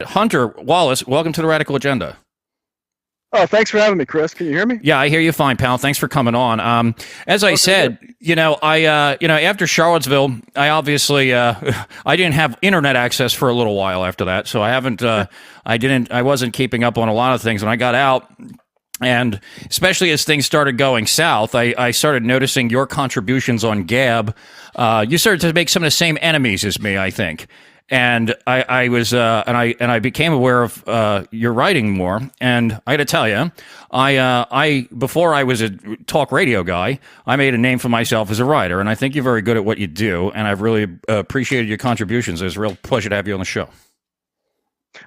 Hunter Wallace, welcome to the Radical Agenda. Oh, thanks for having me, Chris. Can you hear me? Yeah, I hear you fine, pal. Thanks for coming on. As I said, good. After Charlottesville, I obviously, I didn't have internet access for a little while after that, so I wasn't keeping up on a lot of things. When I got out, and especially as things started going south, I started noticing your contributions on Gab. You started to make some of the same enemies as me, I think. And I became aware of your writing more. And I got to tell you, before I was a talk radio guy, I made a name for myself as a writer. And I think you're very good at what you do. And I've really appreciated your contributions. It was a real pleasure to have you on the show.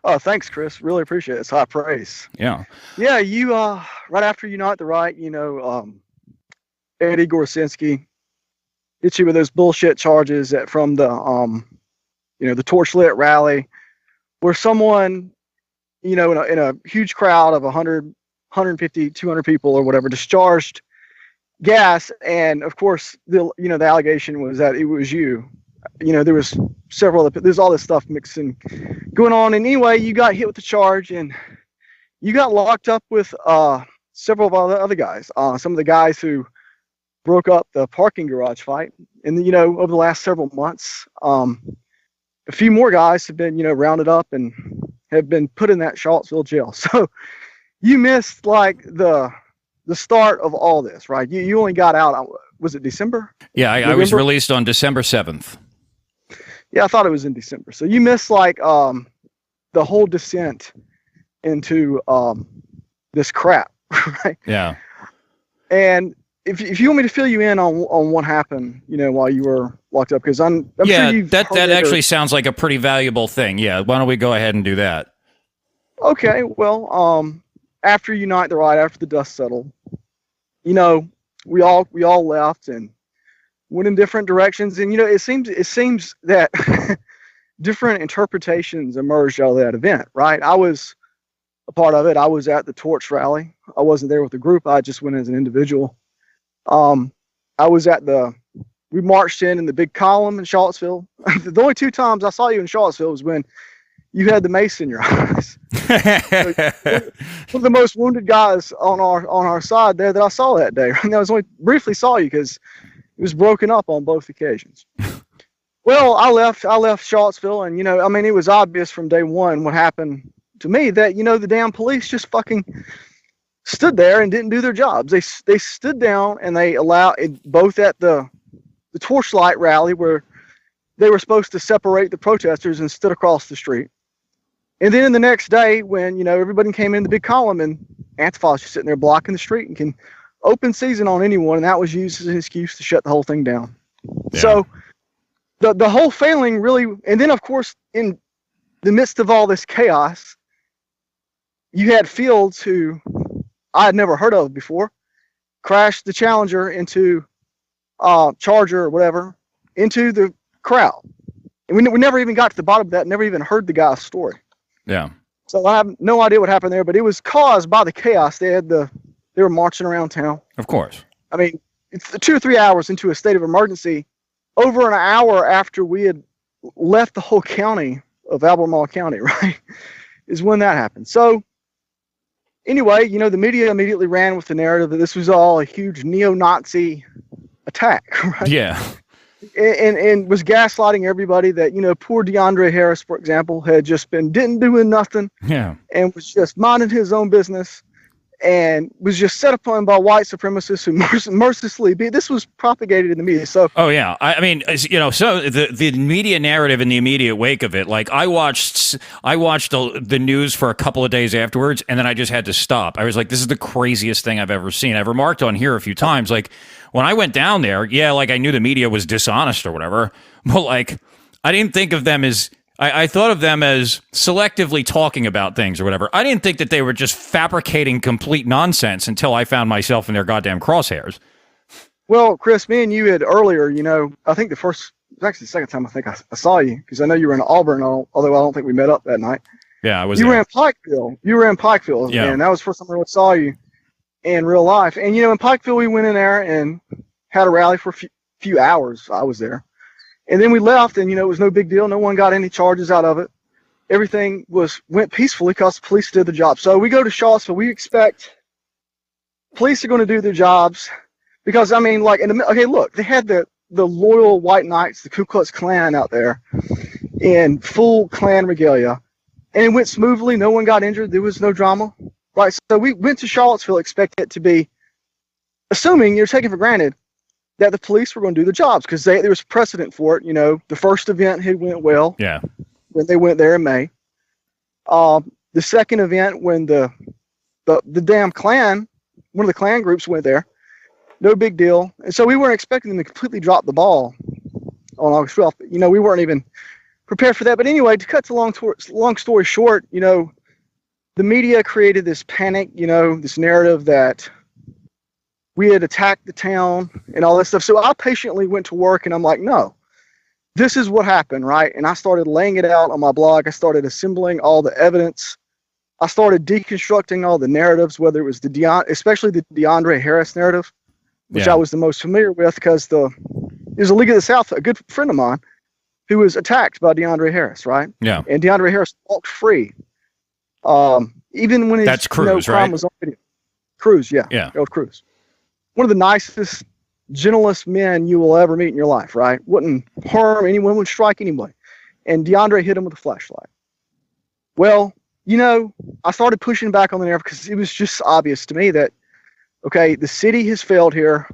Oh, thanks, Chris. Really appreciate it. It's high praise. Yeah. Yeah, you right after Unite the Right, Eddie Gorsinski hit you with those bullshit charges from the the torchlit rally, where someone, in a huge crowd of 100, 150, 200 people or whatever, discharged gas, and of course the allegation was that it was you. There was there's all this stuff mixing going on, and anyway, you got hit with the charge, and you got locked up with several of other guys. Some of the guys who broke up the parking garage fight, and over the last several months. A few more guys have been, rounded up and have been put in that Charlottesville jail. So you missed like the start of all this, right? You only got out. Was it December? Yeah, I was released on December 7th. Yeah, I thought it was in December. So you missed like the whole descent into this crap, right? Yeah. And if you want me to fill you in on what happened, while you were locked up, because I'm sure that actually sounds like a pretty valuable thing. Yeah, why don't we go ahead and do that? Okay, well, after Unite the Right, after the dust settled, we all left and went in different directions, and it seems that different interpretations emerged out of that event, right? I was a part of it. I was at the Torch rally. I wasn't there with the group. I just went as an individual. I was we marched in the big column in Charlottesville. The only two times I saw you in Charlottesville was when you had the mace in your eyes. One of the most wounded guys on our side there that I saw that day. And I was only briefly saw you because it was broken up on both occasions. Well, I left Charlottesville, and it was obvious from day one what happened to me, that the damn police just fucking stood there and didn't do their jobs. They stood down, and they allowed it, both at the Torchlight rally, where they were supposed to separate the protesters, and stood across the street. And then the next day, when everybody came in the big column, and Antifa was just sitting there blocking the street and can open season on anyone, and that was used as an excuse to shut the whole thing down. Yeah. So the whole failing really, and then of course in the midst of all this chaos, you had Fields, who I had never heard of before, crashed the Challenger into Charger or whatever into the crowd, and we never even got to the bottom of that. Never even heard the guy's story. Yeah. So I have no idea what happened there, but it was caused by the chaos. They were marching around town. Of course. I mean, it's 2 or 3 hours into a state of emergency, over an hour after we had left the whole county of Albemarle County, right, is when that happened. So anyway, the media immediately ran with the narrative that this was all a huge neo-Nazi attack, right? Yeah. And was gaslighting everybody that, poor DeAndre Harris, for example, had just didn't doing nothing. Yeah. And was just minding his own business, and was just set upon by white supremacists who mercilessly this was propagated in the media. So so the media narrative in the immediate wake of it, like I watched the news for a couple of days afterwards, and then I just had to stop. I was like, this is the craziest thing I've ever seen. I've remarked on here a few times, like when I went down there, I knew the media was dishonest or whatever, but like I didn't think of them as I thought of them as selectively talking about things or whatever. I didn't think that they were just fabricating complete nonsense until I found myself in their goddamn crosshairs. Well, Chris, me and you had earlier, I think it was actually the second time I think I saw you, because I know you were in Auburn, although I don't think we met up that night. Yeah, I was. You were in Pikeville. Yeah. And that was the first time I really saw you in real life. And, in Pikeville, we went in there and had a rally for a few hours. I was there. And then we left, and, it was no big deal. No one got any charges out of it. everything went peacefully because the police did the job. So we go to Charlottesville. We expect police are going to do their jobs because, I mean, like, okay, look, they had the loyal white knights, the Ku Klux Klan out there in full Klan regalia, and it went smoothly. No one got injured. There was no drama, right? So we went to Charlottesville expecting it to be, assuming you're taking for granted that the police were going to do the jobs because there was precedent for it. You know, the first event had went well. Yeah. When they went there in May. The second event when the damn Klan, one of the Klan groups went there, no big deal. And so we weren't expecting them to completely drop the ball on August 12th. You know, we weren't even prepared for that. But anyway, to cut to long story short, you know, the media created this panic, you know, this narrative that we had attacked the town and all that stuff. So I patiently went to work and I'm like, no, this is what happened, right? And I started laying it out on my blog. I started assembling all the evidence. I started deconstructing all the narratives, whether it was especially the DeAndre Harris narrative, which I was the most familiar with because there's a League of the South, a good friend of mine, who was attacked by DeAndre Harris, right? Yeah. And DeAndre Harris walked free. Even when his Cruz, crime right? was on video. Cruz, yeah. Harold Cruz. One of the nicest, gentlest men you will ever meet in your life, right? Wouldn't harm anyone, wouldn't strike anybody. And DeAndre hit him with a flashlight. Well, you know, I started pushing back on the narrative because it was just obvious to me that, okay, the city has failed here.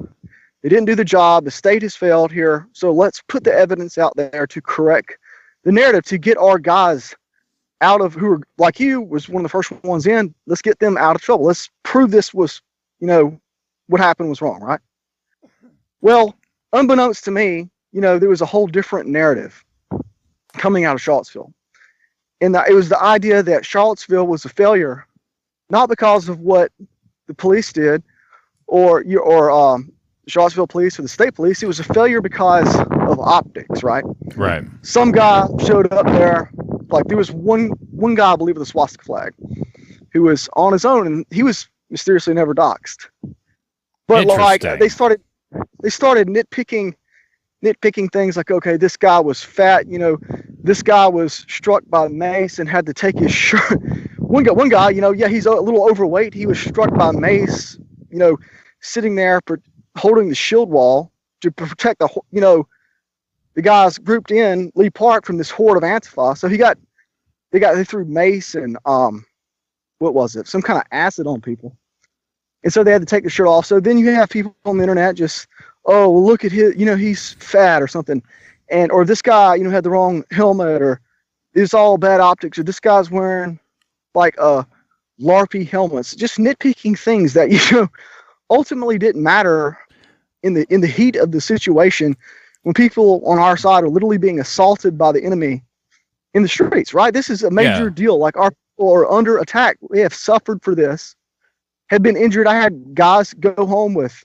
They didn't do the job. The state has failed here. So let's put the evidence out there to correct the narrative, to get our guys out of, who were like you, was one of the first ones in. Let's get them out of trouble. Let's prove this was, you know, what happened was wrong, right? Well, unbeknownst to me, you know, there was a whole different narrative coming out of Charlottesville. And it was the idea that Charlottesville was a failure, not because of what the police did or Charlottesville police or the state police. It was a failure because of optics, right? Right. Some guy showed up there, like there was one guy, I believe, with a swastika flag, who was on his own, and he was mysteriously never doxxed. But like they started nitpicking things like, okay, this guy was fat, you know, this guy was struck by mace and had to take his shirt. One guy, you know, yeah, he's a little overweight. He was struck by mace, you know, sitting there holding the shield wall to protect the guys grouped in Lee Park from this horde of Antifa. So they threw mace and what was it? Some kind of acid on people. And so they had to take the shirt off. So then you have people on the internet just, oh, well, look at his, you know, he's fat or something. Or this guy, you know, had the wrong helmet, or it's all bad optics, or this guy's wearing like LARPy helmets, just nitpicking things that, you know, ultimately didn't matter in the heat of the situation when people on our side are literally being assaulted by the enemy in the streets, right? This is a major deal. Like, our people are under attack. We have suffered for this, had been injured. I had guys go home with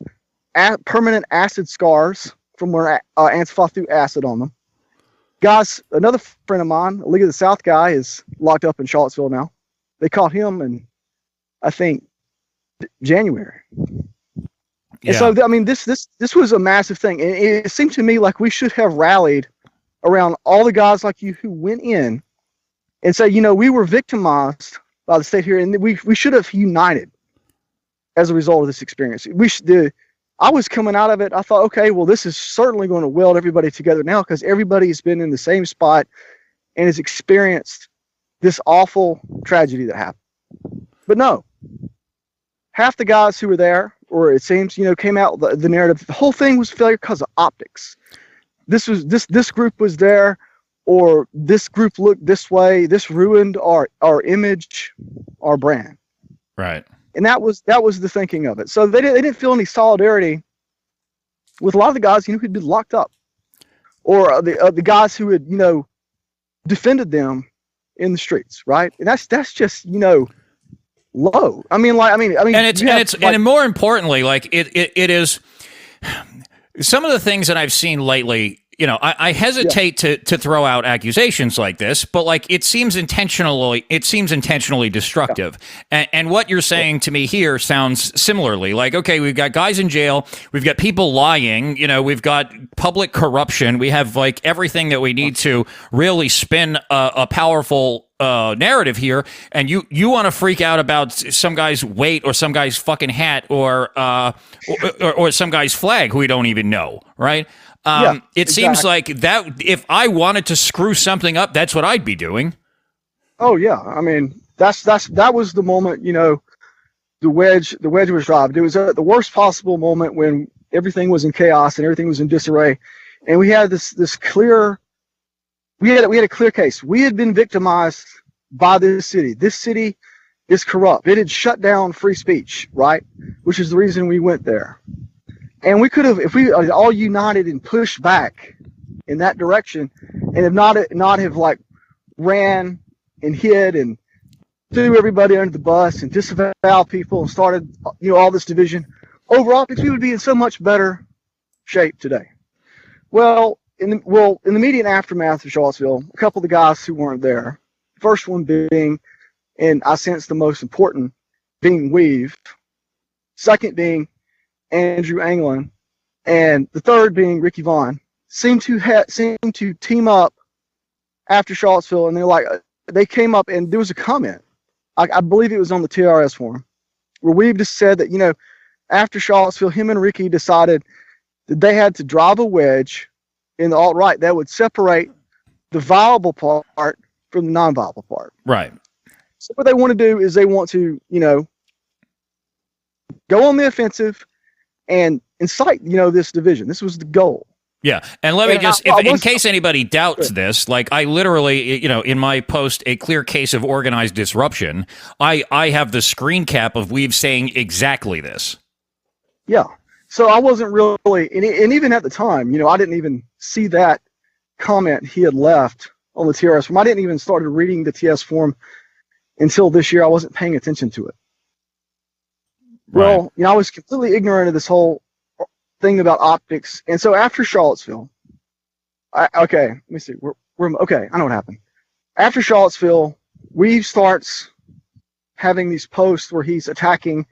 permanent acid scars from where Antifa threw acid on them. Guys, another friend of mine, a League of the South guy, is locked up in Charlottesville now. They caught him in, I think, January. And so, I mean, this was a massive thing. And it seemed to me like we should have rallied around all the guys like you who went in and say, you know, we were victimized by the state here, and we should have united as a result of this experience. I was coming out of it, I thought, okay, well, this is certainly going to weld everybody together now because everybody's been in the same spot and has experienced this awful tragedy that happened. But no, half the guys who were there, or it seems, you know, came out the narrative, the whole thing was failure because of optics. This group was there, or this group looked this way. This ruined our image, our brand. Right. And that was the thinking of it. So they didn't feel any solidarity with a lot of the guys, you know, who'd been locked up, or the guys who had, you know, defended them in the streets, right? And that's just, you know, low. I mean, and more importantly, like it is some of the things that I've seen lately. you know, I hesitate to throw out accusations like this, but like it seems intentionally destructive. And what you're saying to me here sounds similarly. Like, okay, we've got guys in jail, we've got people lying, you know, we've got public corruption, we have like everything that we need to really spin a powerful narrative here, and you want to freak out about some guy's weight or some guy's fucking hat or some guy's flag who we don't even know, right? It seems like that if I wanted to screw something up, that's what I'd be doing. Oh yeah, I mean that was the moment, you know, the wedge was dropped. It was at the worst possible moment when everything was in chaos and everything was in disarray, and we had this clear. We had a clear case. We had been victimized by this city. This city is corrupt. It had shut down free speech, right? Which is the reason we went there. And we could have, if we all united and pushed back in that direction, and have not have like ran and hid and threw everybody under the bus and disavow people and started, you know, all this division over optics, we would be in so much better shape today. Well, in the immediate aftermath of Charlottesville, a couple of the guys who weren't there, first one being, and I sense the most important, being Weave, second being Andrew Anglin, and the third being Ricky Vaughn, seemed to team up after Charlottesville, and they came up, and there was a comment, I believe it was on the TRS forum, where Weave just said that, you know, after Charlottesville, him and Ricky decided that they had to drive a wedge in the alt-right that would separate the viable part from the non-viable part. Right. So what they want to do is they want to, you know, go on the offensive and incite, you know, this division. This was the goal. Yeah, and let me just, in case anybody doubts this, like I literally, you know, in my post, A Clear Case of Organized Disruption, I have the screen cap of Weave saying exactly this. Yeah. So I wasn't really, and even at the time, you know, I didn't even see that comment he had left on the TRS forum. I didn't even started reading the TS forum until this year. I wasn't paying attention to it. Right. Well, you know, I was completely ignorant of this whole thing about optics. And so after Charlottesville, okay, let me see. Okay, I know what happened. After Charlottesville, Weave starts having these posts where he's attacking.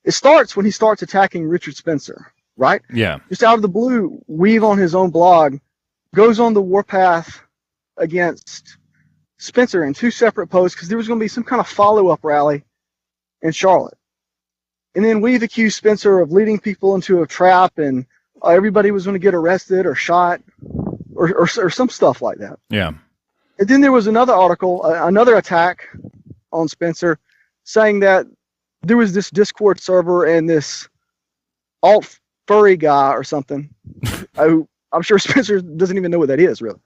It starts when he starts attacking Richard Spencer, right? Yeah. Just out of the blue, Weave on his own blog goes on the warpath against Spencer in two separate posts because there was going to be some kind of follow-up rally in Charlotte. And then Weave accused Spencer of leading people into a trap, and everybody was going to get arrested or shot or some stuff like that. Yeah. And then there was another article, another attack on Spencer, saying that there was this Discord server and this alt furry guy or something. I'm sure Spencer doesn't even know what that is, really.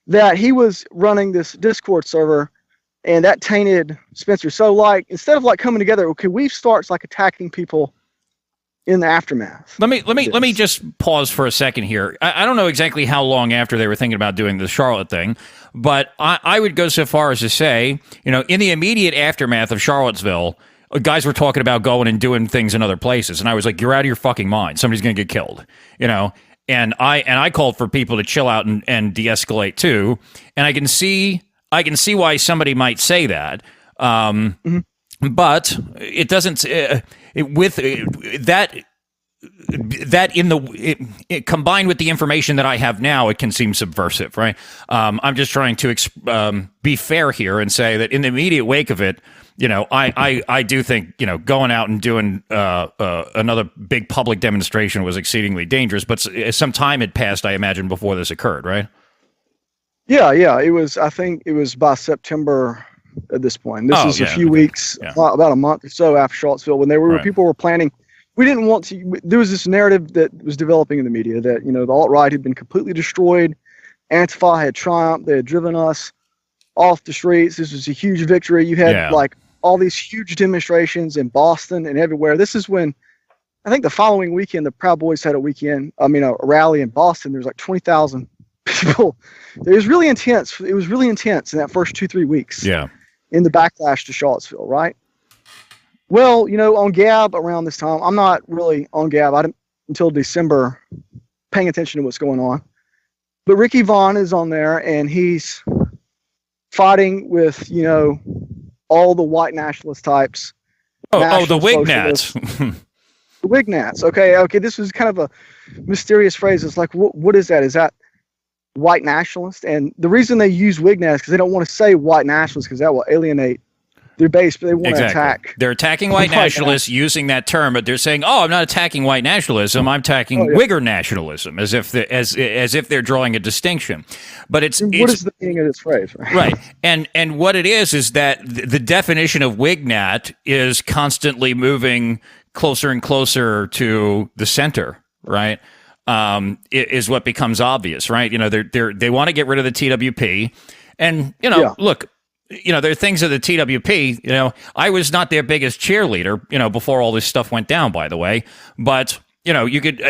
That he was running this Discord server, and that tainted Spencer. So, like, instead of like coming together, okay, Weave starts like attacking people in the aftermath. Let me just pause for a second here. I don't know exactly how long after they were thinking about doing the Charlotte thing, but I would go so far as to say, you know, in the immediate aftermath of Charlottesville, guys were talking about going and doing things in other places, and I was like, "You're out of your fucking mind. Somebody's going to get killed," you know. And I called for people to chill out and de-escalate too. And I can see why somebody might say that, but it doesn't. Combined with the information that I have now, it can seem subversive, right? I'm just trying to be fair here and say that in the immediate wake of it, you know, I do think, you know, going out and doing another big public demonstration was exceedingly dangerous. But some time had passed, I imagine, before this occurred, right? Yeah. It was. I think it was by September at this point. This is a few weeks, about a month or so after Charlottesville, when people were planning. We didn't want to. There was this narrative that was developing in the media that, you know, the alt-right had been completely destroyed. Antifa had triumphed. They had driven us off the streets. This was a huge victory. You had like all these huge demonstrations in Boston and everywhere. This is when, I think the following weekend, the Proud Boys had a rally in Boston. There was like 20,000 people. It was really intense. It was really intense in that first 2-3 weeks. Yeah. In the backlash to Charlottesville, right? Well, you know, on Gab around this time, I'm not really on Gab. I didn't until December paying attention to what's going on. But Ricky Vaughn is on there, and he's fighting with, all the white nationalist types. The Wignats. The Wignats. Okay. This was kind of a mysterious phrase. It's like, what is that? Is that white nationalist? And the reason they use Wignats is because they don't want to say white nationalist because that will alienate their base, but they want to attack. They're attacking white nationalists using that term, but they're saying, "Oh, I'm not attacking white nationalism. I'm attacking Wigger nationalism," as if they're drawing a distinction. But what is the meaning of this phrase? Right, and what it is that the definition of Wignat is constantly moving closer and closer to the center, right? Is what becomes obvious, right? They want to get rid of the TWP, and look. There are things of the TWP, I was not their biggest cheerleader, before all this stuff went down, by the way. But, you could,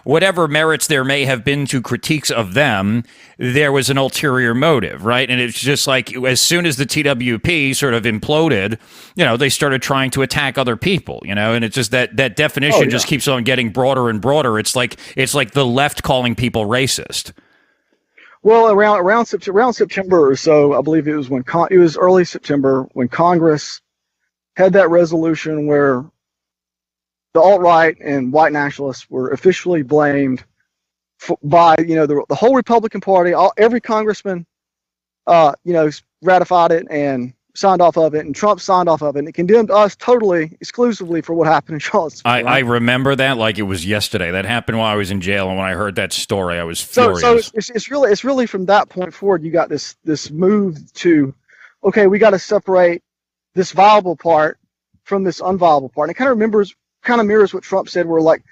whatever merits there may have been to critiques of them, there was an ulterior motive, right? And it's just like, as soon as the TWP sort of imploded, they started trying to attack other people, and it's just that definition just keeps on getting broader and broader. It's like the left calling people racist. Well, around September or so, I believe it was it was early September when Congress had that resolution where the alt-right and white nationalists were officially blamed by the whole Republican Party. Every congressman ratified it and signed off of it, and Trump signed off of it, and it condemned us totally, exclusively for what happened in Charlottesville. I remember that like it was yesterday. That happened while I was in jail, and when I heard that story, I was furious. So it's really from that point forward, you got this move to, okay, we got to separate this viable part from this unviable part. And it kind of mirrors what Trump said, where like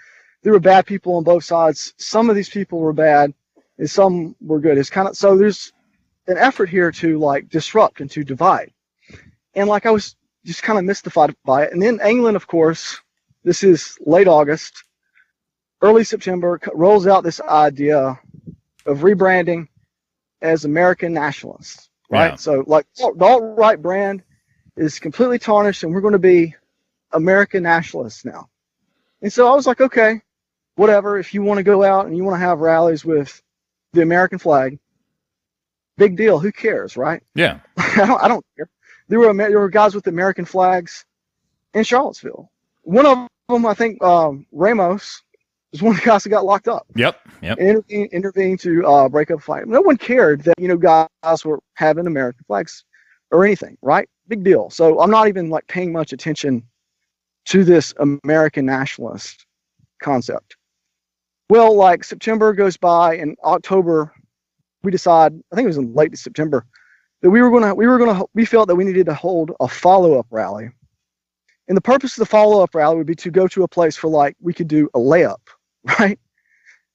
there were bad people on both sides. Some of these people were bad, and some were good. It's kind of so there's an effort here to like disrupt and to divide. And like I was just kind of mystified by it. And then England, of course, this is late August, early September, rolls out this idea of rebranding as American nationalists, right? Yeah. So like the alt-right brand is completely tarnished, and we're going to be American nationalists now. And so I was like, okay, whatever. If you want to go out and you want to have rallies with the American flag, big deal. Who cares, right? Yeah. I don't care. There were guys with American flags in Charlottesville. One of them, I think, Ramos, was one of the guys that got locked up. Yep. And intervened to break up a fight. No one cared that guys were having American flags or anything, right? Big deal. So I'm not even like paying much attention to this American nationalist concept. Well, like September goes by, and October, we decide. I think it was in late September. That we felt that we needed to hold a follow-up rally. And the purpose of the follow-up rally would be to go to a place for like, we could do a layup, right?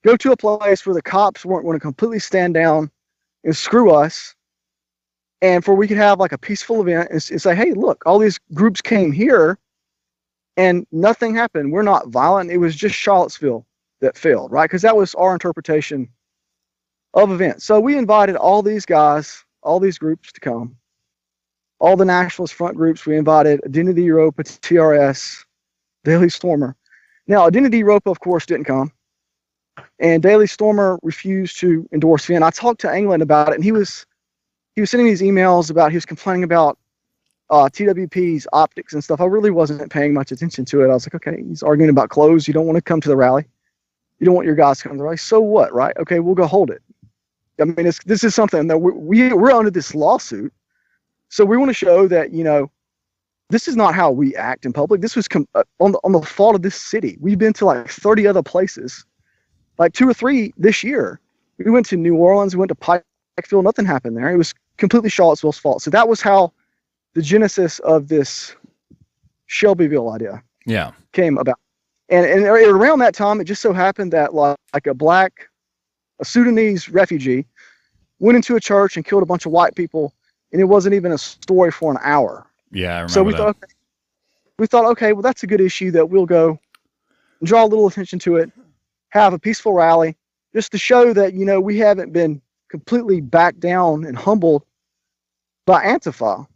Go to a place where the cops weren't going to completely stand down and screw us. And for we could have like a peaceful event and say, hey, look, all these groups came here and nothing happened. We're not violent. It was just Charlottesville that failed, right? Because that was our interpretation of events. So we invited all these guys, all these groups to come, all the nationalist front groups. We invited Identity Europa, TRS, Daily Stormer. Now, Identity Europa, of course, didn't come, and Daily Stormer refused to endorse Finn. I talked to England about it, and he was sending these emails about, he was complaining about TWP's optics and stuff. I really wasn't paying much attention to it. I was like, okay, he's arguing about clothes. You don't want to come to the rally. You don't want your guys to come to the rally. So what, right? Okay, we'll go hold it. I mean, this is something that we're under this lawsuit, so we want to show that this is not how we act in public. This was on the fault of this city. We've been to like 30 other places, like 2 or 3 this year. We went to New Orleans, we went to Pikeville, nothing happened there. It was completely Charlottesville's fault. So that was how the genesis of this Shelbyville idea came about. And around that time, it just so happened that like a Sudanese refugee went into a church and killed a bunch of white people, and it wasn't even a story for an hour. Yeah, I remember so that. We thought, okay, well, that's a good issue that we'll go and draw a little attention to it, have a peaceful rally, just to show that, we haven't been completely backed down and humbled by Antifa.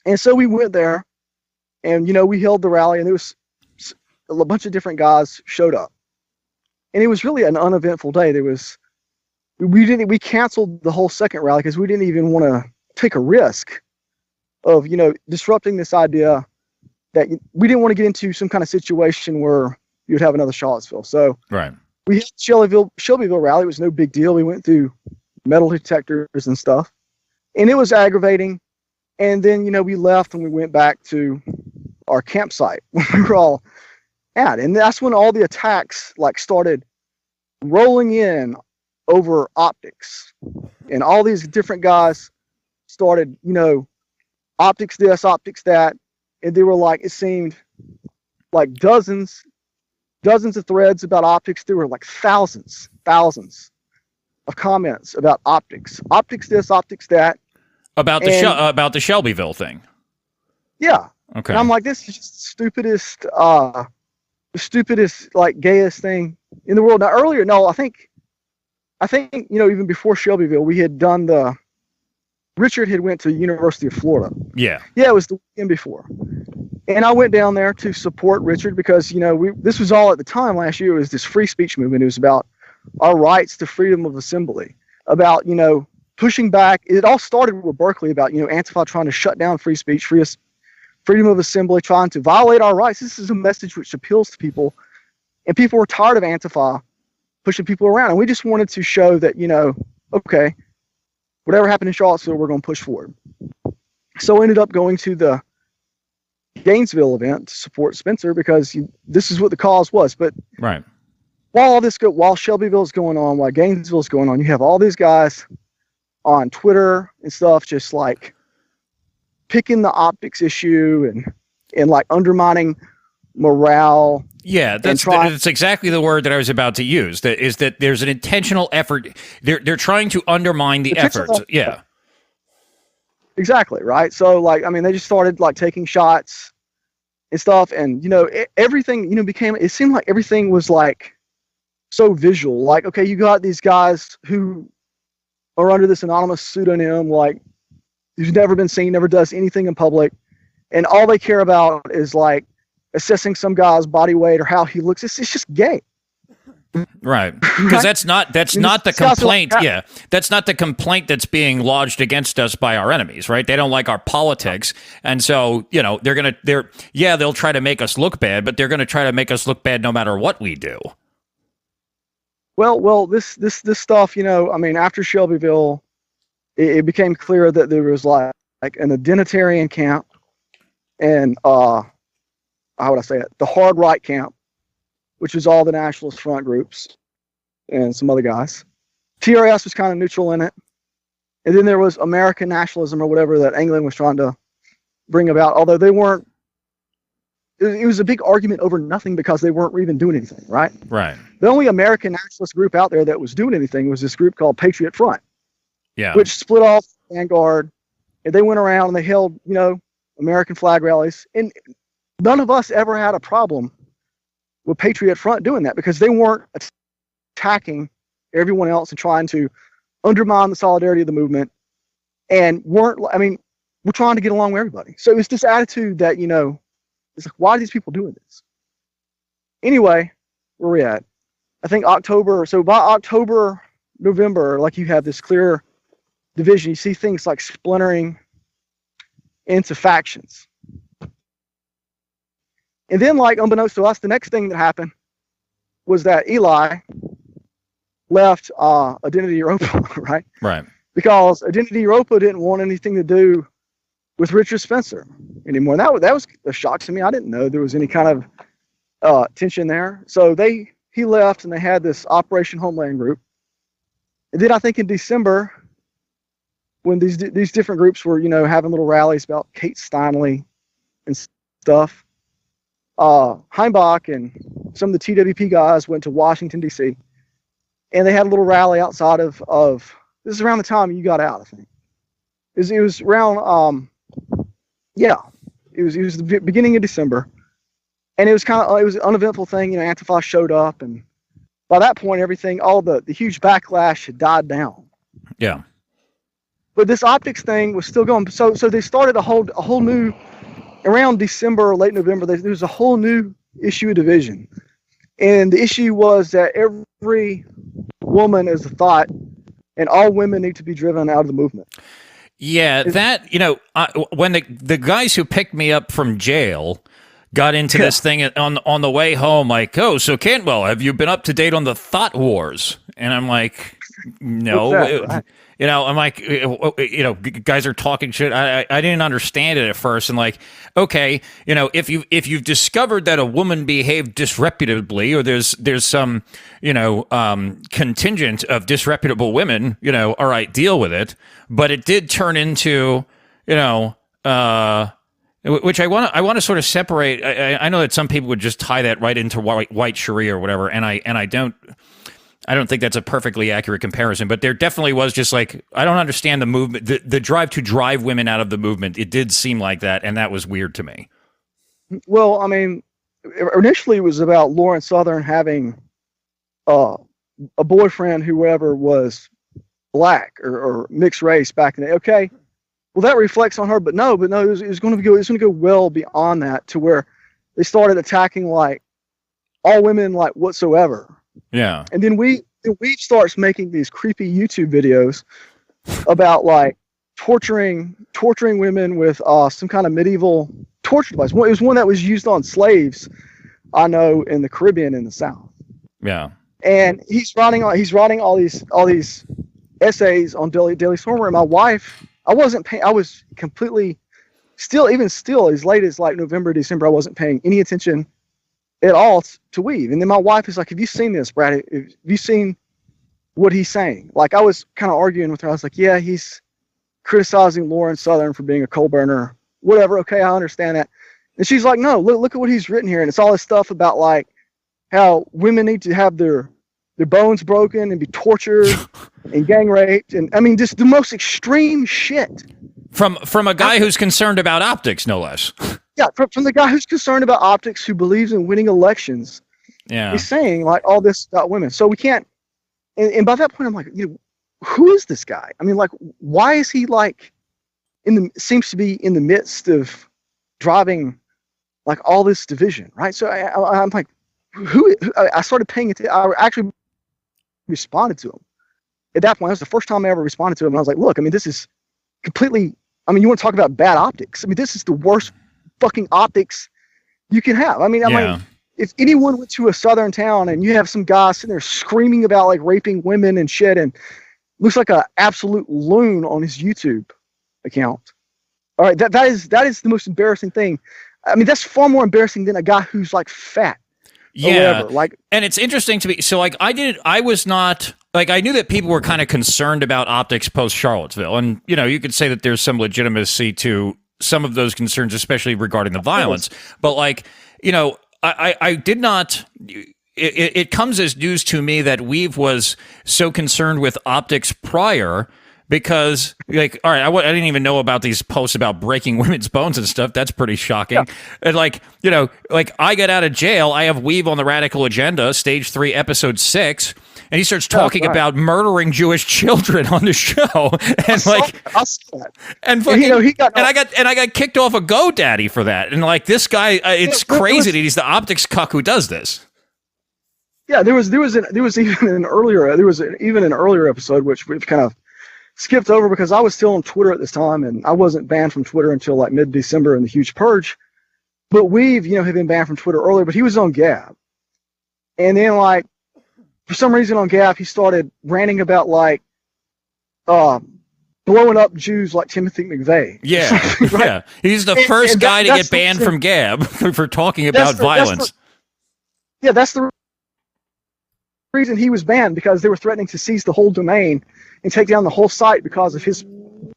And so we went there, and, we held the rally, and there was a bunch of different guys showed up. And it was really an uneventful day. There was we canceled the whole second rally because we didn't even want to take a risk of, you know, disrupting this idea that we didn't want to get into some kind of situation where you would have another Charlottesville. So Right. we had Shelbyville rally. It was no big deal. We went through metal detectors and stuff, and it was aggravating. And then, you know, we left and we went back to our campsite when we were all at. And that's when all the attacks like started rolling in over optics. And all these different guys started, you know, optics this, optics that. And they were like, it seemed like dozens of threads about optics. There were like thousands of comments about optics. Optics this, optics that. About the Shelbyville thing. Yeah. Okay. And I'm like, this is just the stupidest, like, gayest thing in the world. Now, earlier, no, I think, you know, even before Shelbyville, we had done Richard had went to University of Florida. Yeah. Yeah, it was the weekend before. And I went down there to support Richard because, you know, this was all at the time last year. It was this free speech movement. It was about our rights to freedom of assembly, about, you know, pushing back. It all started with Berkeley about, you know, Antifa trying to shut down free speech, freedom of assembly, trying to violate our rights. This is a message which appeals to people, and people were tired of Antifa pushing people around. And we just wanted to show that, you know, okay, whatever happened in Charlottesville, we're going to push forward. So I ended up going to the Gainesville event to support Spencer because this is what the cause was. But right. While Shelbyville's going on, while Gainesville's going on, you have all these guys on Twitter and stuff, just like picking the optics issue and like undermining morale. Yeah, that's exactly the word that I was about to use. That there's an intentional effort. They're trying to undermine the efforts. Yeah. Exactly, right? So, like, I mean, they just started like taking shots and stuff, and, you know, everything, you know, it seemed like everything was like so visual. Like, okay, you got these guys who are under this anonymous pseudonym, like, who's never been seen, never does anything in public, and all they care about is like assessing some guy's body weight or how he looks. It's just gay. Right, because that's not the complaint. Yeah, that's not the complaint that's being lodged against us by our enemies, right? They don't like our politics, and so, you know, they'll try to make us look bad, but they're going to try to make us look bad no matter what we do. Well, this stuff, you know, I mean, after Shelbyville, it became clear that there was like an identitarian camp and how would I say it? The hard right camp, which is all the Nationalist Front groups and some other guys. TRS was kind of neutral in it. And then there was American nationalism or whatever that England was trying to bring about, although they weren't. It was a big argument over nothing because they weren't even doing anything, right? Right. The only American nationalist group out there that was doing anything was this group called Patriot Front. Yeah. Which split off Vanguard, and they went around and they held, you know, American flag rallies. And none of us ever had a problem with Patriot Front doing that because they weren't attacking everyone else and trying to undermine the solidarity of the movement, and we're trying to get along with everybody. So it's this attitude that, you know, it's like, why are these people doing this? Anyway, where we at? I think October. So by October, November, like, you have this clear division. You see things like splintering into factions. And then, like, unbeknownst to us, the next thing that happened was that Eli left Identity Europa, right? Right. Because Identity Europa didn't want anything to do with Richard Spencer anymore. And that was a shock to me. I didn't know there was any kind of tension there. So he left, and they had this Operation Homeland group. And then I think in December, when these different groups were, you know, having little rallies about Kate Steinle and stuff, Heimbach and some of the TWP guys went to Washington, D.C., and they had a little rally outside of this is around the time you got out, I think. It was around, it was the beginning of December, and it was an uneventful thing. You know, Antifa showed up, and by that point, everything, all the huge backlash had died down. Yeah. But this optics thing was still going. So they started a whole new, around December or late November, there was a whole new issue of division. And the issue was that every woman is a thought and all women need to be driven out of the movement. Yeah, that, when the guys who picked me up from jail got into this thing on the way home, like, oh, so Cantwell, have you been up to date on the thought wars? And I'm like, no. Right? I'm like, guys are talking shit. I didn't understand it at first. And like, okay, if you've discovered that a woman behaved disreputably, or there's some, contingent of disreputable women, all right, deal with it. But it did turn into, which I want to sort of separate. I know that some people would just tie that right into white Sharia or whatever, and I don't think that's a perfectly accurate comparison, but there definitely was just like, I don't understand the movement, the drive to drive women out of the movement. It did seem like that, and that was weird to me. Well, I mean, initially it was about Lauren Southern having a boyfriend, whoever was black or mixed race back in the day. Okay, well, that reflects on her, but no, it was going to go well beyond that, to where they started attacking like all women, like whatsoever. Yeah. And then we starts making these creepy YouTube videos about like torturing women with some kind of medieval torture device. It was one that was used on slaves, I know, in the Caribbean in the South. Yeah. And he's writing all these essays on Daily Stormer. And my wife, I was completely still as late as like November, December, I wasn't paying any attention at all to Weave. And then my wife is like, have you seen this, Brad? Have you seen what he's saying? Like, I was kind of arguing with her. I was like, yeah, he's criticizing Lauren Southern for being a coal burner, whatever. Okay, I understand that. And she's like, no, look at what he's written here. And it's all this stuff about like how women need to have their bones broken and be tortured and gang raped. And I mean, just the most extreme shit. From a guy who's concerned about optics, no less. Yeah, from the guy who's concerned about optics, who believes in winning elections. Yeah. He's saying like all this about women. So we can't, and by that point I'm like, who is this guy? I mean, like, why is he like seems to be in the midst of driving like all this division, right? So I'm like, I started paying attention. I actually responded to him. At that point, that was the first time I ever responded to him. And I was like, look, I mean, this is completely, I mean, you want to talk about bad optics? I mean, this is the worst fucking optics you can have. I mean, if anyone went to a southern town and you have some guy sitting there screaming about like raping women and shit, and looks like an absolute loon on his YouTube account. All right, that is the most embarrassing thing. I mean, that's far more embarrassing than a guy who's like fat. Yeah, like, and it's interesting to me. So, like, I was not like, I knew that people were kind of concerned about optics post Charlottesville, and you could say that there's some legitimacy to some of those concerns, especially regarding the violence. But like, I did not. It comes as news to me that Weave was so concerned with optics prior. Because, like, all right, I didn't even know about these posts about breaking women's bones and stuff. That's pretty shocking. Yeah. And, like, like, I get out of jail. I have Weave on the Radical Agenda, Stage 3, Episode 6. And he starts talking about murdering Jewish children on the show. And, I got kicked off of GoDaddy for that. And, like, this guy, it's crazy that he's the optics cuck who does this. Yeah, there was even an earlier episode, which we've kind of skipped over because I was still on Twitter at this time, and I wasn't banned from Twitter until like mid-December in the huge purge. But Weave, had been banned from Twitter earlier, but he was on Gab. And then, like, for some reason on Gab, he started ranting about like blowing up Jews like Timothy McVeigh. Yeah, right? Yeah. He's the first guy to get banned from Gab for talking about violence. That's the reason he was banned, because they were threatening to seize the whole domain and take down the whole site because of his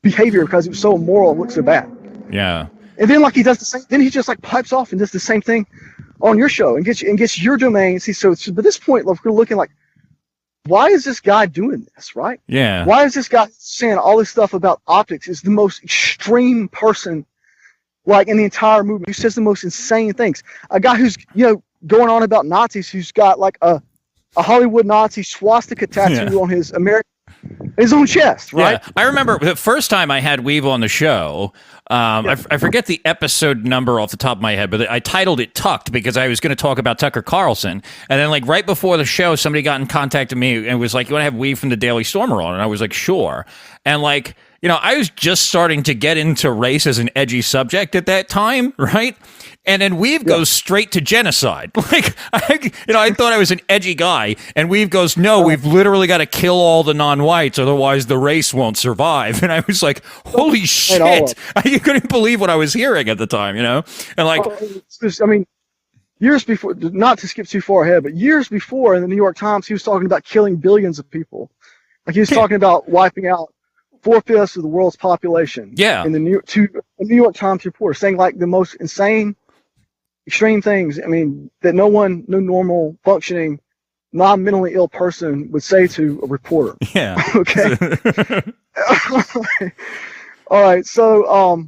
behavior, because it was so immoral and looked so bad. Yeah. And then like he does the same, then he just like pipes off and does the same thing on your show and gets your domain. See, so at this point, we're looking like, why is this guy doing this, right? Yeah. Why is this guy saying all this stuff about optics? Is the most extreme person like in the entire movement, who says the most insane things. A guy who's going on about Nazis, who's got like a Hollywood Nazi swastika tattoo on his American his own chest, right? Yeah, I remember the first time I had Weave on the show. I forget the episode number off the top of my head, but I titled it "Tucked" because I was going to talk about Tucker Carlson. And then, like right before the show, somebody got in contact with me and was like, "You want to have Weave from the Daily Stormer on?" And I was like, "Sure." And like, you know, I was just starting to get into race as an edgy subject at that time, right? And then Weave goes straight to genocide. Like, I thought I was an edgy guy, and Weave goes, "No, we've literally got to kill all the non-whites, otherwise the race won't survive." And I was like, "Holy shit!" I couldn't believe what I was hearing at the time, you know. And like, I mean, years before, not to skip too far ahead, but years before in the New York Times, he was talking about killing billions of people. Like he was talking about wiping out 4/5 of the world's population. Yeah. In the New York Times reporter saying like the most insane, extreme things. I mean, that no normal, functioning, non-mentally ill person would say to a reporter. Yeah. Okay. All right. So,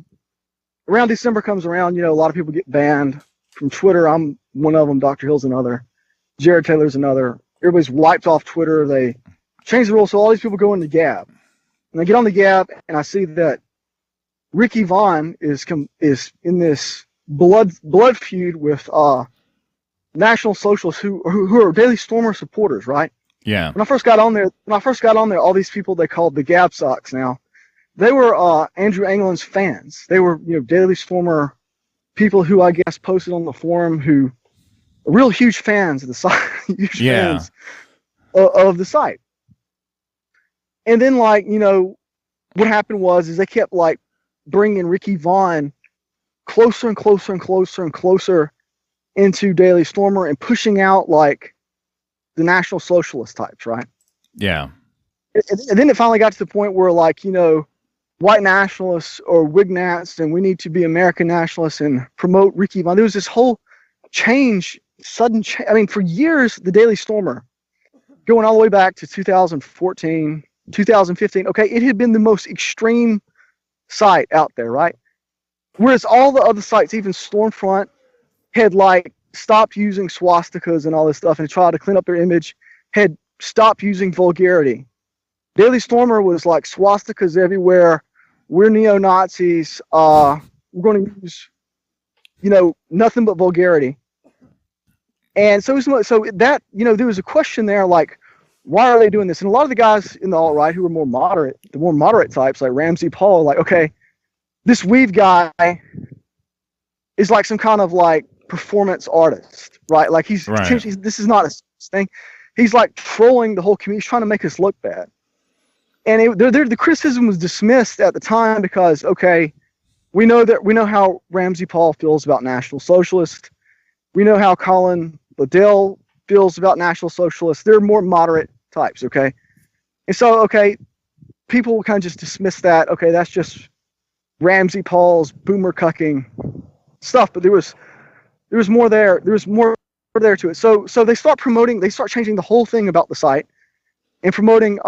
around December comes around, you know, a lot of people get banned from Twitter. I'm one of them. Dr. Hill's another. Jared Taylor's another. Everybody's wiped off Twitter. They changed the rules, so all these people go into Gab. And I get on the Gab, and I see that Ricky Vaughn is in this blood feud with National Socialists who are Daily Stormer supporters, right? Yeah. When I first got on there, all these people they called the Gab Socks now, they were Andrew Anglin's fans. They were, you know, Daily Stormer people who I guess posted on the forum who are real huge fans of the site, fans of the site. And then, like, you know, what happened is they kept like bringing Ricky Vaughn closer and closer and closer and closer into Daily Stormer and pushing out like the National Socialist types, right? Yeah. And then it finally got to the point where, like, you know, white nationalists or Wignats and we need to be American nationalists and promote Ricky Vaughn. There was this whole sudden change. I mean, for years, the Daily Stormer, going all the way back to 2014, 2015, okay, it had been the most extreme site out there, right? Whereas all the other sites, even Stormfront, had like stopped using swastikas and all this stuff and tried to clean up their image, had stopped using vulgarity. Daily Stormer was like swastikas everywhere. We're neo-Nazis. We're going to use, you know, nothing but vulgarity. And so that, you know, there was a question there, like, why are they doing this? And a lot of the guys in the alt-right who were more moderate types, like Ramsey Paul, like, okay, this Weave guy is like some kind of like performance artist, right? Like this is not a thing. He's like trolling the whole community. He's trying to make us look bad. And the criticism was dismissed at the time because, okay, we know how Ramsey Paul feels about National Socialists. We know how Colin Liddell feels about National Socialists. They're more moderate types, okay? And so, okay, people kind of just dismiss that. Okay, that's just Ramsey Paul's boomer cucking stuff. But there was more there. There was more there to it. So they start changing the whole thing about the site and promoting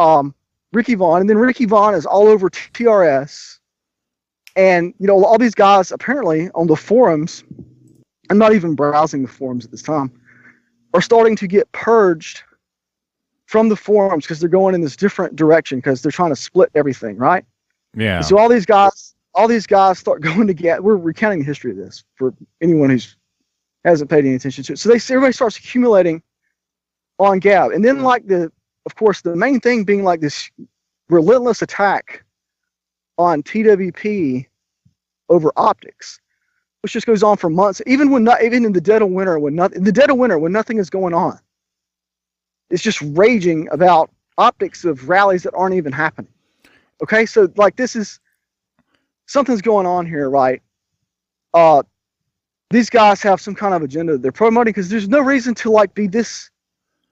Ricky Vaughn. And then Ricky Vaughn is all over TRS. And, you know, all these guys apparently on the forums, I'm not even browsing the forums at this time, are starting to get purged from the forums because they're going in this different direction because they're trying to split everything, right? Yeah. And so all these guys start going to Gab. We're recounting the history of this for anyone who's hasn't paid any attention to it. So everybody starts accumulating on Gab. And then of course, the main thing being like this relentless attack on TWP over optics, which just goes on for months, even in the dead of winter, when nothing is going on. It's just raging about optics of rallies that aren't even happening. Okay, so like something's going on here, right? These guys have some kind of agenda they're promoting because there's no reason to like be this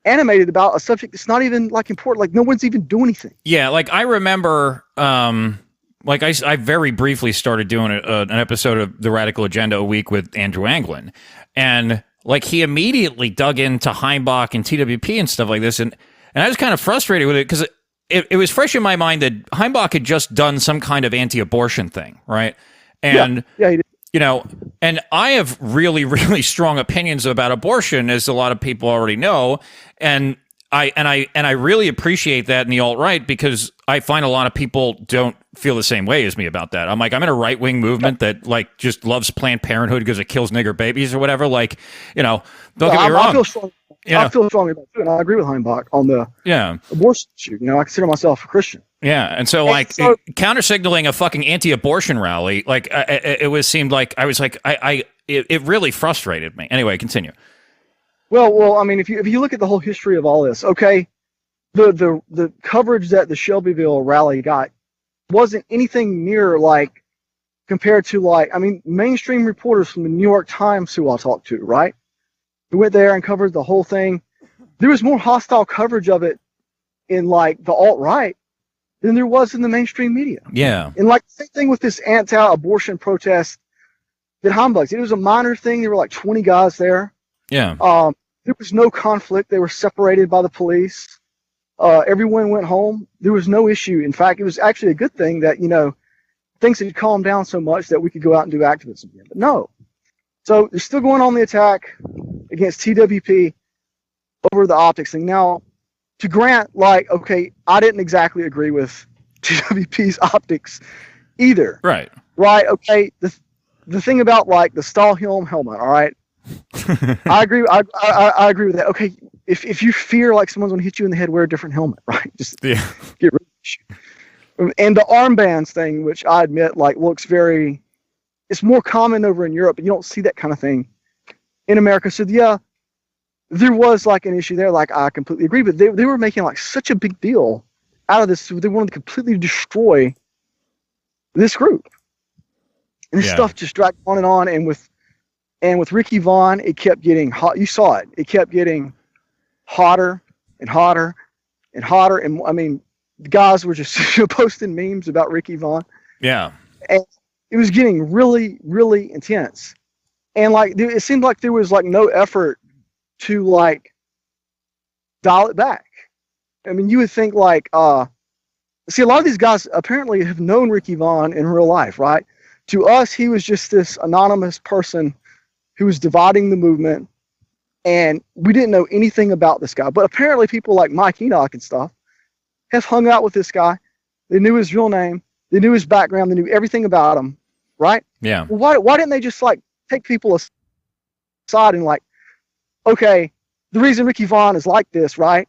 animated about a subject that's not even like important. Like no one's even doing anything. Yeah, like I remember, like I very briefly started doing an episode of The Radical Agenda a week with Andrew Anglin, and like he immediately dug into Heimbach and TWP and stuff like this, and I was kind of frustrated with it because it was fresh in my mind that Heimbach had just done some kind of anti-abortion thing, right? And yeah, he did. You know, and I have really, really strong opinions about abortion, as a lot of people already know, and I really appreciate that in the alt-right because I find a lot of people don't feel the same way as me about that. I'm like, I'm in a right wing movement that like just loves Planned Parenthood because it kills nigger babies or whatever. Like, don't get me wrong. I feel strong. I feel strongly about it too, and I agree with Heimbach on the abortion issue. I consider myself a Christian. Yeah, and so counter signaling a fucking anti-abortion rally, like it seemed like I was like it really frustrated me. Anyway, continue. Well, I mean, if you look at the whole history of all this, okay, the coverage that the Shelbyville rally got wasn't anything near like compared to like, I mean, mainstream reporters from the New York Times who I talked to, right? Who went there and covered the whole thing. There was more hostile coverage of it in like the alt-right than there was in the mainstream media. Yeah. And like the same thing with this anti-abortion protest that Heimbach did. It was a minor thing. There were like 20 guys there. Yeah. There was no conflict. They were separated by the police. Everyone went home. There was no issue. In fact, it was actually a good thing that, things had calmed down so much that we could go out and do activism again. But no. So they're still going on the attack against TWP over the optics thing. Now, to grant, like, okay, I didn't exactly agree with TWP's optics either. Right. Right. Okay. The thing about like the Stahlhelm helmet. All right. I agree. I agree with that. Okay. If you fear like someone's going to hit you in the head, wear a different helmet. Right. Just get rid of it. And the armbands thing, which I admit like looks very, it's more common over in Europe, but you don't see that kind of thing in America. So yeah, there was like an issue there. Like I completely agree, but they were making like such a big deal out of this. They wanted to completely destroy this group, and this stuff just dragged on. And with Ricky Vaughn, it kept getting hot. You saw it. It kept getting hotter and hotter and hotter. And I mean, the guys were just posting memes about Ricky Vaughn. Yeah. And it was getting really, really intense. And like, it seemed like there was like no effort to like dial it back. I mean, you would think like, see, a lot of these guys apparently have known Ricky Vaughn in real life, right? To us, he was just this anonymous person who was dividing the movement, and we didn't know anything about this guy. But apparently people like Mike Enoch and stuff have hung out with this guy. They knew his real name. They knew his background. They knew everything about him, right? Yeah. Well, why didn't they just like take people aside and like, okay, the reason Ricky Vaughn is like this, right,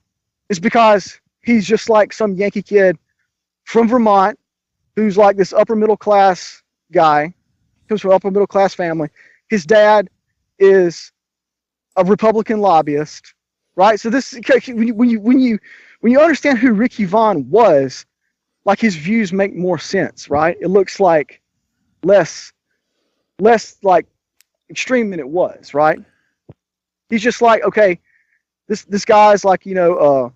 is because he's just like some Yankee kid from Vermont who's like this upper middle class guy, comes from an upper middle class family. His dad is a Republican lobbyist, right? So this, when you understand who Ricky Vaughn was, like his views make more sense, right? It looks like less like extreme than it was, right? He's just like, okay, this guy's like, a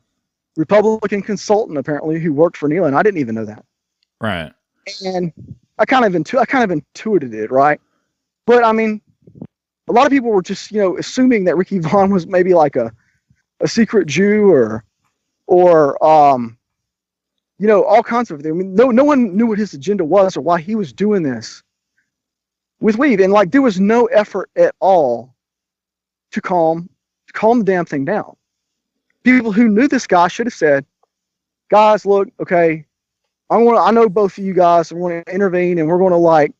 Republican consultant apparently who worked for Neil, and I didn't even know that. Right. And I kind of intuited it, right? But I mean, a lot of people were just, assuming that Ricky Vaughn was maybe like a secret Jew or all kinds of things. I mean, no one knew what his agenda was or why he was doing this with Weave. And like, there was no effort at all to calm the damn thing down. People who knew this guy should have said, guys, look, okay, I know both of you guys, and we're going to intervene, and we're going to like,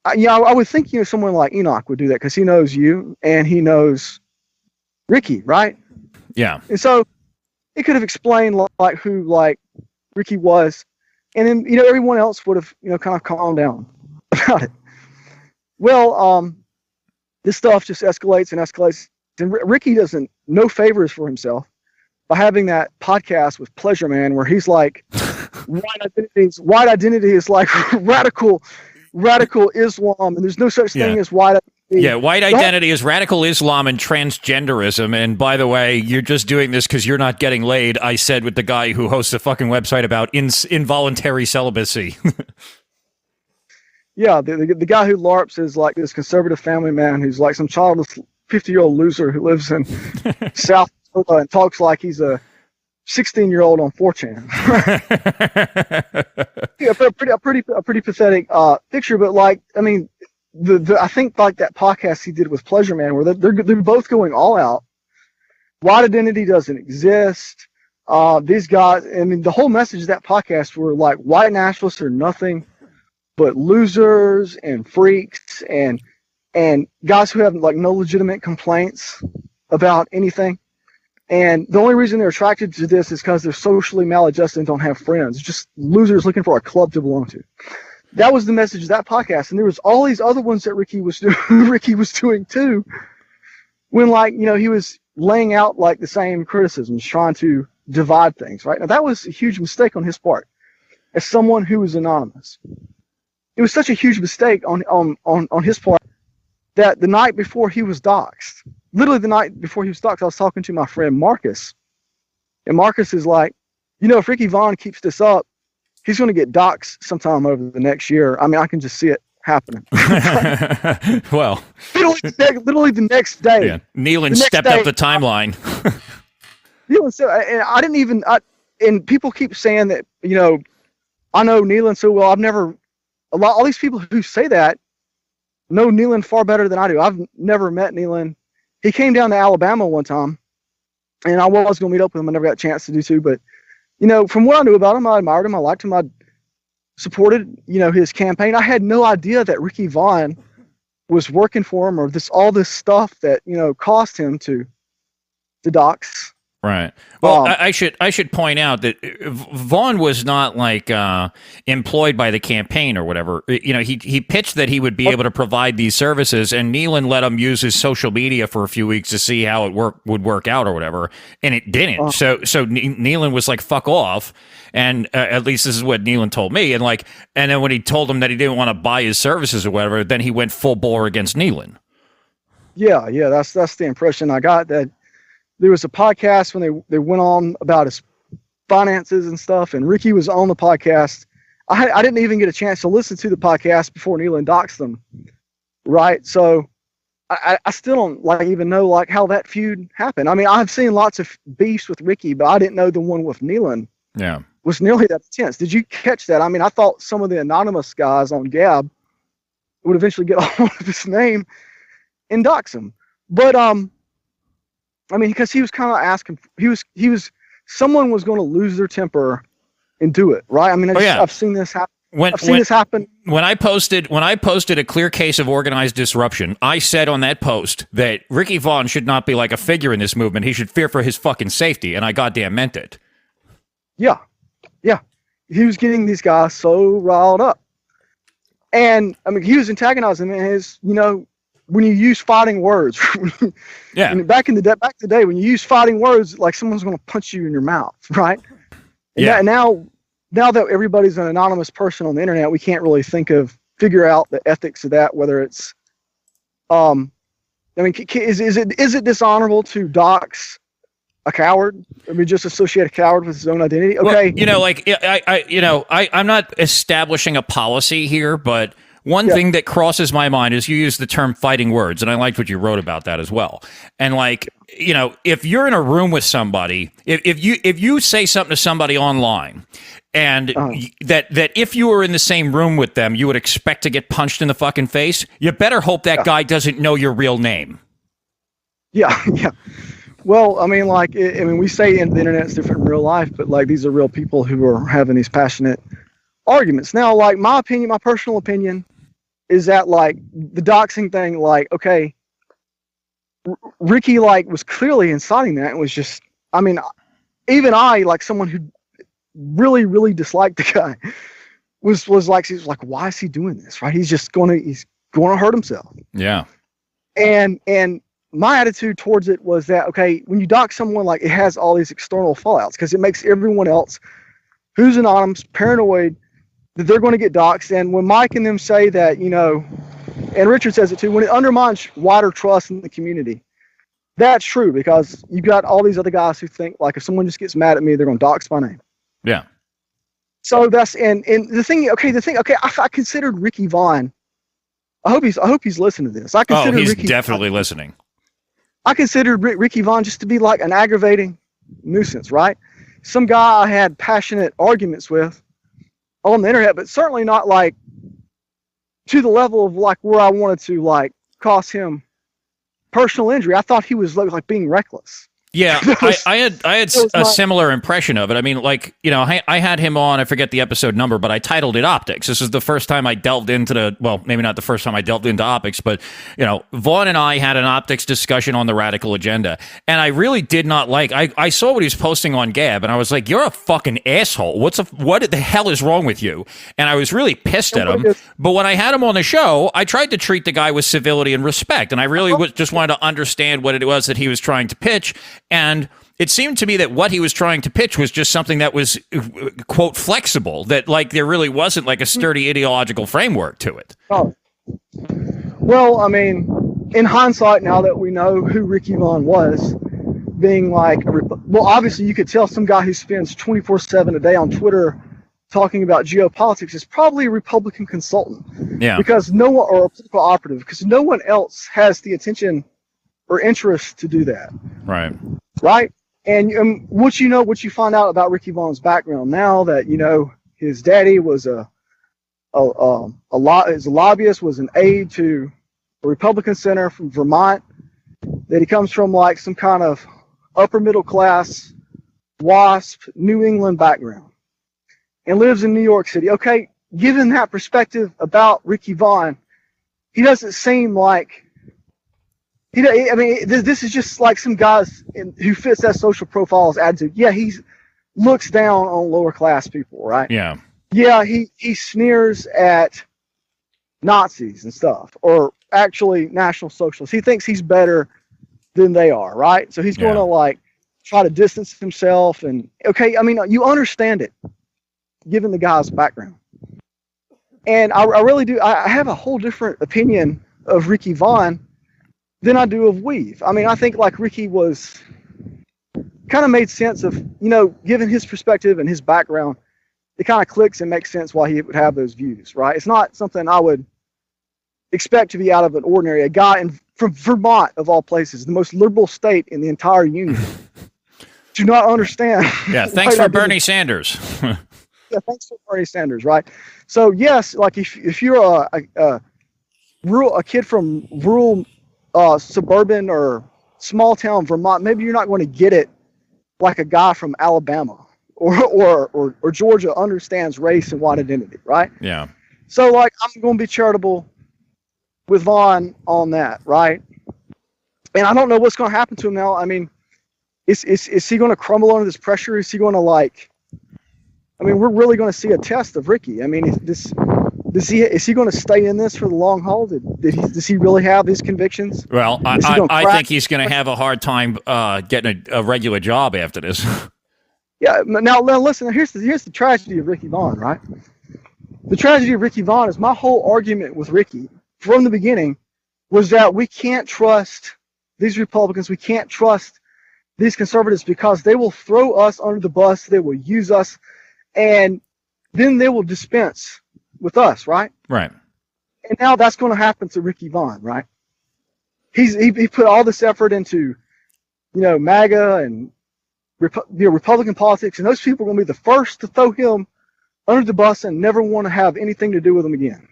I would think, someone like Enoch would do that because he knows you and he knows Ricky, right? Yeah. And so it could have explained like who like Ricky was, and then everyone else would have kind of calmed down about it. Well, this stuff just escalates and escalates, and Ricky doesn't no favors for himself by having that podcast with Pleasure Man where he's like, white identity is like radical Islam, and there's no such thing as white identity. Yeah, white identity is radical Islam and transgenderism. And by the way, you're just doing this because you're not getting laid, I said with the guy who hosts a fucking website about involuntary celibacy. Yeah, the guy who LARPs is like this conservative family man who's like some childless 50-year-old loser who lives in South Dakota and talks like he's a 16-year-old on 4chan. Yeah, a pretty pathetic picture, but like, I mean, I think like that podcast he did with Pleasure Man, where they're both going all out. White identity doesn't exist. These guys, I mean, the whole message of that podcast were like, white nationalists are nothing but losers and freaks and guys who have like no legitimate complaints about anything. And the only reason they're attracted to this is because they're socially maladjusted and don't have friends. Just losers looking for a club to belong to. That was the message of that podcast. And there was all these other ones that Ricky was doing too. When, like, you know, he was laying out like the same criticisms, trying to divide things, right? Now that was a huge mistake on his part as someone who was anonymous. It was such a huge mistake on his part that the night before he was doxxed, literally the night before he was doxxed, I was talking to my friend Marcus. And Marcus is like, you know, if Ricky Vaughn keeps this up, he's going to get doxxed sometime over the next year. I mean, I can just see it happening. Well, literally the next day. Yeah. Nealon stepped up the timeline. Nealon said, and I didn't even, and people keep saying that, you know, I know Nealon so well. All these people who say that know Nealon far better than I do. I've never met Nealon. He came down to Alabama one time, and I was going to meet up with him. I never got a chance to do so, but, you know, from what I knew about him, I admired him. I liked him. I supported, you know, his campaign. I had no idea that Ricky Vaughn was working for him, or all this stuff that, you know, cost him to dox. Right. Well, I should point out that Vaughn was not like employed by the campaign or whatever. You know, he pitched that he would be able to provide these services, and Nealon let him use his social media for a few weeks to see how it would work out or whatever, and it didn't. So Nealon was like, "Fuck off," and at least this is what Nealon told me. And then when he told him that he didn't want to buy his services or whatever, then he went full bore against Nealon. Yeah, that's the impression I got. That there was a podcast when they went on about his finances and stuff, and Ricky was on the podcast. I didn't even get a chance to listen to the podcast before Nealon doxed them, right? So I still don't even know how that feud happened. I mean, I've seen lots of beefs with Ricky, but I didn't know the one with Nealon was nearly that intense. Did you catch that? I mean, I thought some of the anonymous guys on Gab would eventually get a hold of his name and dox him, but I mean, because he was kind of asking, someone was going to lose their temper and do it, right? I mean, I've seen this happen. This happen. When I posted a clear case of organized disruption, I said on that post that Ricky Vaughn should not be like a figure in this movement. He should fear for his fucking safety, and I goddamn meant it. Yeah. He was getting these guys so riled up. And, I mean, he was antagonizing them in his, you know, when you use fighting words, back in the day, when you use fighting words, like someone's going to punch you in your mouth, right? And now that everybody's an anonymous person on the internet, we can't really figure out the ethics of that. Whether it's, I mean, is it dishonorable to dox a coward? I mean, just associate a coward with his own identity? Okay, well, I'm not establishing a policy here, but one thing that crosses my mind is you use the term fighting words, and I liked what you wrote about that as well. And if you're in a room with somebody, if you say something to somebody online, and that if you were in the same room with them, you would expect to get punched in the fucking face, you better hope that guy doesn't know your real name. Yeah. Well, I mean, we say the internet's different in real life, but these are real people who are having these passionate arguments. Now, my personal opinion is that the doxing thing, okay, Ricky was clearly inciting that, and was just, I mean, even I, someone who really, really disliked the guy, was like, why is he doing this? Right? He's going to hurt himself. Yeah. And my attitude towards it was that, okay, when you dox someone, it has all these external fallouts, because it makes everyone else who's anonymous paranoid that they're going to get doxxed. And when Mike and them say that, you know, and Richard says it too, when it undermines wider trust in the community, that's true, because you got all these other guys who think if someone just gets mad at me, they're going to dox my name. Yeah. So that's, and the thing, I considered Ricky Vaughn. I hope he's listening to this. He's definitely listening. I considered Ricky Vaughn just to be an aggravating nuisance, right? Some guy I had passionate arguments with on the internet, but certainly not to the level of where I wanted to cause him personal injury. I thought he was being reckless. Yeah, I had a not, similar impression of it. I mean, like, you know, I had him on, I forget the episode number, but I titled it Optics. This is the first time I delved into well, maybe not the first time I delved into optics, but, you know, Vaughn and I had an optics discussion on the Radical Agenda, and I really did not like, I saw what he was posting on Gab, and I was like, you're a fucking asshole. What the hell is wrong with you? And I was really pissed at him. But when I had him on the show, I tried to treat the guy with civility and respect, and I really just wanted to understand what it was that he was trying to pitch. And it seemed to me that what he was trying to pitch was just something that was, quote, flexible, that like there really wasn't like a sturdy ideological framework to it. Oh. Well, I mean, in hindsight, now that we know who Ricky Vaughn was, being like, well, obviously you could tell some guy who spends 24/7 a day on Twitter talking about geopolitics is probably a Republican consultant. Yeah. Because no one, or a political operative, because no one else has the attention or interest to do that. Right. Right. And what you find out about Ricky Vaughn's background now, that, you know, his daddy was a lobbyist, was an aide to a Republican senator from Vermont, that he comes from like some kind of upper middle class WASP New England background and lives in New York City. Okay, given that perspective about Ricky Vaughn, he doesn't seem like, I mean, this is just like some guys who fits that social profile's attitude. Yeah, he looks down on lower class people, right? Yeah. Yeah, he sneers at Nazis and stuff, or actually National Socialists. He thinks he's better than they are, right? So he's going to like try to distance himself. And okay, I mean, you understand it, given the guy's background. And I really do. I have a whole different opinion of Ricky Vaughn than I do of Weave. I mean, I think like Ricky was kind of made sense of, you know, given his perspective and his background, it kind of clicks and makes sense why he would have those views, right? It's not something I would expect to be out of an ordinary. A guy from Vermont, of all places, the most liberal state in the entire union, do not understand. Yeah, thanks for Bernie Sanders. Yeah, thanks for Bernie Sanders, right? So yes, like if you're a kid from rural suburban or small town Vermont, maybe you're not going to get it like a guy from Alabama or Georgia understands race and white identity, right? Yeah. So like I'm going to be charitable with Vaughn on that, right? And I don't know what's going to happen to him now. I mean, is he going to crumble under this pressure? Is he going to like? I mean, we're really going to see a test of Ricky. I mean, is he going to stay in this for the long haul? Does he really have his convictions? Well, I think he's going to have a hard time getting a regular job after this. Yeah. Now listen. Here's the tragedy of Ricky Vaughn, right? The tragedy of Ricky Vaughn is my whole argument with Ricky from the beginning was that we can't trust these Republicans. We can't trust these conservatives because they will throw us under the bus. They will use us, and then they will dispense with us, right? Right. And now that's going to happen to Ricky Vaughn, right? He put all this effort into, you know, MAGA and Republican politics, and those people are going to be the first to throw him under the bus and never want to have anything to do with him again.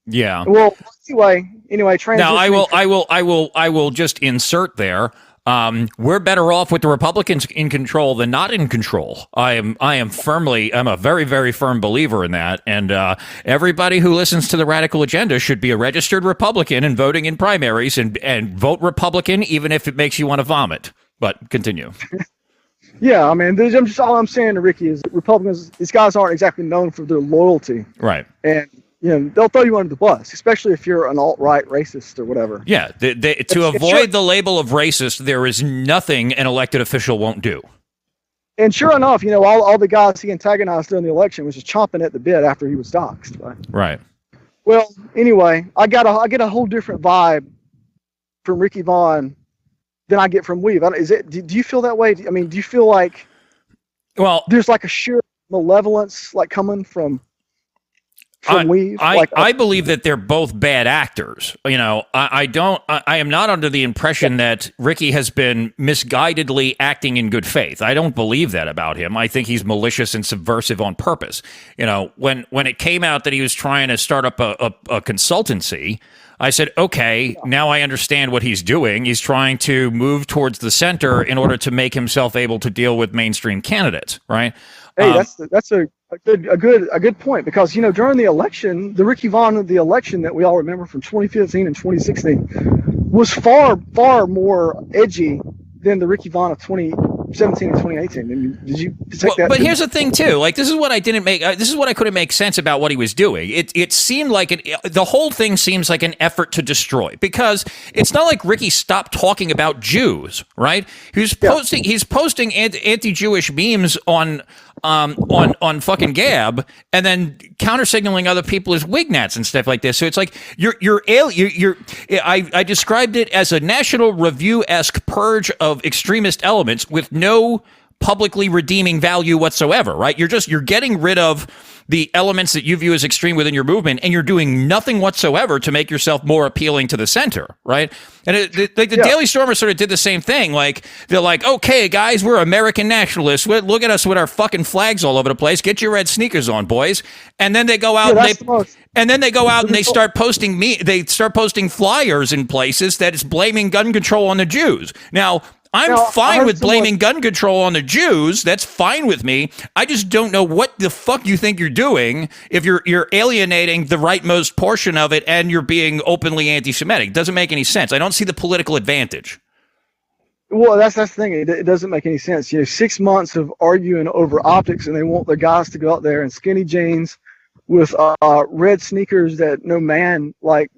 Yeah. Well, anyway. Now I will just insert there. We're better off with the Republicans in control than not in control. I'm a very, very firm believer in that. And everybody who listens to the Radical Agenda should be a registered Republican and voting in primaries and vote Republican, even if it makes you want to vomit. But continue. Yeah, I mean, all I'm saying to Ricky is Republicans, these guys aren't exactly known for their loyalty. Right. And, you know, they'll throw you under the bus, especially if you're an alt-right racist or whatever. Yeah, to avoid the label of racist, there is nothing an elected official won't do. And sure enough, you know, all the guys he antagonized during the election was just chomping at the bit after he was doxxed. Right. Well, anyway, I get a whole different vibe from Ricky Vaughn than I get from Weave. Do you feel that way? I mean, do you feel like there's like a sheer malevolence like coming from from Weave? I believe that they're both bad actors. You know, I am not under the impression that Ricky has been misguidedly acting in good faith. I don't believe that about him. I think he's malicious and subversive on purpose. You know, when it came out that he was trying to start up a consultancy, I said, okay, now I understand what he's doing. He's trying to move towards the center in order to make himself able to deal with mainstream candidates, right? Hey, that's a good point, because you know, during the election, the Ricky Vaughn of the election that we all remember from 2015 and 2016 was far more edgy than the Ricky Vaughn of 2017 and 2018. Did you take that? But here's the thing too. Like, this is what I didn't make. This is what I couldn't make sense about what he was doing. It seemed like the whole thing seems like an effort to destroy, because it's not like Ricky stopped talking about Jews, right? He's posting anti-Jewish memes on fucking Gab, and then counter signaling other people as Wignats and stuff like this. So it's like I described it as a National Review-esque purge of extremist elements with no publicly redeeming value whatsoever, right? You're getting rid of the elements that you view as extreme within your movement, and you're doing nothing whatsoever to make yourself more appealing to the center, right? And the Daily Stormer sort of did the same thing. Like, they're like, okay, guys, we're American nationalists. Look at us with our fucking flags all over the place. Get your red sneakers on, boys. And then they go out and they start posting flyers in places that is blaming gun control on the Jews. Now, I'm fine with blaming gun control on the Jews. That's fine with me. I just don't know what the fuck you think you're doing if you're alienating the rightmost portion of it and you're being openly anti-Semitic. It doesn't make any sense. I don't see the political advantage. Well, that's the thing. It doesn't make any sense. You know, 6 months of arguing over optics, and they want their guys to go out there in skinny jeans with red sneakers that no man, like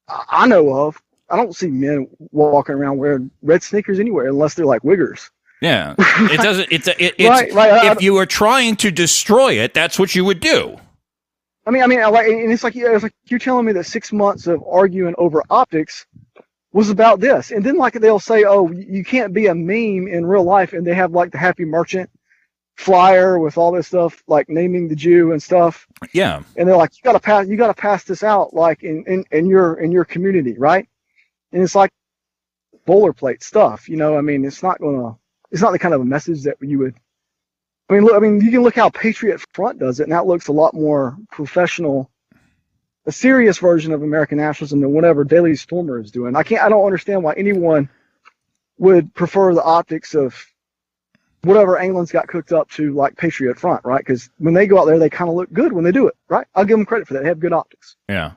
I know of. I don't see men walking around wearing red sneakers anywhere unless they're like wiggers. Yeah, it doesn't. If you were trying to destroy it, that's what you would do. I mean, and it's like you're telling me that 6 months of arguing over optics was about this, and then like they'll say, oh, you can't be a meme in real life, and they have like the Happy Merchant flyer with all this stuff like naming the Jew and stuff. Yeah, and they're like, you gotta pass this out like in your community, right? And it's like boilerplate stuff, you know. I mean, it's not the kind of a message that you would. I mean, you can look how Patriot Front does it, and that looks a lot more professional, a serious version of American nationalism than whatever Daily Stormer is doing. I don't understand why anyone would prefer the optics of whatever England's got cooked up to like Patriot Front, right? Because when they go out there, they kind of look good when they do it, right? I'll give them credit for that. They have good optics. Yeah.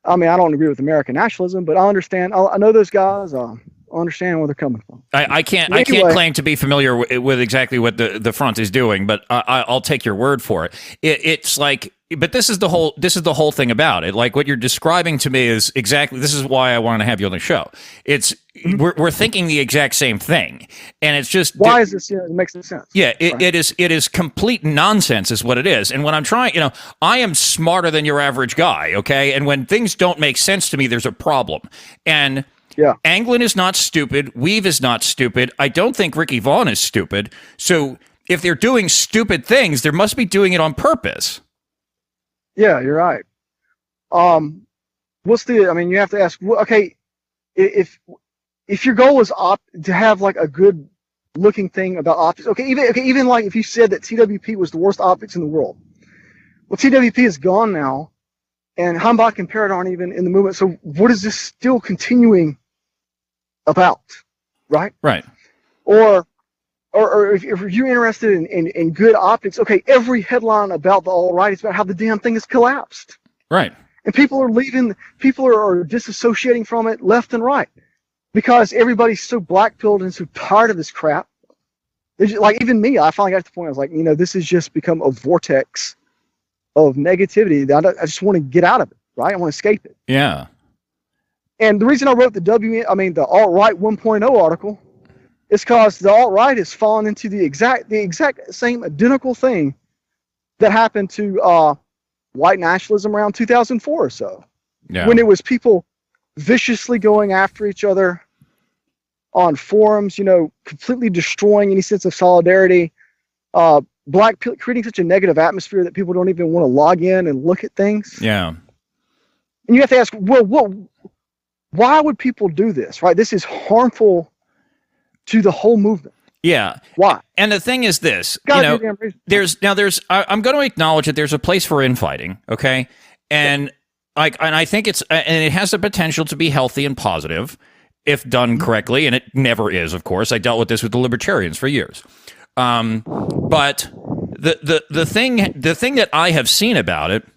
I mean, I don't agree with American nationalism, but I understand. I know those guys. I understand where they're coming from. I can't claim to be familiar with exactly what the front is doing, but I'll take your word for it. It's like, but this is the whole thing about it. Like, what you're describing to me is exactly. This is why I want to have you on the show. It's we're thinking the exact same thing, and it's just why is this? It makes no sense. Yeah, it is complete nonsense, is what it is. And when I'm trying, you know, I am smarter than your average guy. Okay, and when things don't make sense to me, there's a problem. And yeah, Anglin is not stupid. Weave is not stupid. I don't think Ricky Vaughn is stupid. So if they're doing stupid things, they must be doing it on purpose. Yeah, you're right. I mean, you have to ask. Okay, if your goal is to have like a good looking thing about optics, even like if you said that TWP was the worst optics in the world, well, TWP is gone now, and Hambach and Parrot aren't even in the movement. So what is this still continuing about, right? Right. Or if you're interested in good optics, okay, every headline about the alt-right is about how the damn thing has collapsed. Right. And people are leaving, people are disassociating from it left and right because everybody's so black-pilled and so tired of this crap. Like, even me, I finally got to the point I was like, you know, this has just become a vortex of negativity. I just want to get out of it, right? I want to escape it. Yeah. And the reason I wrote the alt-right 1.0 article is because the alt-right has fallen into the exact same identical thing that happened to white nationalism around 2004 or so. Yeah. When it was people viciously going after each other on forums, you know, completely destroying any sense of solidarity, creating such a negative atmosphere that people don't even want to log in and look at things. Yeah. And you have to ask, well, why would people do this? Right? This is harmful to the whole movement. Yeah. Why? And the thing is this, I'm going to acknowledge that there's a place for infighting. Okay. And I think and it has the potential to be healthy and positive if done correctly. And it never is, of course. I dealt with this with the libertarians for years. But the thing that I have seen about it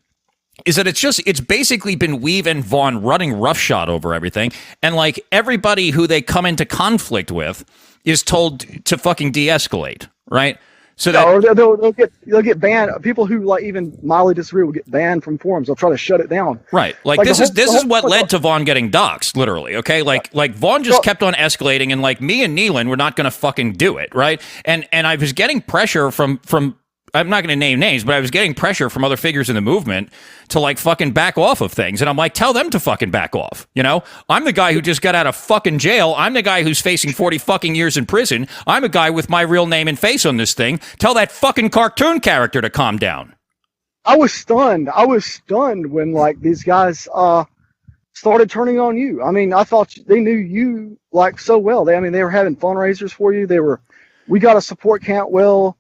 is that it's basically been Weave and Vaughn running roughshod over everything. And like everybody who they come into conflict with is told to fucking de-escalate, right? So that or they'll get banned. People who like even mildly disagree will get banned from forums. They'll try to shut it down. Right. Like this is what led to Vaughn getting doxxed, literally. Okay. Like Vaughn just kept on escalating, and like me and Nealon were not going to fucking do it. Right. And I was getting pressure from I'm not going to name names, but I was getting pressure from other figures in the movement to like fucking back off of things. And I'm like, tell them to fucking back off. You know, I'm the guy who just got out of fucking jail. I'm the guy who's facing 40 fucking years in prison. I'm a guy with my real name and face on this thing. Tell that fucking cartoon character to calm down. I was stunned. When like these guys started turning on you. I mean, I thought they knew you like so well. They were having fundraisers for you. We got a support Cantwell.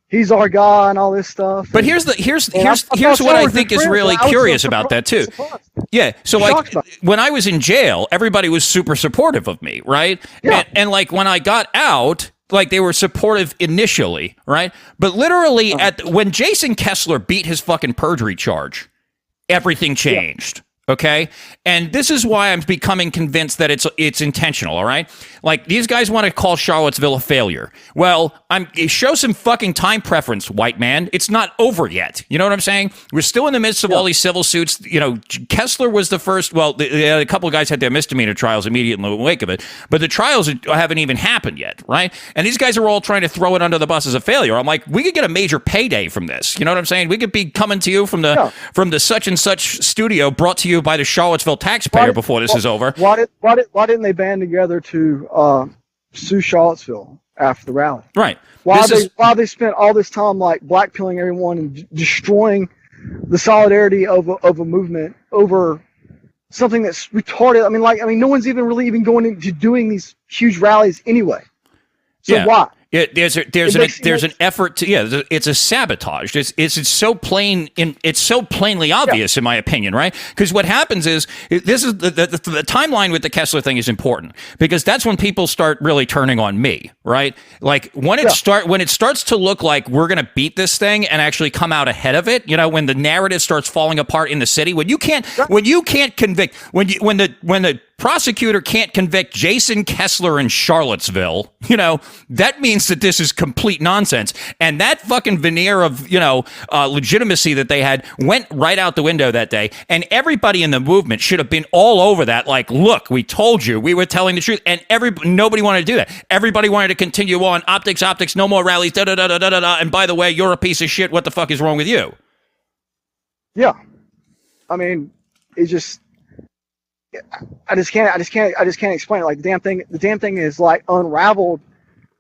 He's our guy and all this stuff. But here's what I think is really curious about that too. Yeah. So like when I was in jail, everybody was super supportive of me, right? Yeah. And like when I got out, like they were supportive initially, right? But literally when Jason Kessler beat his fucking perjury charge, everything changed. Yeah. Okay. And this is why I'm becoming convinced that it's intentional. All right. Like these guys want to call Charlottesville a failure. Well, show some fucking time preference, white man. It's not over yet. You know what I'm saying? We're still in the midst of all these civil suits. You know, Kessler was the first. Well, a couple of guys had their misdemeanor trials immediately in the wake of it, but the trials haven't even happened yet. Right. And these guys are all trying to throw it under the bus as a failure. I'm like, we could get a major payday from this. You know what I'm saying? We could be coming to you from the such and such studio brought to you by the Charlottesville taxpayer before this is over. Why didn't they band together to sue Charlottesville after the rally? Right. Why they spent all this time like blackpilling everyone and destroying the solidarity of a movement over something that's retarded. I mean, no one's even going into doing these huge rallies anyway. So why? Yeah, there's an effort to it's a sabotage. It's so plain it's so plainly obvious in my opinion, right? Because what happens is this is the timeline with the Kessler thing is important because that's when people start really turning on me, right? Like when it starts to look like we're gonna beat this thing and actually come out ahead of it, you know, when the narrative starts falling apart in the city, when you can't convict when the prosecutor can't convict Jason Kessler in Charlottesville, you know, that means that this is complete nonsense. And that fucking veneer of, you know, legitimacy that they had went right out the window that day. And everybody in the movement should have been all over that. Like, look, we told you, we were telling the truth. And nobody wanted to do that. Everybody wanted to continue on. Optics, no more rallies, da-da-da-da-da-da. And by the way, you're a piece of shit. What the fuck is wrong with you? Yeah. I mean, it's just... I just can't explain it. Like the damn thing is like unraveled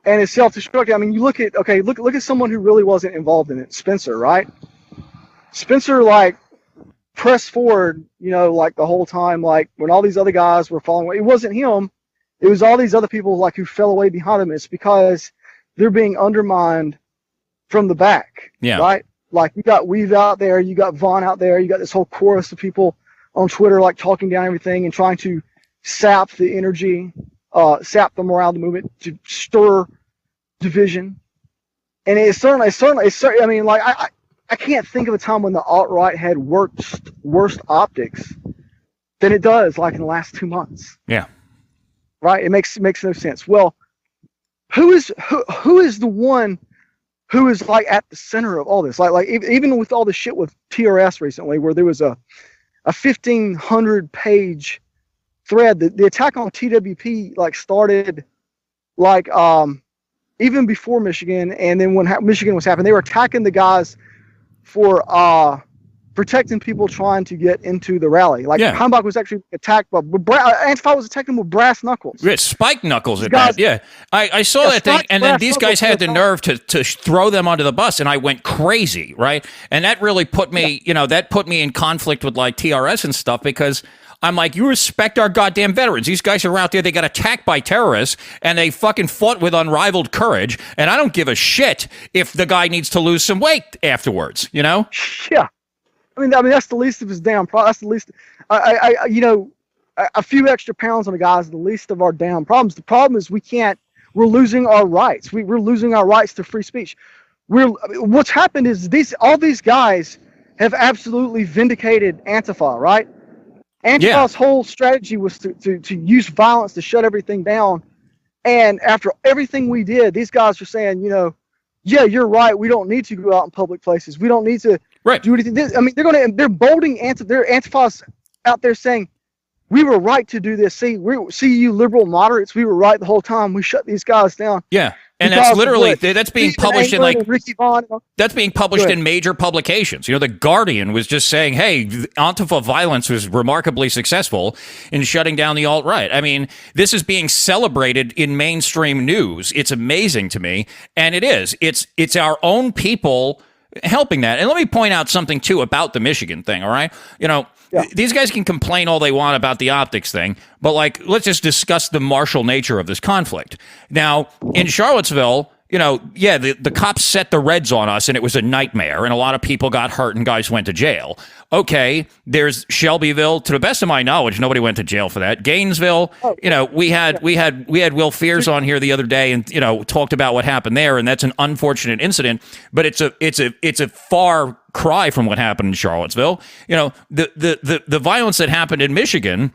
and it's self-destructive. I mean, you look at someone who really wasn't involved in it, Spencer, right? Spencer like pressed forward, you know, like the whole time, like when all these other guys were falling away. It wasn't him, it was all these other people like who fell away behind him. It's because they're being undermined from the back. Yeah. Right? Like you got Weave out there, you got Vaughn out there, you got this whole chorus of people on Twitter, like talking down everything and trying to sap the energy, sap the morale of the movement, to stir division. And it's certainly. I mean, like I can't think of a time when the alt-right had worse optics than it does, like in the last 2 months. Yeah. Right. It makes no sense. Well, who is the one who is like at the center of all this? Like even with all the shit with TRS recently, where there was a 1,500-page thread. The attack on TWP like started like even before Michigan, and then when Michigan was happening, they were attacking the guys for protecting people trying to get into the rally. Like Heimbach was actually attacked by Antifa was attacking him with brass knuckles. Yeah, spike knuckles at that. Yeah, I saw that thing, and then these guys had the nerve to throw them onto the bus, and I went crazy, right? And that really put me, that put me in conflict with like TRS and stuff, because I'm like, you respect our goddamn veterans. These guys are out there. They got attacked by terrorists, and they fucking fought with unrivaled courage. And I don't give a shit if the guy needs to lose some weight afterwards. Yeah. I mean, that's the least of his damn problems. That's the least. A few extra pounds on a guy is the least of our damn problems. The problem is we're losing our rights. We're losing our rights to free speech. What's happened is all these guys have absolutely vindicated Antifa, right? Antifa's whole strategy was to use violence to shut everything down. And after everything we did, these guys are saying, yeah, you're right. We don't need to go out in public places. We don't need to do anything. They're bolding Antifa's out there saying, we were right to do this. See you liberal moderates, we were right the whole time. We shut these guys down. Yeah. And that's literally, that's being published in that's being published in major publications. The Guardian was just saying, hey, Antifa violence was remarkably successful in shutting down the alt-right. I mean, this is being celebrated in mainstream news. It's amazing to me. And it is. It's our own people helping that. And let me point out something too about the Michigan thing. All right. These guys can complain all they want about the optics thing, but let's just discuss the martial nature of this conflict. Now, in Charlottesville, the cops set the Reds on us, and it was a nightmare, and a lot of people got hurt, and guys went to jail. Okay, there's Shelbyville. To the best of my knowledge, nobody went to jail for that. Gainesville, we had Will Fears on here the other day, and talked about what happened there, and that's an unfortunate incident. But it's a far cry from what happened in Charlottesville. The violence that happened in Michigan,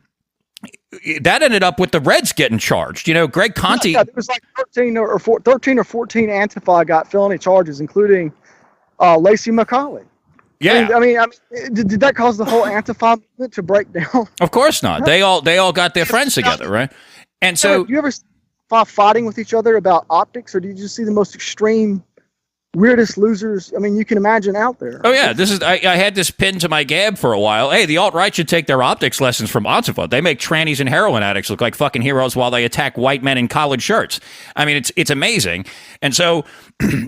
that ended up with the Reds getting charged. Greg Conti. Yeah, there was 13 or 14 Antifa got felony charges, including Lacey McCauley. Yeah. I mean, did that cause the whole Antifa movement to break down? Of course not. They all got their friends together, right? And so, do you ever see fighting with each other about optics, or do you just see the most extreme, weirdest losers you can imagine out there? Oh yeah, I had this pinned to my gab for a while. Hey, the alt-right should take their optics lessons from Antifa. They make trannies and heroin addicts look like fucking heroes while they attack white men in collared shirts. I mean, it's amazing. And so,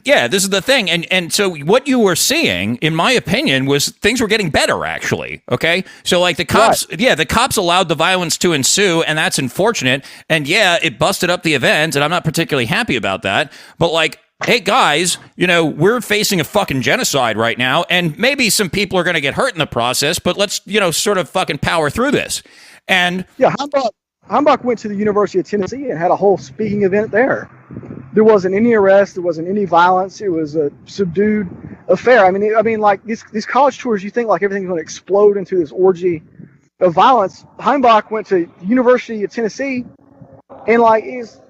yeah, this is the thing. And so what you were seeing, in my opinion, was things were getting better, actually. Okay? So the cops, the cops allowed the violence to ensue, and that's unfortunate. And yeah, it busted up the event, and I'm not particularly happy about that. But hey guys, we're facing a fucking genocide right now, and maybe some people are going to get hurt in the process, but let's, sort of fucking power through this. And yeah, Heimbach went to the University of Tennessee and had a whole speaking event there. There wasn't any arrest, there wasn't any violence. It was a subdued affair. I mean, these college tours, you think everything's going to explode into this orgy of violence. Heimbach went to University of Tennessee, and is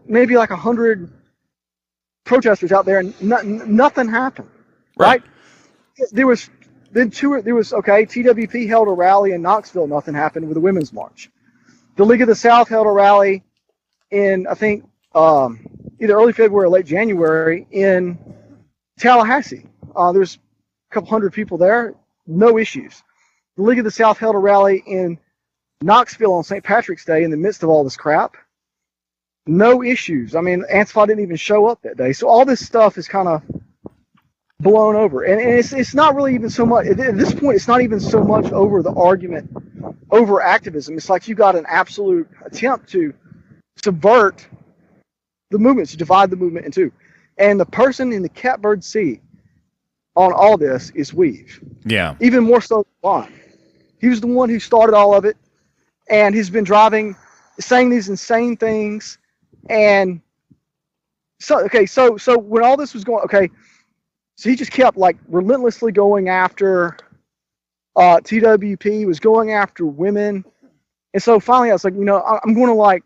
maybe 100 protesters out there, and nothing happened. Right? There was TWP held a rally in Knoxville. Nothing happened with the Women's March. The League of the South held a rally in, I think, either early February or late January in Tallahassee. There's a couple hundred people there, no issues. The League of the South held a rally in Knoxville on St. Patrick's Day in the midst of all this crap. No issues. Antifa didn't even show up that day. So all this stuff is kind of blown over. And it's not really even so much, at this point, it's not even so much over the argument over activism. It's you got an absolute attempt to subvert the movement, to divide the movement in two. And the person in the catbird seat on all this is Weave. Yeah. Even more so than Vaughn. He was the one who started all of it, and he's been saying these insane things. And so when all this was going, so he just kept relentlessly going after TWP, was going after women. And so finally I was I'm going to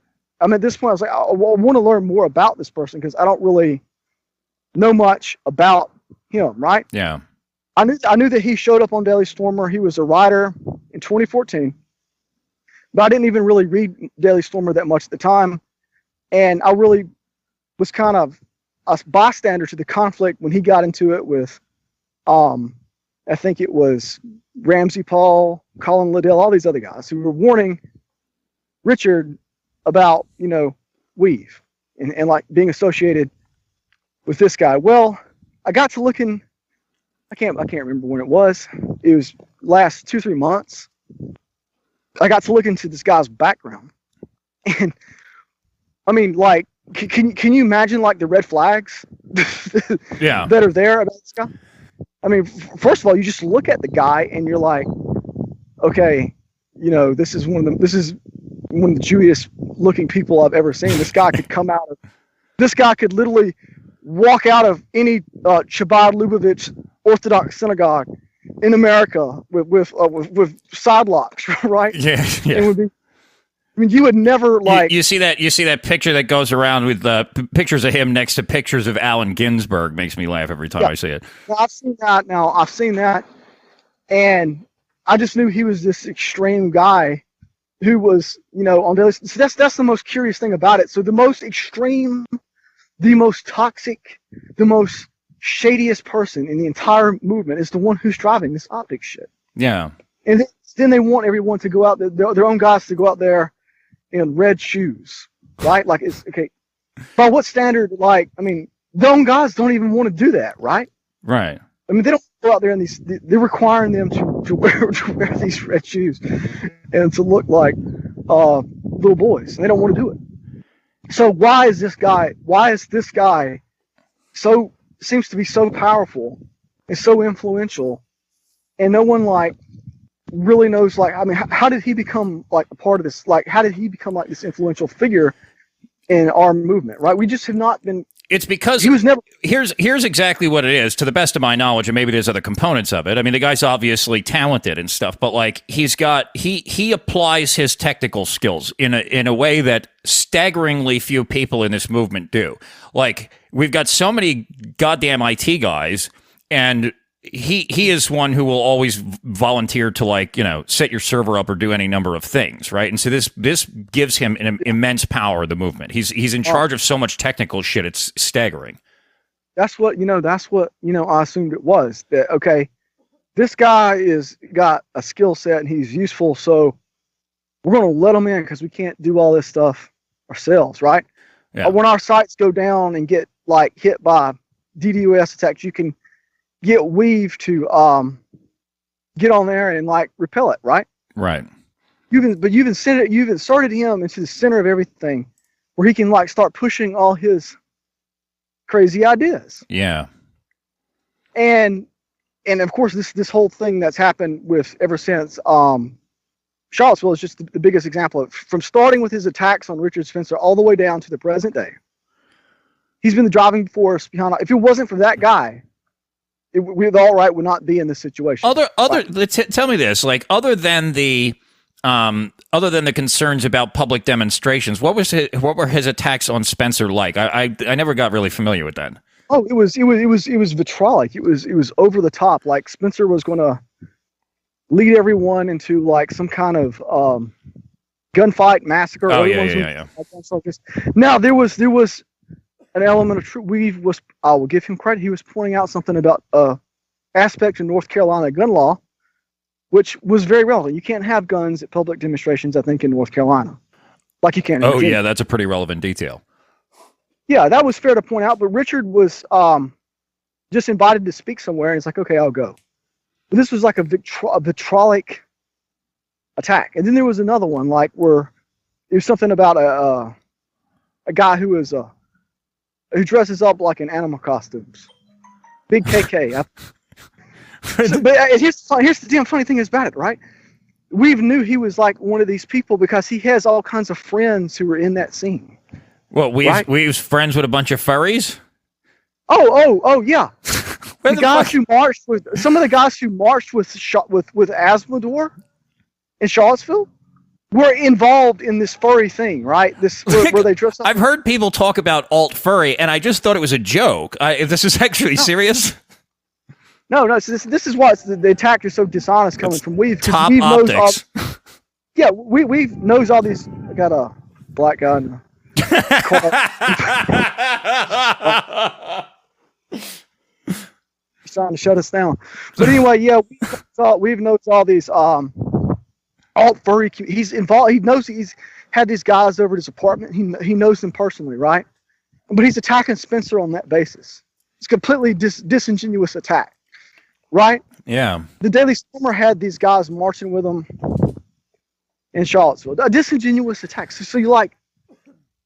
at this point I was I want to learn more about this person, because I don't really know much about him, right? Yeah. I knew that he showed up on Daily Stormer. He was a writer in 2014, but I didn't even really read Daily Stormer that much at the time. And I really was kind of a bystander to the conflict when he got into it with I think it was Ramsey Paul, Colin Liddell, all these other guys who were warning Richard about, weave and like being associated with this guy. Well, I got to looking. I can't remember when it was. It was last 2-3 months. I got to look into this guy's background, and I mean, like, can you imagine like the red flags Yeah. that are there about this guy? I mean, first of all, you just look at the guy and you're like, okay, this is one of the Jewish looking people I've ever seen. This guy could literally walk out of any Chabad Lubavitch Orthodox synagogue in America with side locks, right? Yeah. It would be. I mean, you would never like. You see that picture that goes around with pictures of him next to pictures of Allen Ginsberg. Makes me laugh every time I see it. Now, I've seen that, and I just knew he was this extreme guy who was, on the other. So that's the most curious thing about it. So the most extreme, the most toxic, the most shadiest person in the entire movement is the one who's driving this optics shit. Yeah. And then they want everyone to go out there, their own guys to go out there in red shoes, right? Like, it's okay. By what standard? Like, I mean, their own guys don't even want to do that, right? Right. I mean, they don't go out there in these. They're requiring them to wear these red shoes and to look like little boys. And they don't want to do it. So why is this guy so seems to be so powerful and so influential, and no one like really knows, like, I mean, how did he become like a part of this? Like, how did he become like this influential figure in our movement, right? We just have not been. It's because he was never. Here's exactly what it is, to the best of my knowledge, and maybe there's other components of it. I mean, the guy's obviously talented and stuff, but like he applies his technical skills in a way that staggeringly few people in this movement do. Like, we've got so many goddamn IT guys, and he is one who will always volunteer to, like, set your server up or do any number of things, right? And so this gives him an immense power of the movement. He's in charge of so much technical shit, it's staggering. That's what I assumed it was. That, okay, this guy got a skill set and he's useful, so we're going to let him in because we can't do all this stuff ourselves, right? Yeah. When our sites go down and get like hit by DDoS attacks, you can get Weave to get on there and like repel it, right? Right. You've inserted him into the center of everything, where he can like start pushing all his crazy ideas. Yeah. And of course this whole thing that's happened with ever since Charlottesville is just the biggest example of, from starting with his attacks on Richard Spencer all the way down to the present day. He's been the driving force behind. If it wasn't for that guy, the alt-right would not be in this situation. Tell me this, like, other than the concerns about public demonstrations, what were his attacks on Spencer like? I never got really familiar with that. Oh, it was vitriolic. It was over the top. Like, Spencer was going to lead everyone into like some kind of gunfight massacre. Oh, yeah. Now there was an element of truth. I will give him credit. He was pointing out something about aspects of North Carolina gun law, which was very relevant. You can't have guns at public demonstrations, I think, in North Carolina, like you can. Oh, yeah, that's a pretty relevant detail. Yeah, that was fair to point out. But Richard was just invited to speak somewhere, and it's like, okay, I'll go. But this was like a vitriolic attack. And then there was another one, like, where it was something about a guy who dresses up like in animal costumes. Big KK. But here's the damn funny thing about it, right? We knew he was like one of these people because he has all kinds of friends who were in that scene. Well, Weave's friends with a bunch of furries? Oh, yeah. The guys who marched with some of the guys who marched with Asmodor in Charlottesville were involved in this furry thing, right? Where they dress up. I've heard people talk about alt furry, and I just thought it was a joke. This is actually serious. No. So this is why the attack is so dishonest coming from Weave. Top Weave optics. Weave knows all these. I got a black guy. trying to shut us down. But anyway, yeah, we've noticed all these alt furry. He's involved. He knows he's had these guys over at his apartment. He knows them personally, right? But he's attacking Spencer on that basis. It's completely disingenuous attack, right? Yeah. The Daily Stormer had these guys marching with him in Charlottesville. A disingenuous attack. So you like,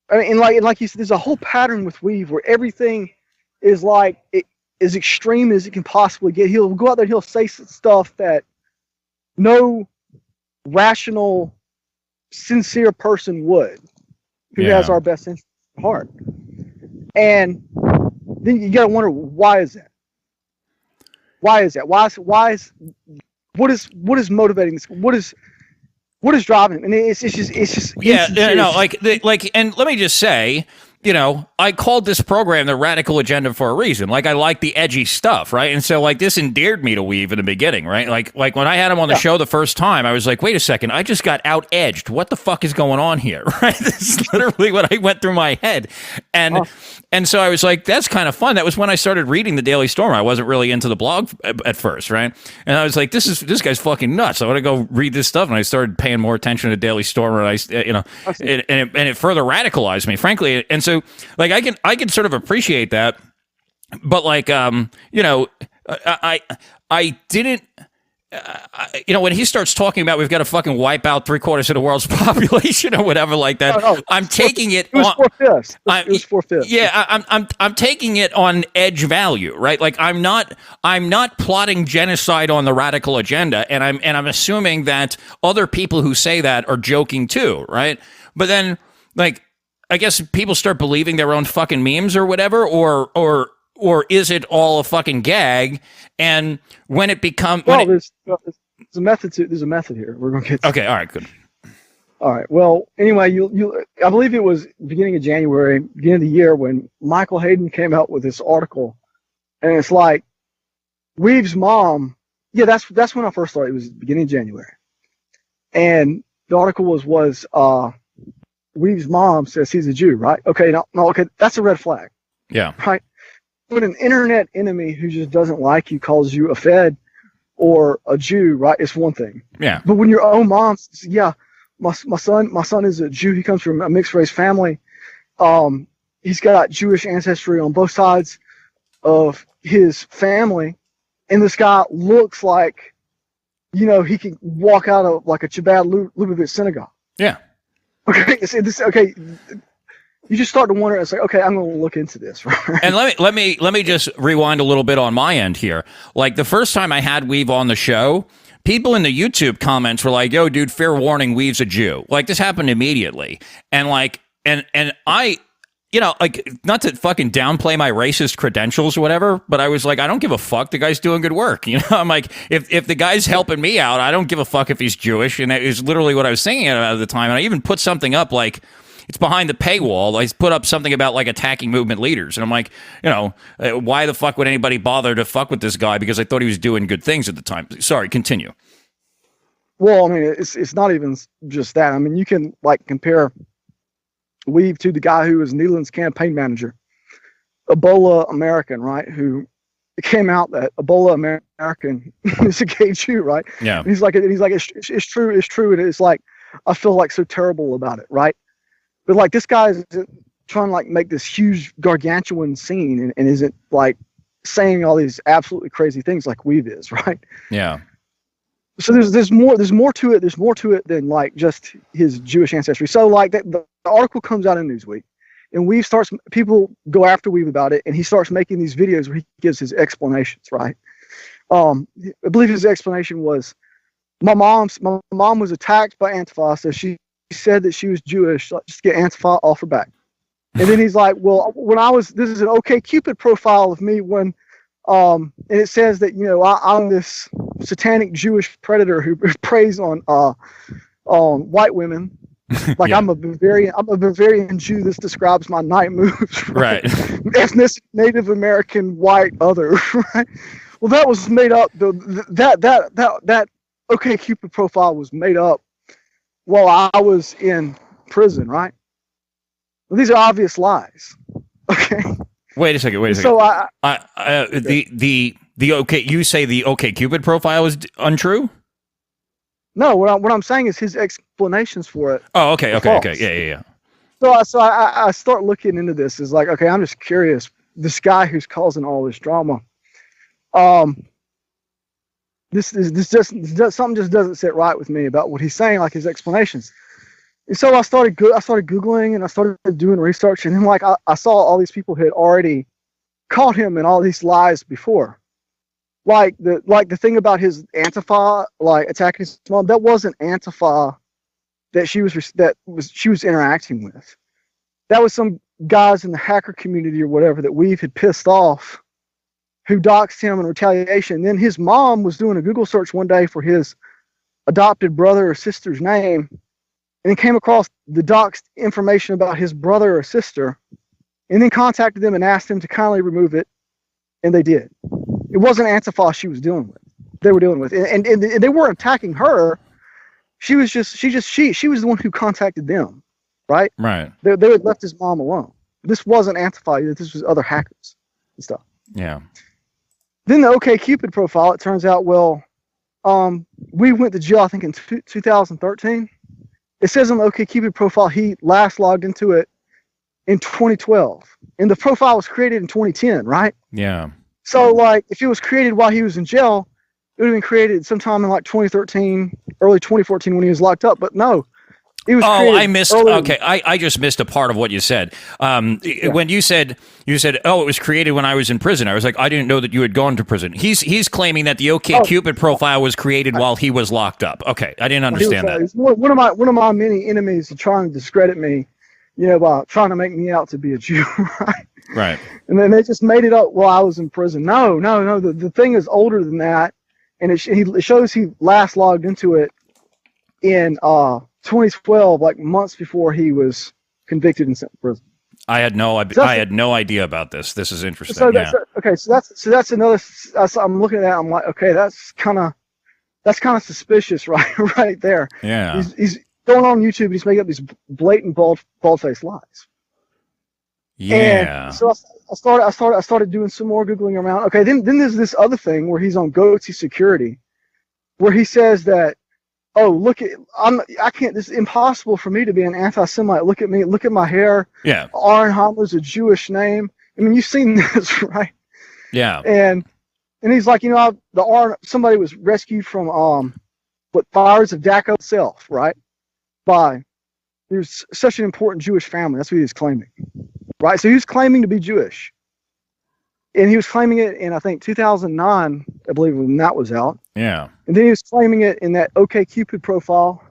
I mean, and like you said, there's a whole pattern with Weave where everything is like as extreme as it can possibly get. He'll go out there, he'll say stuff that no rational, sincere person would, who has our best interest at heart. And then you gotta wonder, why is that? Why is that? Why is what is motivating this? What is driving him? And it's just yeah, no, like, and let me just say, you know, I called this program the Radical Agenda for a reason. Like, I like the edgy stuff, right? And so, like, this endeared me to Weave in the beginning, right? Like when I had him on the show the first time, I was like, wait a second, I just got out-edged. What the fuck is going on here, right? This is literally what I went through my head. And so I was like, that's kind of fun. That was when I started reading the Daily Stormer. I wasn't really into the blog at first, right? And I was like, this guy's fucking nuts. I want to go read this stuff. And I started paying more attention to Daily Stormer, and it further radicalized me, frankly. And so, like, I can sort of appreciate that, but like, you know, I didn't. You know, when he starts talking about we've got to fucking wipe out 3/4 of the world's population or whatever like that, I'm taking it. It was 4/5. It was 4/5. Yeah, I'm taking it on edge value, right? Like I'm not plotting genocide on the Radical Agenda, and I'm assuming that other people who say that are joking too, right? But then, like, I guess people start believing their own fucking memes or whatever, or is it all a fucking gag? And when it becomes there's a method there's a method here. We're gonna get okay. All right, good. All right. Well, anyway, I believe it was beginning of January, beginning of the year, when Michael Hayden came out with this article, and it's like Weave's mom. Yeah, that's when I first started. It was beginning of January, and the article was Weave's mom says he's a Jew, right? Okay, no, okay, that's a red flag. Yeah. Right. When an internet enemy who just doesn't like you calls you a Fed or a Jew, right? It's one thing. Yeah. But when your own mom says, yeah, my son is a Jew. He comes from a mixed race family. He's got Jewish ancestry on both sides of his family, and this guy looks like, you know, he can walk out of like a Chabad Lubavitch synagogue. Yeah. Okay. Okay. You just start to wonder. It's like, okay, I'm going to look into this. Right? And let me just rewind a little bit on my end here. Like the first time I had Weave on the show, people in the YouTube comments were like, "Yo, dude, fair warning, Weave's a Jew." Like this happened immediately, and like, and I, you know, like not to fucking downplay my racist credentials or whatever, but I was like, I don't give a fuck. The guy's doing good work. You know, I'm like, if the guy's helping me out, I don't give a fuck if he's Jewish. And that is literally what I was thinking at the time. And I even put something up like, it's behind the paywall. I put up something about like attacking movement leaders. And I'm like, you know, why the fuck would anybody bother to fuck with this guy? Because I thought he was doing good things at the time. Sorry, continue. Well, I mean, it's not even just that. I mean, you can like compare Weave to the guy who was Nealon's campaign manager, Ebola American, right? Who it came out that Ebola American is a gay Jew, right? Yeah. And he's like, it's true. And it's like, I feel like so terrible about it, right? But like this guy is trying to like make this huge gargantuan scene and isn't like saying all these absolutely crazy things like Weave is, right? Yeah. So there's more to it. There's more to it than like just his Jewish ancestry. So like the article comes out in Newsweek, and people go after Weave about it, and he starts making these videos where he gives his explanations, right? I believe his explanation was, my mom was attacked by Antifa, so she said that she was Jewish, just get Antifa off her back. And then he's like, well, this is an OkCupid profile of me when, and it says that, you know, I'm this satanic Jewish predator who preys on white women. Like, yeah. I'm a Bavarian Jew. This describes my night moves. Right. Ethnic Native American white other. Right. Well, that was made up. That OkCupid profile was made up while I was in prison, right? Well, these are obvious lies. Okay. Wait a second. So the You say the OkCupid profile is untrue? No, what I'm saying is his explanations for it. Oh, okay. are false. Yeah. So I start looking into this. Is like, okay, I'm just curious. This guy who's causing all this drama, something just doesn't sit right with me about what he's saying, like his explanations. And so I started Googling and I started doing research, and then like I saw all these people had already caught him in all these lies before. Like the thing about his Antifa, like attacking his mom, that wasn't Antifa that she was interacting with. That was some guys in the hacker community or whatever that Weave had pissed off, who doxed him in retaliation. Then his mom was doing a Google search one day for his adopted brother or sister's name, and then came across the doxed information about his brother or sister, and then contacted them and asked them to kindly remove it, and they did. It wasn't Antifa she was dealing with. They were dealing with, and they weren't attacking her. She was the one who contacted them, right? Right. They had left his mom alone. This wasn't Antifa. This was other hackers and stuff. Yeah. Then the OkCupid profile, it turns out, we went to jail, I think, in 2013. It says on the OkCupid profile he last logged into it in 2012. And the profile was created in 2010, right? Yeah. So, like, if it was created while he was in jail, it would have been created sometime in, like, 2013, early 2014 when he was locked up. But no. It was I missed. early. Okay, I just missed a part of what you said. When you said, oh, it was created when I was in prison. I was like, I didn't know that you had gone to prison. He's claiming that the OkCupid profile was created while he was locked up. Okay, I didn't understand that. It's one of my many enemies trying to discredit me, by trying to make me out to be a Jew, right? Right. And then they just made it up while I was in prison. No. The thing is older than that, and it shows he last logged into it in 2012, like months before he was convicted and sent to prison. I had no idea about this. This is interesting. So that's another. I'm looking at that. I'm like, okay, that's kind of suspicious, right? Right there. Yeah. He's going on YouTube and he's making up these blatant bald-faced lies. Yeah. And so I started doing some more Googling around. Okay, then there's this other thing where he's on Goatee Security, where he says that, oh, look at I can't. This is impossible for me to be an anti-Semite. Look at me. Look at my hair. Yeah. Arnheimer's a Jewish name. I mean, you've seen this, right? Yeah. And he's like, somebody was rescued from fires of Dachau itself, right? There's such an important Jewish family. That's what he was claiming, right? So he was claiming to be Jewish, and he was claiming it in, I think, 2009, I believe, when that was out. Yeah. And then he was claiming it in that OkCupid profile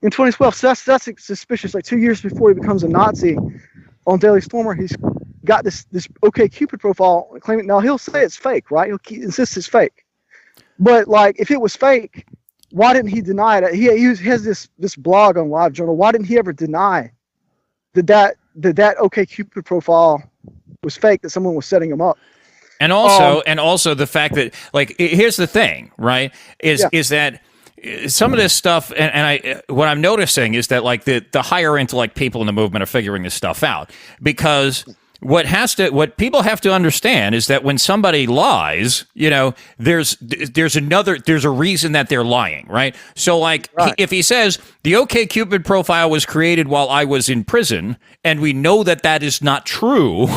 in 2012. So that's suspicious. Like 2 years before he becomes a Nazi on Daily Stormer, he's got this OkCupid profile claiming. Now he'll say it's fake, right? He'll insist it's fake. But like, if it was fake, why didn't he deny it? He has this blog on LiveJournal. Why didn't he ever deny that OkCupid profile was fake? That someone was setting him up. And also the fact that, like, here's the thing, right? Is that some of this stuff, and what I'm noticing is that, like, the higher intellect people in the movement are figuring this stuff out, because what people have to understand is that when somebody lies, there's a reason that they're lying, right? So, like, right. If he says the OkCupid profile was created while I was in prison, and we know that is not true,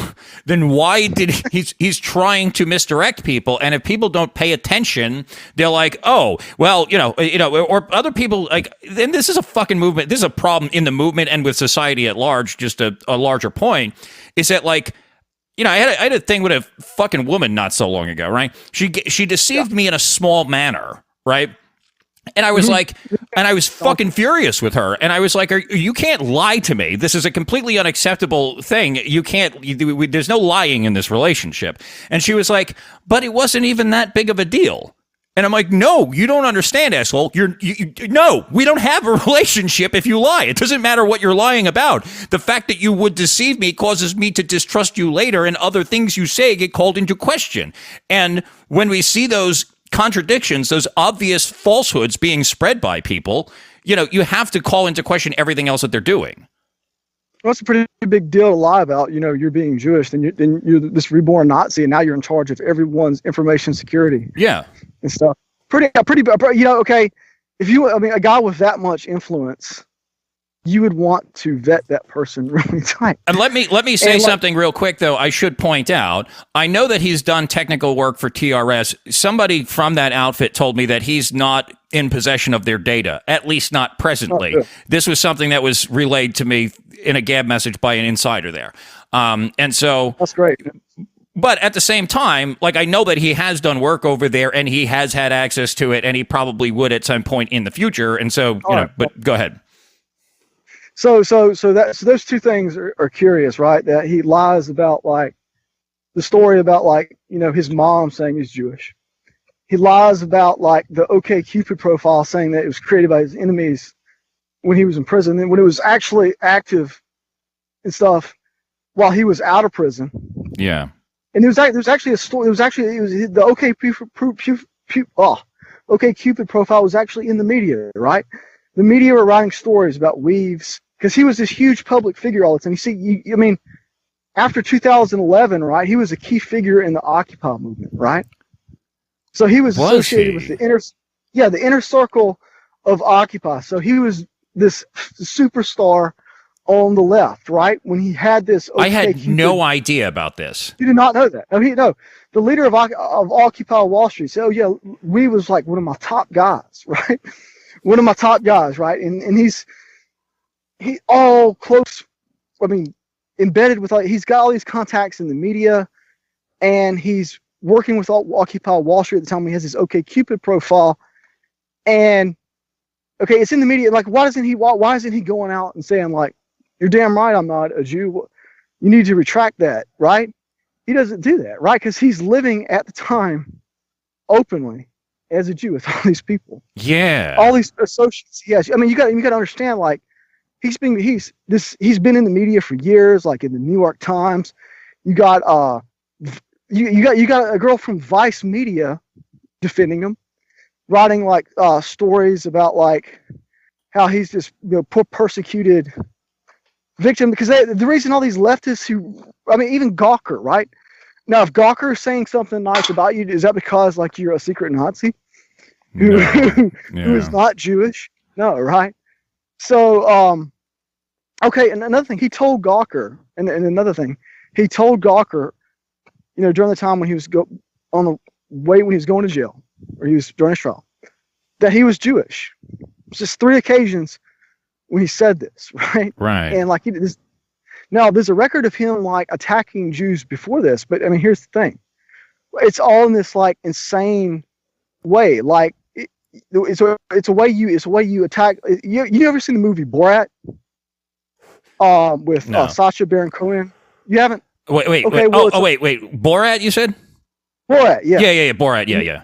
then why did he's trying to misdirect people? And if people don't pay attention, they're like, oh, well, or other people, like, then this is a fucking movement. This is a problem in the movement and with society at large. Just a larger point is that, like, I had a thing with a fucking woman not so long ago, right? She deceived me in a small manner, right? And I was like, and I was fucking furious with her. And I was like, you can't lie to me. This is a completely unacceptable thing. You can't, there's no lying in this relationship. And she was like, but it wasn't even that big of a deal. And I'm like, no, you don't understand, asshole. No, we don't have a relationship if you lie. It doesn't matter what you're lying about. The fact that you would deceive me causes me to distrust you later, and other things you say get called into question. And when we see those contradictions, those obvious falsehoods being spread by people, you have to call into question everything else that they're doing. Well, it's a pretty big deal to lie about. You're being Jewish, then you're this reborn Nazi, and now you're in charge of everyone's information security. Yeah. And stuff. Pretty. Okay. A guy with that much influence, you would want to vet that person really tight. And let me say something real quick, though. I should point out, I know that he's done technical work for TRS. Somebody from that outfit told me that he's not in possession of their data, at least not presently. This was something that was relayed to me in a Gab message by an insider there. And so that's great. But at the same time, like, I know that he has done work over there and he has had access to it, and he probably would at some point in the future. And so, but go ahead. So those two things are curious, right? That he lies about, like, the story about, like, his mom saying he's Jewish. He lies about, like, the OkCupid profile saying that it was created by his enemies when he was in prison, and when it was actually active and stuff while he was out of prison. Yeah. And there was actually a story. It was the OkCupid profile was actually in the media, right? The media were writing stories about Weaves because he was this huge public figure all the time. You see, after 2011, right? He was a key figure in the Occupy movement, right? So he was associated with the inner circle of Occupy. So he was this superstar on the left, right? When he had this, I had no idea about this. You did not know that? No. The leader of Occupy Wall Street said, "Oh yeah, we was like one of my top guys, right? One of my top guys, right?" And he all close. Embedded with, like, he's got all these contacts in the media, and he's working with Occupy Wall Street at the time when he has his OkCupid profile, and it's in the media. Like, why isn't he going out and saying, like, "You're damn right, I'm not a Jew. You need to retract that," right? He doesn't do that, right? Because he's living at the time openly as a Jew with all these people. Yeah. All these associates he has. You got to understand, like, he's been in the media for years, like in the New York Times. You got you got a girl from Vice Media defending him, writing, like, stories about, like, how he's this poor persecuted victim, because the reason all these leftists even Gawker, right? Now, if Gawker is saying something nice about you, is that because, like, you're a secret Nazi who is not Jewish? No, right? So, and another thing, he told Gawker, and another thing, he told Gawker, during the time when he was when he was going to jail, or he was during his trial, that he was Jewish. It's just 3 occasions when he said this, right? Right. And, like, now there's a record of him, like, attacking Jews before this, but here's the thing: it's all in this, like, insane way. Like, it's a way you attack. You ever seen the movie Borat? With Sacha Baron Cohen. You haven't? Wait. Okay, wait. Borat, you said? Borat, yeah. Yeah. Borat, yeah.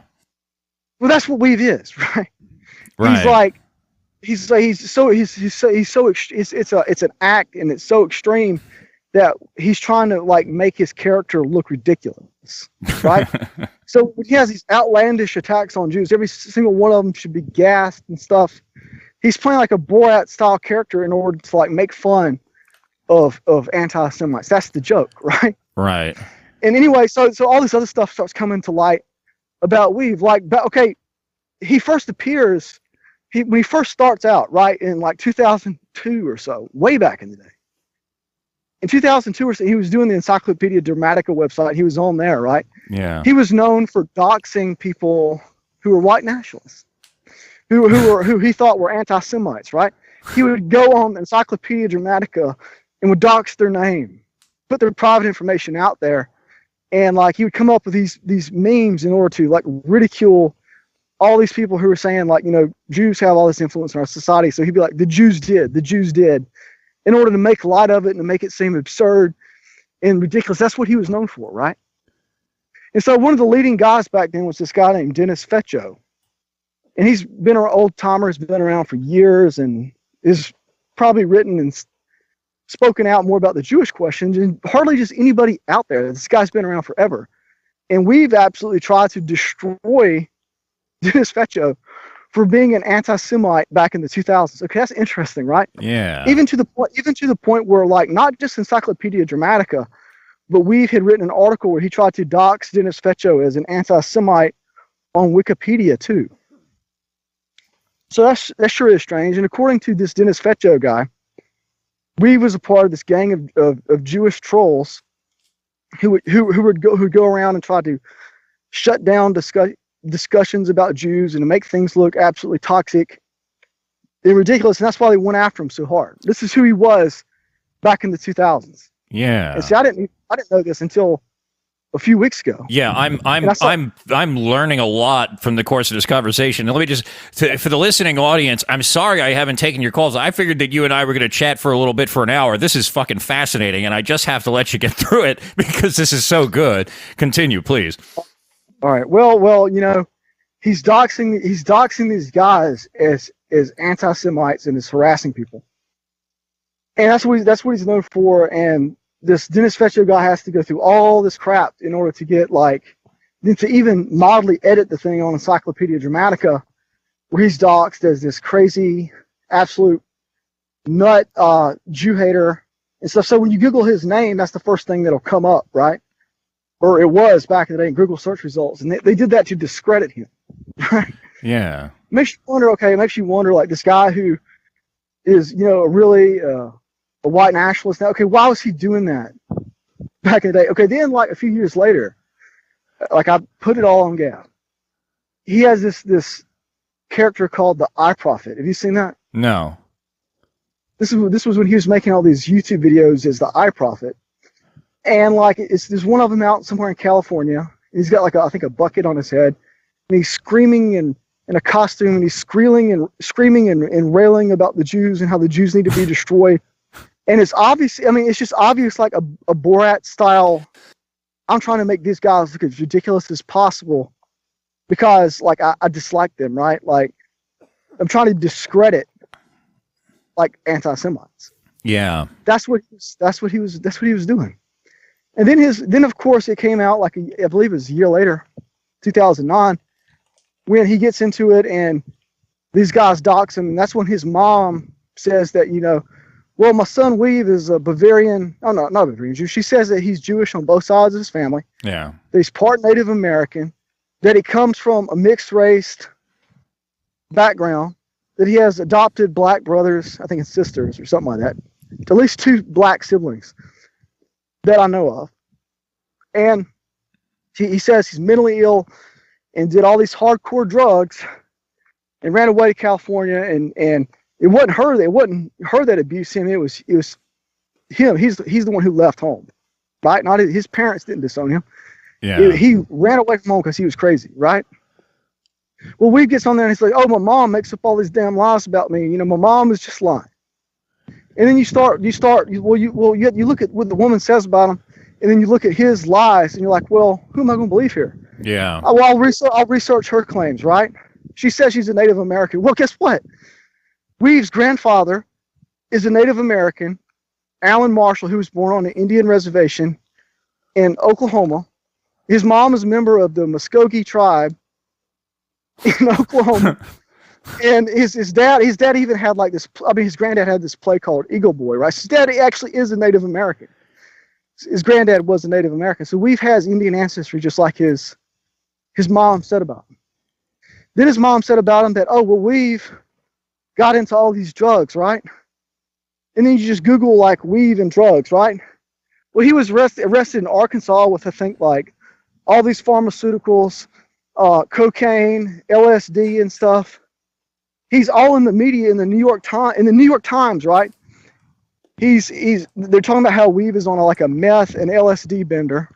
Well, that's what Weave is, right? Right. It's an act, and it's so extreme that he's trying to, like, make his character look ridiculous, right? So he has these outlandish attacks on Jews. Every single one of them should be gassed and stuff. He's playing like a Borat style character in order to, like, make fun of anti-Semites. That's the joke, right? Right. And anyway, so all this other stuff starts coming to light about Weave. Like, he first appears. When he first starts out, right, in, like, 2002 or so, way back in the day. In 2002 or so, he was doing the Encyclopedia Dramatica website. He was on there, right? Yeah. He was known for doxing people who were white nationalists, who he thought were anti-Semites, right? He would go on Encyclopedia Dramatica and would dox their name, put their private information out there, and, like, he would come up with these memes in order to, like, ridicule all these people who were saying, like, Jews have all this influence in our society. So he'd be like, the Jews did, in order to make light of it and to make it seem absurd and ridiculous. That's what he was known for, right? And so one of the leading guys back then was this guy named Dennis Fetcho. And he's been an old timer, has been around for years, and is probably written and spoken out more about the Jewish questions and hardly just anybody out there. This guy's been around forever. And we've absolutely tried to destroy Dennis Fetcho for being an anti-Semite back in the 2000s. Okay, that's interesting, right? Yeah. Even to the point where, like, not just Encyclopedia Dramatica, but Weave had written an article where he tried to dox Dennis Fetcho as an anti-Semite on Wikipedia too. So that sure is strange. And according to this Dennis Fetcho guy, Weave was a part of this gang of Jewish trolls who would go around and try to shut down discussions about Jews and to make things look absolutely toxic and ridiculous. And that's why they went after him so hard. This is who he was back in the 2000s. Yeah. And see, I didn't know this until a few weeks ago. Yeah, I'm learning a lot from the course of this conversation. And let me just, for the listening audience, I'm sorry I haven't taken your calls. I figured that you and I were going to chat for a little bit for an hour. This is fucking fascinating, and I just have to let you get through it because this is so good. Continue, please. All right. Well, you know, he's doxing these guys as anti-Semites and is harassing people, and that's what he's known for. And this Dennis Fetcho guy has to go through all this crap in order to get, like, to even mildly edit the thing on Encyclopedia Dramatica, where he's doxed as this crazy, absolute nut Jew hater and stuff. So when you Google his name, that's the first thing that'll come up, right? Or it was back in the day in Google search results, and they did that to discredit him. Yeah. Makes you wonder, like, this guy who is, you know, really a white nationalist now. Okay, why was he doing that back in the day? Okay, then, like, a few years later, like, I put it all on Gab. He has this character called the Eye Prophet. Have you seen that? No. This was when he was making all these YouTube videos as the Eye Prophet. And, like, there's one of them out somewhere in California. He's got, like, I think a bucket on his head, and he's screaming in a costume, and he's screaming and railing about the Jews and how the Jews need to be destroyed. And it's obvious. I mean, it's just obvious, like a Borat style. I'm trying to make these guys look as ridiculous as possible because, like, I dislike them, right? Like, I'm trying to discredit, like, anti-Semites. Yeah. That's what he was doing. And then of course it came out, like, I believe it was a year later, 2009, when he gets into it and these guys dox him, and that's when his mom says that, you know, well, my son Weave is a Bavarian. Oh, no, not Bavarian Jew. She says that he's Jewish on both sides of his family. Yeah. That he's part Native American. That he comes from a mixed-race background. That he has adopted black brothers, I think it's sisters or something like that. At least 2 black siblings that I know of. And he says he's mentally ill and did all these hardcore drugs and ran away to California, and it wasn't her that abused him. It was him. He's the one who left home, right? Not his parents didn't disown him. Yeah. He ran away from home because he was crazy, right? Well, Weave gets on there and he's like, "Oh, my mom makes up all these damn lies about me. You know, my mom is just lying." And then you look at what the woman says about him, and then you look at his lies, and you're like, "Well, who am I going to believe here?" Yeah. Well, I'll research her claims, right? She says she's a Native American. Well, guess what? Weave's grandfather is a Native American, Alan Marshall, who was born on an Indian reservation in Oklahoma. His mom is a member of the Muskogee tribe in Oklahoma. And his dad even had, like, this, I mean, his granddad had this play called Eagle Boy, right? His dad actually is a Native American. His granddad was a Native American. So Weave has Indian ancestry, just like his mom said about him. Then his mom said about him that, oh, well, Weave got into all these drugs, right? And then you just Google, like, Weave and drugs, right? Well, he was arrested in Arkansas with, I think, like, all these pharmaceuticals, cocaine, LSD and stuff. He's all in the media in the New York Times, right? They're talking about how Weave is on a meth and LSD bender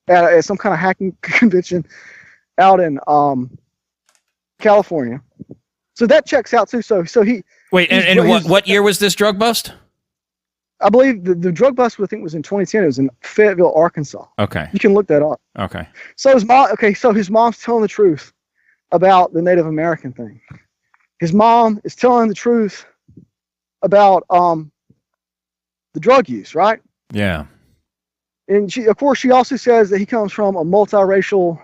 at some kind of hacking convention out in California. So that checks out too. So he wait, and what year was this drug bust? I believe the drug bust, I think, was in 2010. It was in Fayetteville, Arkansas. Okay. You can look that up. Okay. So his mom's telling the truth about the Native American thing. His mom is telling the truth about the drug use, right? Yeah. And she also says that he comes from a multiracial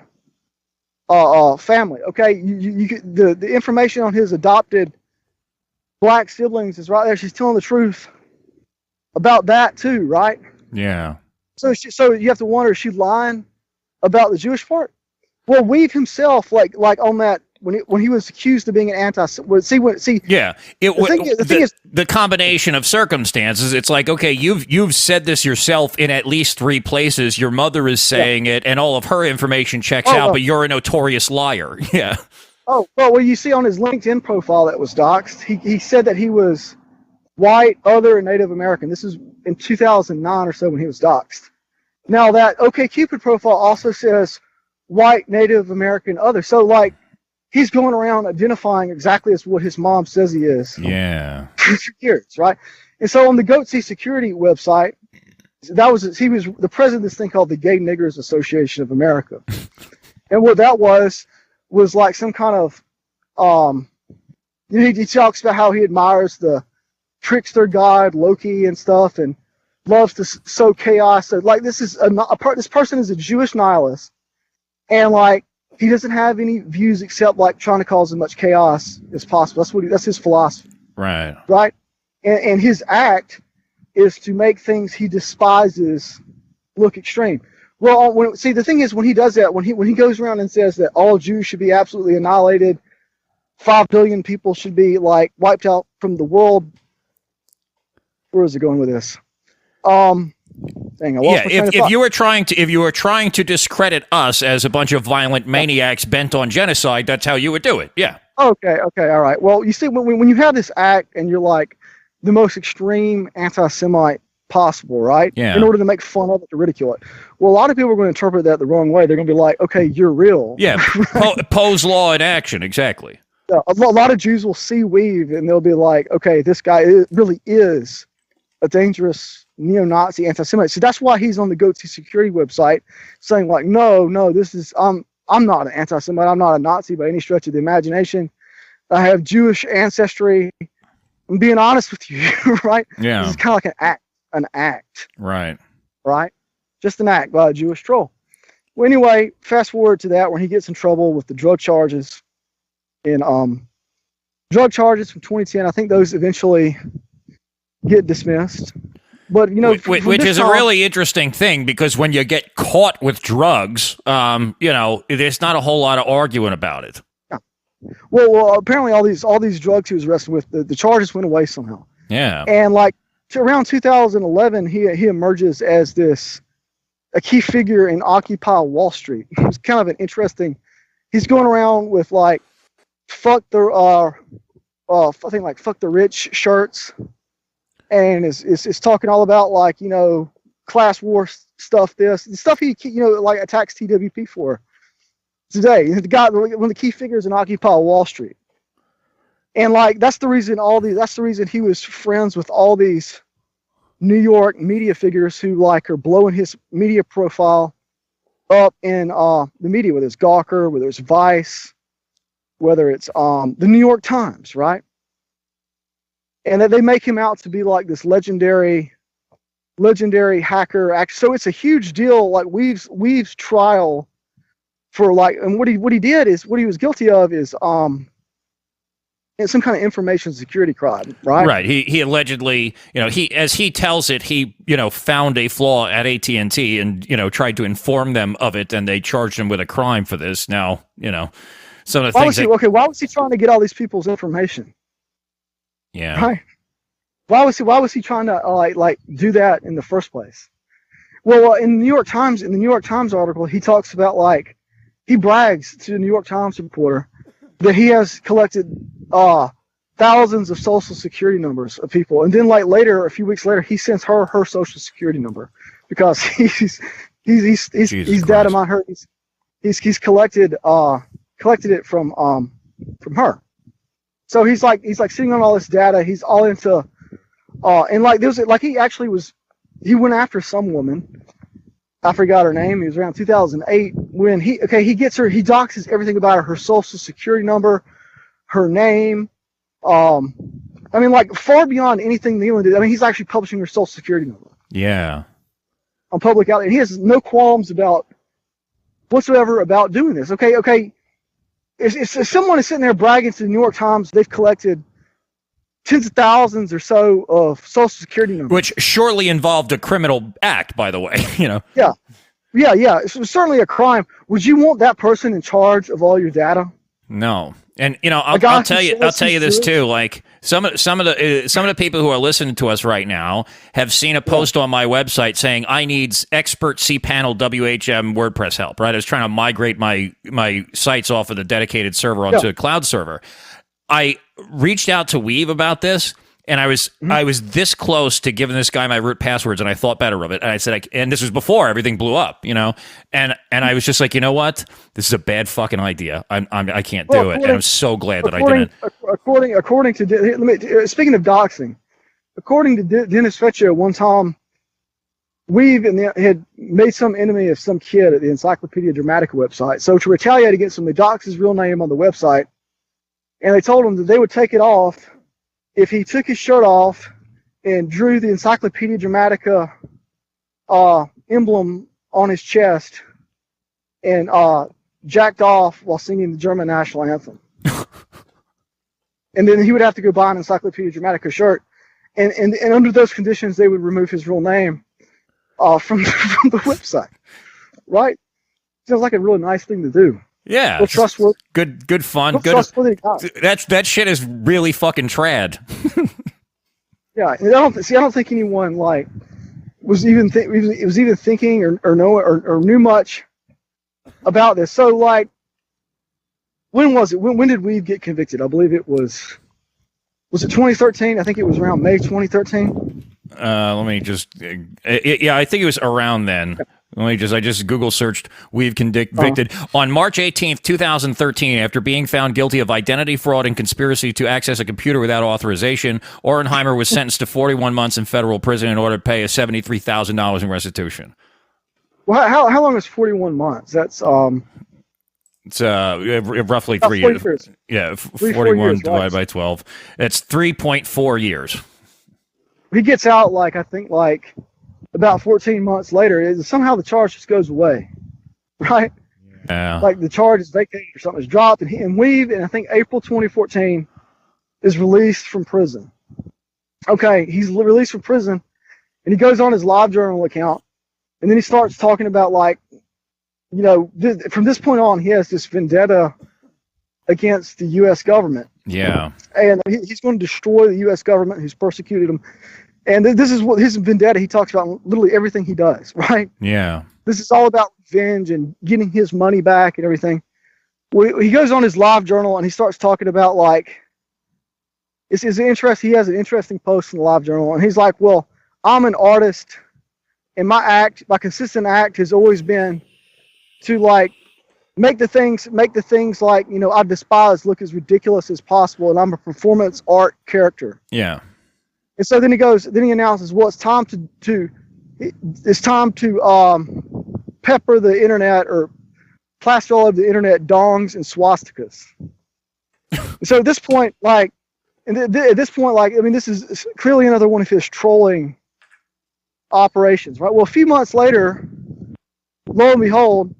family. Okay, the information on his adopted black siblings is right there. She's telling the truth about that too, right? Yeah. So you have to wonder, is she lying about the Jewish part? Well, Weave himself, like on that when he was accused of being an yeah. The thing is the combination of circumstances. It's like, okay, you've said this yourself in at least 3 places. Your mother is saying it, and all of her information checks out, but you're a notorious liar. Yeah. Oh well, you see on his LinkedIn profile that was doxxed, he said that he was white, other, and Native American. This is in 2009 or so when he was doxxed. Now that OkCupid profile also says white, Native American, other. So like he's going around identifying exactly as what his mom says he is. Yeah. For years, right? And so on the Goatsy Security website, he was the president of this thing called the Gay Niggers Association of America. And what that was like some kind of he talks about how he admires the trickster god Loki and stuff, and loves to sow chaos. So like this person is a Jewish nihilist, and like he doesn't have any views except like trying to cause as much chaos as possible. That's his philosophy. Right. Right. And his act is to make things he despises look extreme. Well, the thing is, when he does that, when he goes around and says that all Jews should be absolutely annihilated, 5 billion people should be like wiped out from the world. Where is it going with this? If you were trying to discredit us as a bunch of violent maniacs bent on genocide, that's how you would do it. Yeah. Okay, all right. Well, you see, when you have this act and you're like the most extreme anti-Semite possible, right? Yeah. In order to make fun of it, to ridicule it. Well, a lot of people are going to interpret that the wrong way. They're going to be like, okay, you're real. Yeah. Pose law in action. Exactly. Yeah, a lot of Jews will see Weave and they'll be like, okay, this guy really is a dangerous neo-Nazi anti-Semite. So that's why he's on the Goatsy Security website saying like, no, this is I'm not an anti-Semite. I'm not a Nazi by any stretch of the imagination. I have Jewish ancestry. I'm being honest with you, right? Yeah. This is kind of like an act. Right. Right? Just an act by a Jewish troll. Well, anyway, fast forward to that when he gets in trouble with the drug charges from 2010. I think those eventually get dismissed. But which is a really interesting thing, because when you get caught with drugs, there's not a whole lot of arguing about it. Yeah. Well, apparently all these drugs he was arrested with, the charges went away somehow. Yeah. And like around 2011, he emerges as a key figure in Occupy Wall Street. It was kind of an interesting. He's going around with like fuck the rich shirts. And is talking all about like class war stuff. The stuff he like attacks TWP for today. The guy, one of the key figures in Occupy Wall Street, and like that's the reason he was friends with all these New York media figures who like are blowing his media profile up in the media, whether it's Gawker, whether it's Vice, whether it's the New York Times, right? And that they make him out to be like this legendary hacker. So it's a huge deal. Like Weave's trial for like, and what he was guilty of is some kind of information security crime, right? Right. He allegedly, as he tells it, he found a flaw at AT&T and tried to inform them of it, and they charged him with a crime for this. Now, some of the things. Why was he trying to get all these people's information? Yeah. Right. Why was he trying to like do that in the first place? Well, in the New York Times article, he talks about like he brags to the New York Times reporter that he has collected thousands of social security numbers of people, and then like a few weeks later, he sends her social security number because he's data mined her. He's collected it from her. So he's like sitting on all this data. He's all into, and like there's like he went after some woman. I forgot her name. It was around 2008 when he gets her. He doxes everything about her social security number, her name. I mean, like far beyond anything Nealon did. I mean, he's actually publishing her social security number. Yeah. On public outlet, and he has no qualms whatsoever about doing this. Okay. If someone is sitting there bragging to the New York Times they've collected tens of thousands or so of Social Security numbers, which surely involved a criminal act, by the way. Yeah. It's certainly a crime. Would you want that person in charge of all your data? No. And I'll tell you this too. Like some of the people who are listening to us right now have seen a post on my website saying I need expert cPanel WHM WordPress help. Right, I was trying to migrate my sites off of the dedicated server onto a cloud server. I reached out to Weave about this, and I was this close to giving this guy my root passwords, and I thought better of it. And I said, and this was before everything blew up, and I was just like, you know what, this is a bad fucking idea. I can't do it, and I'm so glad that I didn't. According to speaking of doxing, according to Dennis Fetcher, one time Weave had made some enemy of some kid at the Encyclopedia Dramatica website. So to retaliate against him, they doxed his real name on the website, and they told him that they would take it off if he took his shirt off and drew the Encyclopedia Dramatica emblem on his chest and jacked off while singing the German national anthem. And then he would have to go buy an Encyclopedia Dramatica shirt. And under those conditions, they would remove his real name from the website. Right? Sounds like a really nice thing to do. Yeah, real trustworthy. Good fun. Good. That shit is really fucking trad. Yeah, and I don't think anyone was even thinking or knew much about this. So when was it? When did Weave get convicted? I believe it was it 2013? I think it was around May 2013. Let me just. I think it was around then. I just Google searched Weave convicted on March 18th, 2013, after being found guilty of identity fraud and conspiracy to access a computer without authorization. Orenheimer was sentenced to 41 months in federal prison in order to pay $73,000 in restitution. Well, how long is 41 months? That's it's roughly 3 years. Yeah, 41 years, divided by 12. That's 3.4 years. He gets out I think about 14 months later. Somehow the charge just goes away, right? Yeah. The charge is vacated or something is dropped, and Weave, in I think April 2014, is released from prison. Okay, he's released from prison, and he goes on his LiveJournal account, and then he starts talking about from this point on, he has this vendetta against the U.S. government. Yeah. And he's going to destroy the U.S. government who's persecuted him. And this is what his vendetta, he talks about literally everything he does, right? Yeah. This is all about revenge and getting his money back and everything. Well, he goes on his LiveJournal and he starts talking about he has an interesting post in the LiveJournal, and he's like, well, I'm an artist, and my consistent act has always been to make the things I despise look as ridiculous as possible, and I'm a performance art character. Yeah. And so then he announces, well, it's time to pepper the internet or plaster all over the internet dongs and swastikas. So at this point, this is clearly another one of his trolling operations, right? Well, a few months later, lo and behold,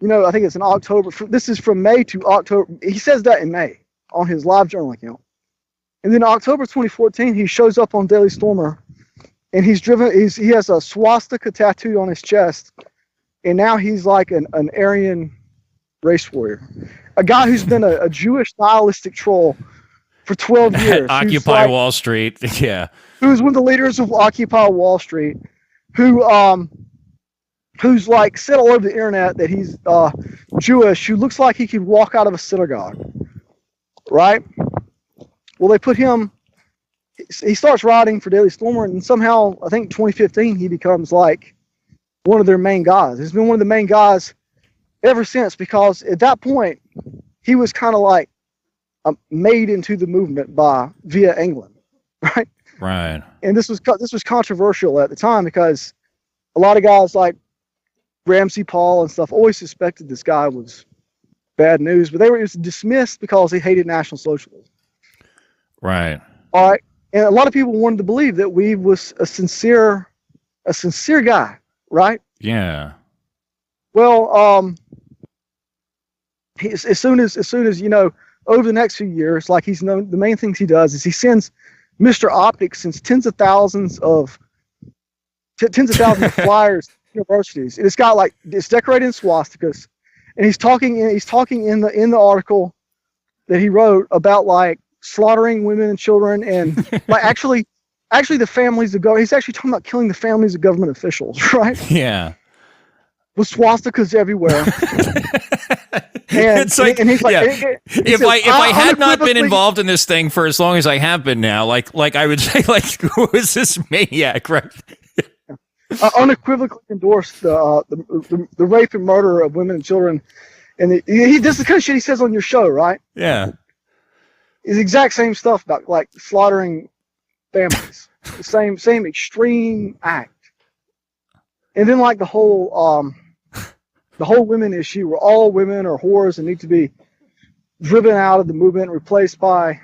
I think it's in October. This is from May to October. He says that in May on his LiveJournal account. And then October 2014, he shows up on Daily Stormer, and he has a swastika tattoo on his chest, and now he's like an Aryan race warrior, a guy who's been a Jewish nihilistic troll for 12 years. Occupy Wall Street, yeah. Who's one of the leaders of Occupy Wall Street, who's said all over the internet that he's Jewish, who looks like he could walk out of a synagogue, right? Well, they put him, he starts writing for Daily Stormer, and somehow, I think 2015, he becomes one of their main guys. He's been one of the main guys ever since, because at that point, he was kind of made into the movement via England, right? Right. And this was controversial at the time, because a lot of guys like Ramsey Paul and stuff always suspected this guy was bad news, but it was dismissed because he hated National Socialism. Right. All right. And a lot of people wanted to believe that Weave was a sincere guy, right? Yeah. Well, as soon as over the next few years, like he's known, the main things he does is he sends Mr. Optics sends tens of thousands of flyers to universities. And it's got like it's decorated in swastikas, and he's talking in the article that he wrote about like slaughtering women and children and like actually the families of government. He's actually talking about killing the families of government officials, right? Yeah. With swastikas everywhere. And, it's like, and he's like, yeah. If I had not been involved in this thing for as long as I have been now, like I would say, like, who is this maniac, right? Unequivocally endorsed the rape and murder of women and children, and this is the kind of shit he says on your show, right? Yeah, it's the exact same stuff about like slaughtering families, the same extreme act, and then like the whole women issue, where all women are whores and need to be driven out of the movement and replaced by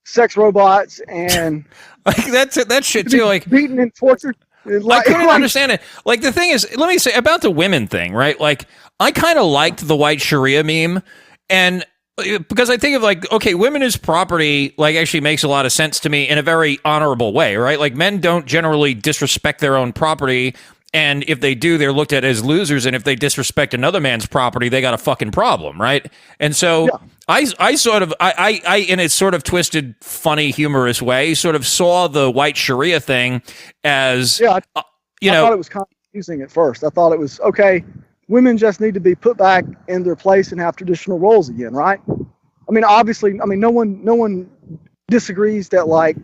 sex robots and like that shit too, like beaten and tortured. I couldn't understand it. Like the thing is, let me say about the women thing, right? Like I kind of liked the white Sharia meme, and because I think of like, okay, women as property, like actually makes a lot of sense to me in a very honorable way, right? Like men don't generally disrespect their own property. And if they do, they're looked at as losers. And if they disrespect another man's property, they got a fucking problem, right? And so yeah. I sort of, in a sort of twisted, funny, humorous way, sort of saw the white Sharia thing as, I thought it was kind of confusing at first. I thought it was, okay, women just need to be put back in their place and have traditional roles again, right? I mean, obviously, no one disagrees that, like,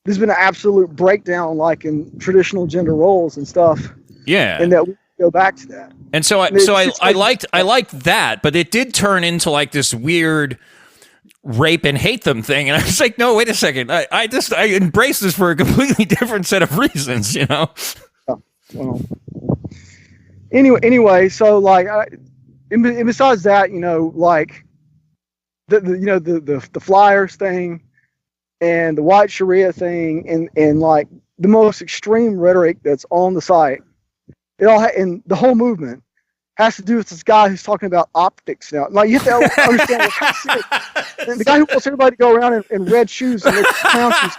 there's been an absolute breakdown, like in traditional gender roles and stuff. Yeah, and that we go back to that. And so I liked that, but it did turn into like this weird rape and hate them thing, and I was like, no, wait a second, I embrace this for a completely different set of reasons, you know. Well, anyway, so like, and besides that, like the flyers thing. And the white Sharia thing, and like the most extreme rhetoric that's on the site, and the whole movement has to do with this guy who's talking about optics now. Like you have to understand the guy who wants everybody to go around in red shoes and clown shoes.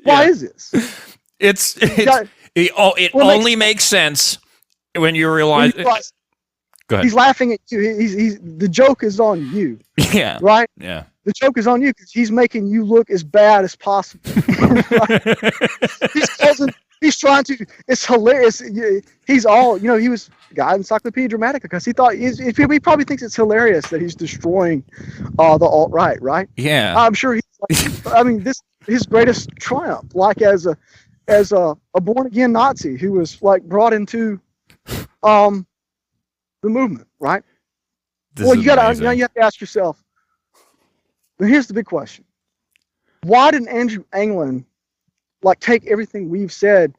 Why is this? It only makes sense when you realize. Go ahead. He's laughing at you. The joke is on you. Yeah. Right. Yeah. The joke is on you because he's making you look as bad as possible. He's trying to. It's hilarious. He's all, he was a guy in Encyclopedia Dramatica because he thought he probably thinks it's hilarious that he's destroying the alt-right, right? Yeah. I'm sure he's. I mean, this his greatest triumph, like as a born-again Nazi who was like brought into the movement, right? Well, you have to ask yourself. But here's the big question: why didn't Andrew Anglin like take everything we've said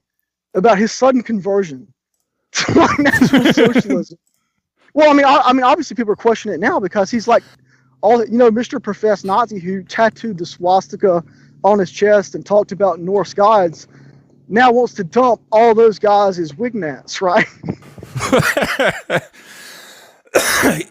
about his sudden conversion to like national socialism? Well, I mean, obviously people are questioning it now because he's like Mr. Professed Nazi who tattooed the swastika on his chest and talked about Norse gods. Now wants to dump all those guys as Wignats, right?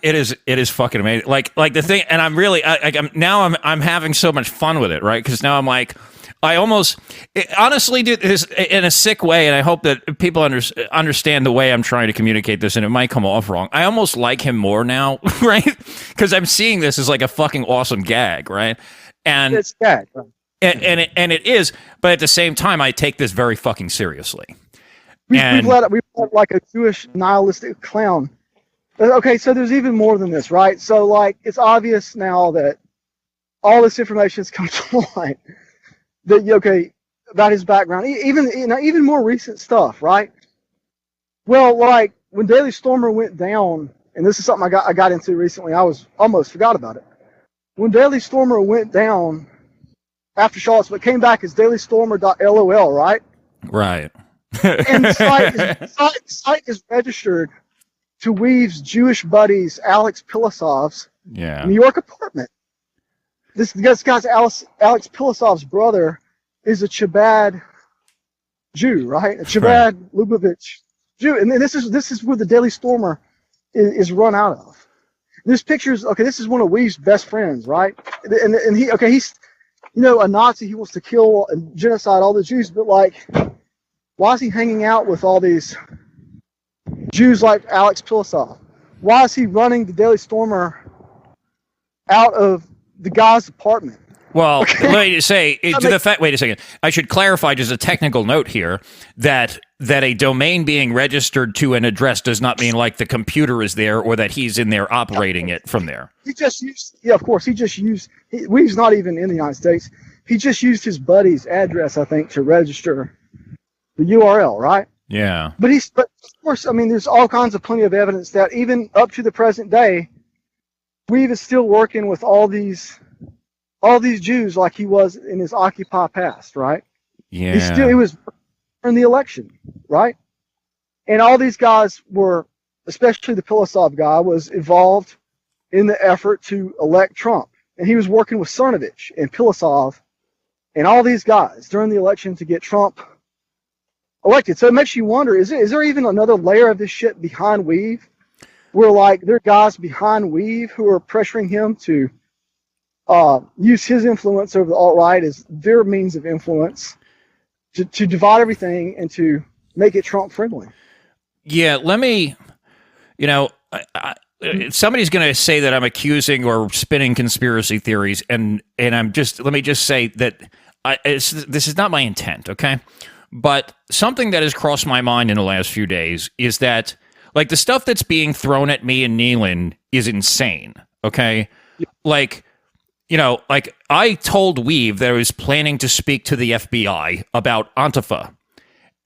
It is fucking amazing. Like the thing, and I'm really I'm having so much fun with it, right? Because now I'm like, honestly, dude, this in a sick way, and I hope that people understand the way I'm trying to communicate this, and it might come off wrong. I almost like him more now, right? Because I'm seeing this as like a fucking awesome gag, right? And it's gag, right? And it is, but at the same time, I take this very fucking seriously. We've let like a Jewish nihilistic clown. Okay, so there's even more than this, right? So, like, it's obvious now that all this information has come to light. About his background, even more recent stuff, right? Well, like when Daily Stormer went down, and this is something I got into recently. I was almost forgot about it. When Daily Stormer went down after Charlottesville, it came back as dailystormer.lol, right? Right. And the site is registered to Weave's Jewish buddies, Alex Pilasov's New York apartment. This guy's Alex Pilasov's brother is a Chabad Jew, right? A Chabad Lubavitch Jew, and this is where the Daily Stormer is run out of. This picture's okay. This is one of Weave's best friends, right? And he's a Nazi. He wants to kill and genocide all the Jews, but like, why is he hanging out with all these Jews like Alex Pilasov? Why is he running the Daily Stormer out of the guy's apartment? Well, let me say, wait a second. I should clarify just a technical note here that a domain being registered to an address does not mean like the computer is there or that he's in there operating it from there. He just used, of course, Weave's not even in the United States. He just used his buddy's address, I think, to register the URL, right? Yeah. But of course, I mean, there's all kinds of plenty of evidence that even up to the present day, Weave is still working with all these Jews like he was in his Occupy past, right? Yeah. He was in the election, right? And all these guys were, especially the Pilasov guy, was involved in the effort to elect Trump. And he was working with Cernovich and Pilasov and all these guys during the election to get Trump elected. So it makes you wonder, is there even another layer of this shit behind Weave? Where like there are guys behind Weave who are pressuring him to use his influence over the alt-right as their means of influence to divide everything and to make it Trump friendly. Yeah, let me, somebody's going to say that I'm accusing or spinning conspiracy theories, and let me just say that this is not my intent, okay? But something that has crossed my mind in the last few days is that, like, the stuff that's being thrown at me and Nealon is insane, okay? Yeah. Like I told Weave that I was planning to speak to the FBI about Antifa.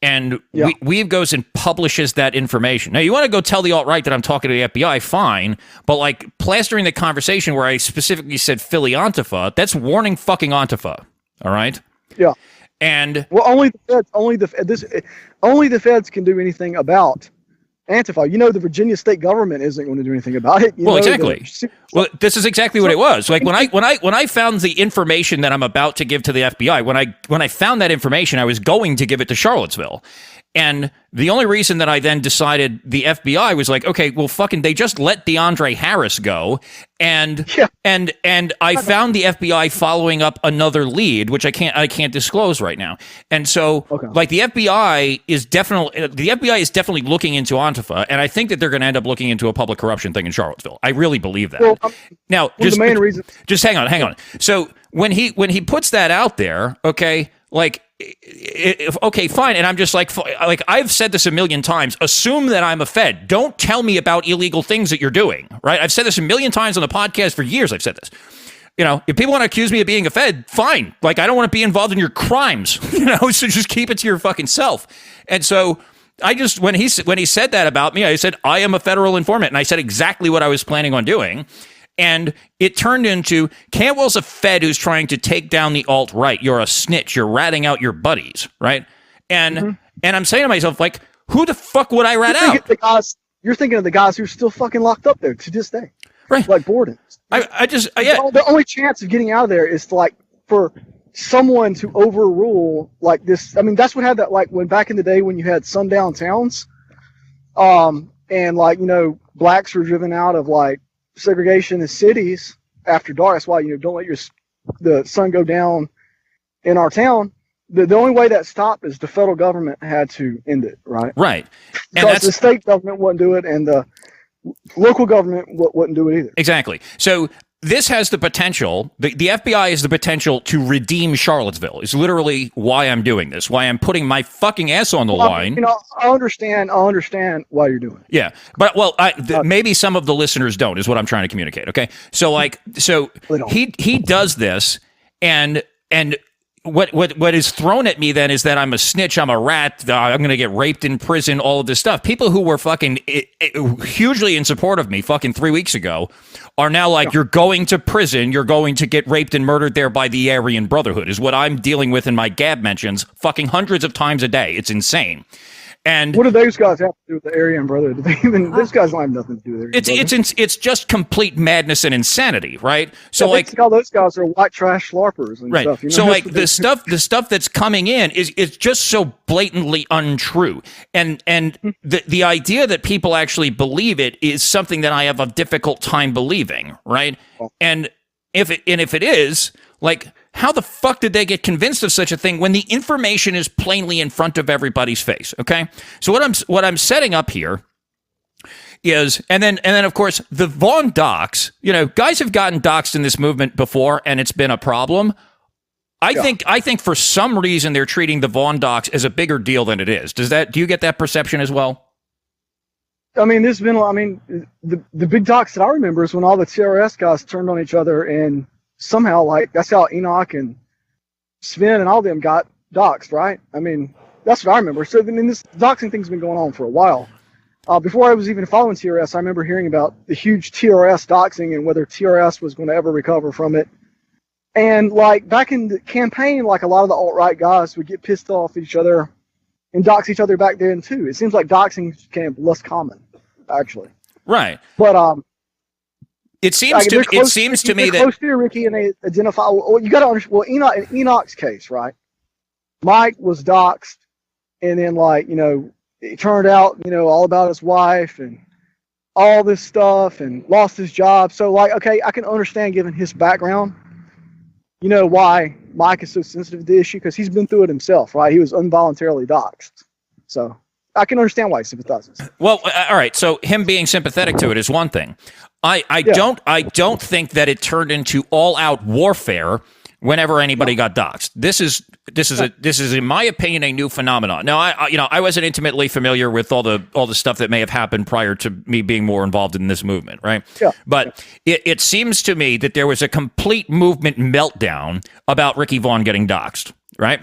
And yeah. Weave goes and publishes that information. Now, you want to go tell the alt-right that I'm talking to the FBI, fine. But, like, plastering the conversation where I specifically said Philly Antifa, that's warning fucking Antifa. All right? Yeah. And only the feds can do anything about Antifa. The Virginia state government isn't going to do anything about it. Exactly. This is exactly what it was. Like when I found the information that I'm about to give to the FBI, when I found that information, I was going to give it to Charlottesville. And the only reason that I then decided the FBI was like, okay, well, fucking, they just let DeAndre Harris go, and I found the FBI following up another lead, which I can't disclose right now. And so, like, the FBI is definitely looking into Antifa, and I think that they're going to end up looking into a public corruption thing in Charlottesville. I really believe that. Well, now, the main reason. Just hang on. So when he puts that out there, okay, like. Okay, fine. And I'm just like I've said this a million times. Assume that I'm a Fed. Don't tell me about illegal things that you're doing, right? I've said this a million times on the podcast for years. I've said this. If people want to accuse me of being a Fed, fine. Like, I don't want to be involved in your crimes, so just keep it to your fucking self. And so I just, when he said that about me, I said, I am a federal informant. And I said exactly what I was planning on doing. And it turned into, Cantwell's a Fed who's trying to take down the alt-right. You're a snitch. You're ratting out your buddies, right? And and I'm saying to myself, like, who the fuck would I rat out? You're thinking of the guys who are still fucking locked up there to this day. Right. Like Borden. The only chance of getting out of there is for someone to overrule like this. I mean, that's what had that, like, when back in the day when you had sundown towns, and like, blacks were driven out of like segregation in cities after dark. That's why don't let the sun go down in our town. The only way that stopped is the federal government had to end it, right? Right. Because the state government wouldn't do it, and the local government wouldn't do it either. Exactly. So this has the potential, the FBI has the potential to redeem Charlottesville, is literally why I'm doing this, why I'm putting my fucking ass on the line. I understand why you're doing it. Yeah. But, maybe some of the listeners don't, is what I'm trying to communicate, okay? So, he does this, and what is thrown at me then is that I'm a snitch, I'm a rat, I'm going to get raped in prison, all of this stuff. People who were fucking hugely in support of me fucking 3 weeks ago are now like, you're going to prison, you're going to get raped and murdered there by the Aryan Brotherhood, is what I'm dealing with in my Gab mentions fucking hundreds of times a day. It's insane. And what do those guys have to do with the Aryan Brotherhood? Those guys don't have nothing to do with it. It's just complete madness and insanity, right? So all those guys are white trash larpers and stuff. So the stuff that's coming in is just so blatantly untrue, and the idea that people actually believe it is something that I have a difficult time believing, right? And if it is, like, how the fuck did they get convinced of such a thing when the information is plainly in front of everybody's face? Okay, so what I'm setting up here is, and then of course the Vaughn docs. Guys have gotten doxed in this movement before, and it's been a problem. I think for some reason they're treating the Vaughn docs as a bigger deal than it is. Do you get that perception as well? I mean, the big docs that I remember is when all the TRS guys turned on each other, and somehow, like, that's how Enoch and Sven and all them got doxed, right? I mean, that's what I remember. So, I mean, this doxing thing's been going on for a while. Before I was even following TRS, I remember hearing about the huge TRS doxing and whether TRS was going to ever recover from it. And, like, back in the campaign, like, a lot of the alt-right guys would get pissed off at each other and dox each other back then, too. It seems like doxing became less common, actually. Right. But, it seems to me that close to Ricky, and they identify. Well, you got to understand. Well, in Enoch's case, right? Mike was doxed, and then, like, it turned out, all about his wife and all this stuff, and lost his job. So, like, okay, I can understand, given his background, why Mike is so sensitive to the issue, because he's been through it himself, right? He was involuntarily doxed, so I can understand why he sympathizes. Well, all right. So him being sympathetic to it is one thing. I don't think that it turned into all-out warfare whenever anybody got doxxed. This is in my opinion a new phenomenon. Now, I wasn't intimately familiar with all the stuff that may have happened prior to me being more involved in this movement, right? Yeah. But it seems to me that there was a complete movement meltdown about Ricky Vaughn getting doxxed, right?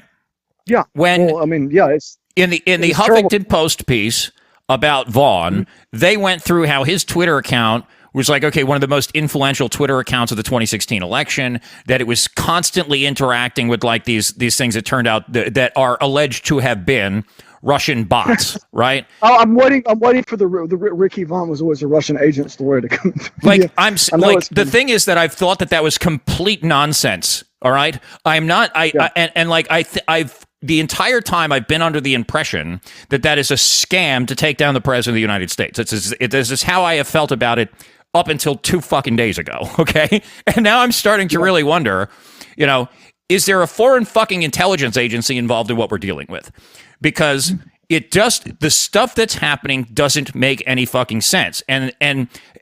Yeah. It's in the Huffington Post piece about Vaughn, they went through how his Twitter account was like, okay, one of the most influential Twitter accounts of the 2016 election, that it was constantly interacting with, like, these things that turned out that are alleged to have been Russian bots, right? I'm waiting for the Ricky Vaughn was always a Russian agent story to come. Like, the thing is that I've thought that was complete nonsense. All right, I'm not. I've the entire time I've been under the impression that is a scam to take down the president of the United States. This is how I have felt about it up until 2 fucking days ago. Okay, and now I'm starting to really wonder, is there a foreign fucking intelligence agency involved in what we're dealing with? Because the stuff that's happening doesn't make any fucking sense. And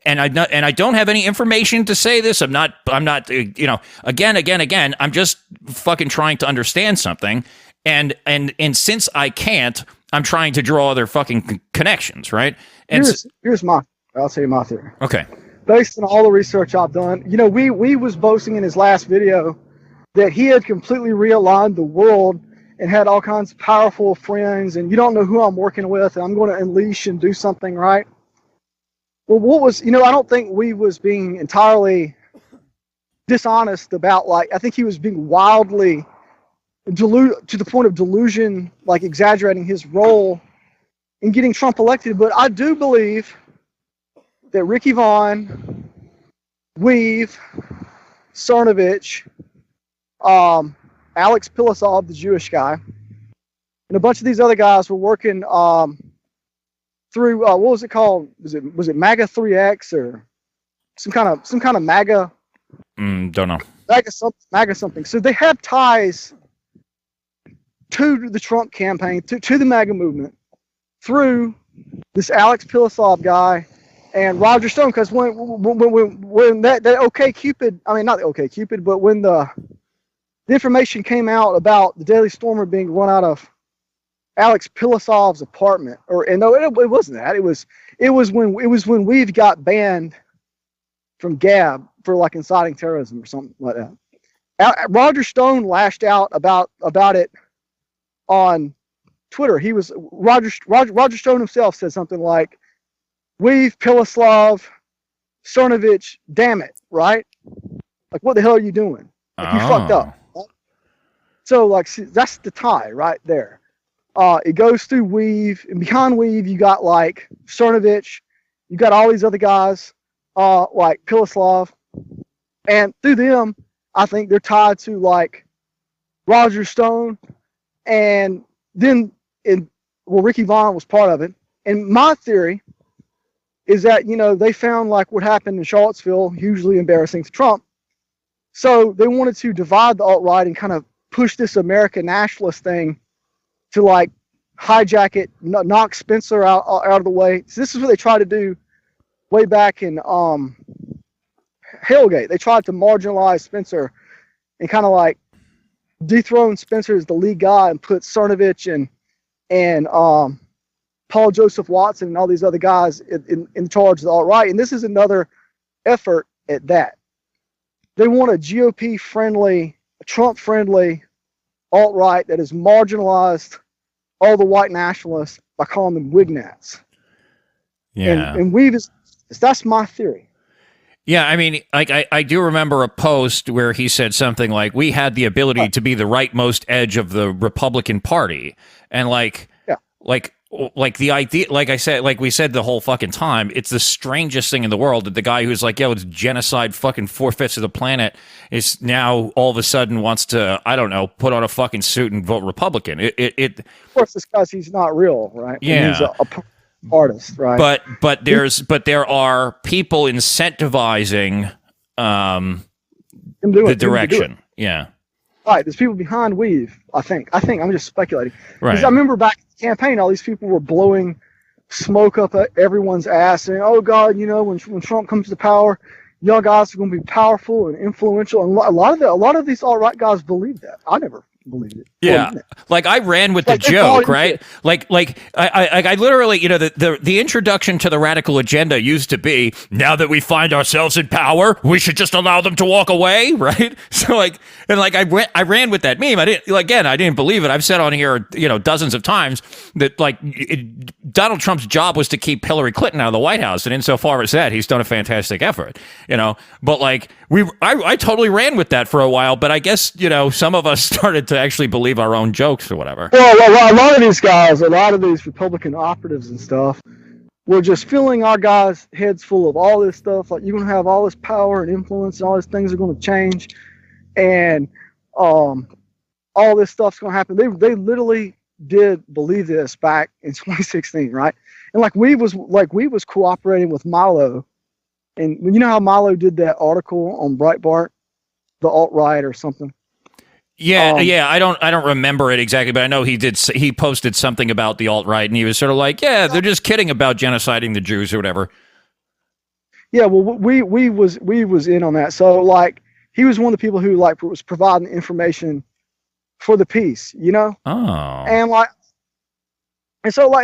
I don't have any information to say this. I'm not, again, I'm just fucking trying to understand something. And since I can't, I'm trying to draw other fucking connections, right? And I'll tell you my theory. Okay. Based on all the research I've done, we was boasting in his last video that he had completely realigned the world and had all kinds of powerful friends, and you don't know who I'm working with, and I'm going to unleash and do something, right? Well, I don't think we was being entirely dishonest about, like, I think he was being wildly to the point of delusion, like exaggerating his role in getting Trump elected. But I do believe that Ricky Vaughn, Weave, Cernovich, Alex Pilasov, the Jewish guy, and a bunch of these other guys were working through what was it called? Was it MAGA 3X or some kind of MAGA? Don't know. MAGA something. So they have ties to the Trump campaign, to the MAGA movement, through this Alex Pilasov guy and Roger Stone. Because when that OkCupid, I mean, not the OkCupid, but when the information came out about the Daily Stormer being run out of Alex Pilasov's apartment, it wasn't that. It was when We've got banned from Gab for, like, inciting terrorism or something like that. Roger Stone lashed out about it on Twitter. He was Roger Stone himself said something like, "We've Pilaslav, Cernovich, damn it, right? Like, what the hell are you doing? Like, you fucked up." So, like, see, that's the tie right there. It goes through Weave, and behind Weave, you got like Cernovich, you got all these other guys, like Piloslav, and through them, I think they're tied to like Roger Stone, and then Ricky Vaughn was part of it. And my theory is that, you know, they found like what happened in Charlottesville hugely embarrassing for Trump, so they wanted to divide the alt-right and kind of push this American nationalist thing to like hijack it, knock Spencer out of the way. So this is what they tried to do way back in Hellgate. They tried to marginalize Spencer and kind of like dethrone Spencer as the lead guy and put Cernovich and Paul Joseph Watson and all these other guys in charge of the alt-right. And this is another effort at that. They want a GOP friendly, Trump friendly alt-right that has marginalized all the white nationalists by calling them Wignats. Yeah. And that's my theory. Yeah, I mean, like I do remember a post where he said something like, "We had the ability to be the rightmost edge of the Republican Party," and like the idea, like I said, like we said the whole fucking time, it's the strangest thing in the world that the guy who's like, "Yo, it's genocide, fucking 4/5 of the planet," is now all of a sudden wants to, I don't know, put on a fucking suit and vote Republican. It of course, it's because he's not real, right? Yeah. He's a artist, right? But there are people incentivizing the direction. Yeah. Right, there's people behind Weave, I think I'm just speculating. Right. Because I remember back in the campaign, all these people were blowing smoke up everyone's ass, and oh God, you know, when Trump comes to power, y'all guys are going to be powerful and influential. And a lot of these alt-right guys believe that. I never believed it. Yeah, like I ran with the joke, right? Like I literally, you know, the introduction to the radical agenda used to be, now that we find ourselves in power, we should just allow them to walk away, right? So I ran with that meme. I didn't believe it. I've said on here, you know, dozens of times that Donald Trump's job was to keep Hillary Clinton out of the White House, and insofar as that, he's done a fantastic effort, you know. But like I totally ran with that for a while, but I guess, you know, some of us started to actually believe our own jokes or whatever. Well, a lot of these guys, a lot of these Republican operatives and stuff, were just filling our guys' heads full of all this stuff. Like, you're going to have all this power and influence, and all these things are going to change, and all this stuff's going to happen. They literally did believe this back in 2016, right? And we was cooperating with Milo, and you know how Milo did that article on Breitbart, the alt-right or something. Yeah, I don't remember it exactly, but I know he posted something about the alt-right, and he was sort of like, yeah, they're just kidding about genociding the Jews or whatever. Yeah, well, we was in on that. So like, he was one of the people who like was providing information for the piece, you know? Oh. And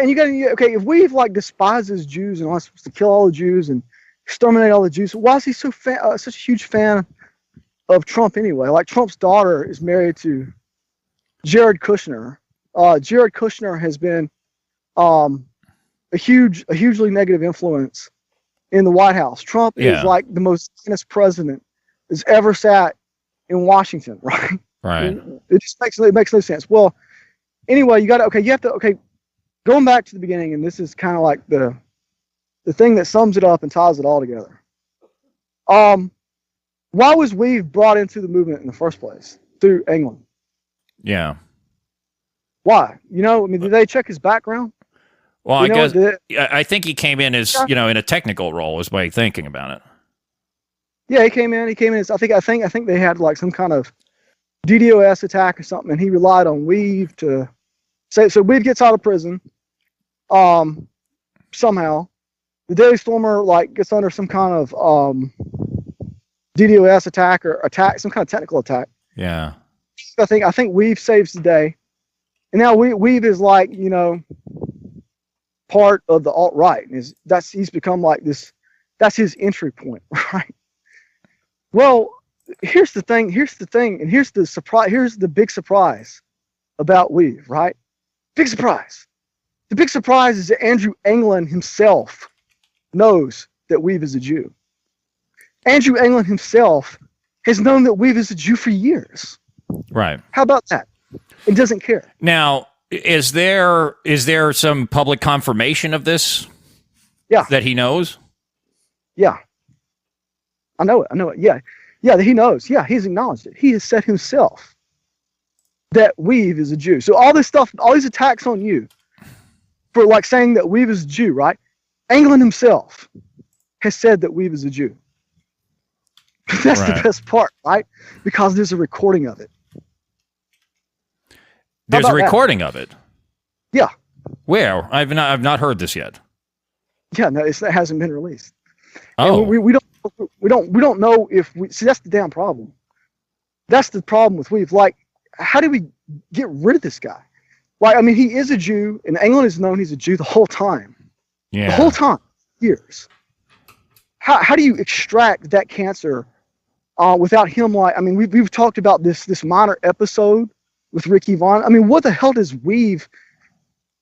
you gotta, okay, if Weave like despises Jews and wants supposed to kill all the Jews and exterminate all the Jews, why is he such a huge fan of Trump anyway? Like, Trump's daughter is married to Jared Kushner. Jared Kushner has been a hugely negative influence in the White House. Trump is like the most honest president that's ever sat in Washington, right? Right. It just makes no sense. Well, anyway, you have to going back to the beginning, and this is kind of like the thing that sums it up and ties it all together. Why was Weave brought into the movement in the first place? Through England. Yeah. Why? You know, I mean, did they check his background? Well, I think he came in as, you know, in a technical role, was my thinking about it. Yeah, he came in as, I think they had like some kind of DDoS attack or something, and he relied on Weave to say, so Weave gets out of prison, somehow. The Daily Stormer like gets under some kind of DDoS attack or some kind of technical attack. Yeah. I think Weave saves the day, and now Weave is like, you know, part of the alt-right, and he's become like this. That's his entry point, right? Well, here's the thing, and here's the surprise. Here's the big surprise about Weave, right? Big surprise. The big surprise is that Andrew Anglin himself knows that Weave is a Jew. Andrew Anglin himself has known that Weave is a Jew for years. Right. How about that? And doesn't care. Now, is there some public confirmation of this? Yeah. That he knows? Yeah. I know it. Yeah. Yeah, he knows. Yeah, he's acknowledged it. He has said himself that Weave is a Jew. So all this stuff, all these attacks on you for like saying that Weave is a Jew, right? Anglin himself has said that Weave is a Jew. That's the best part, right? Because there's a recording of it. There's a recording of it? Yeah. Where? I've not heard this yet. Yeah, no, it hasn't been released. Oh. And we don't know if we see. That's the damn problem. That's the problem with Weave. Like, how do we get rid of this guy? Like, I mean, he is a Jew, and England has known he's a Jew the whole time. Yeah. The whole time, years. How do you extract that cancer without him? Like, I mean, we've talked about this minor episode with Ricky Vaughn. I mean, what the hell does Weave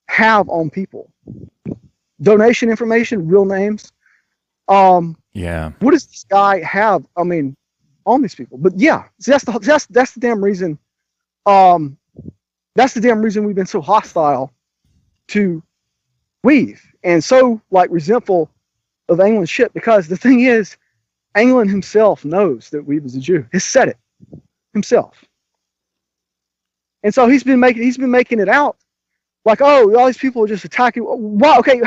have on people? Donation information, real names. Yeah. What does this guy have? I mean, on these people. But yeah, see, that's the damn reason. That's the damn reason we've been so hostile to Weave and so like resentful of England's shit. Because the thing is, England himself knows that Weave is a Jew. He's said it himself, and so he's been making it out like, oh, all these people are just attacking. Why? Okay,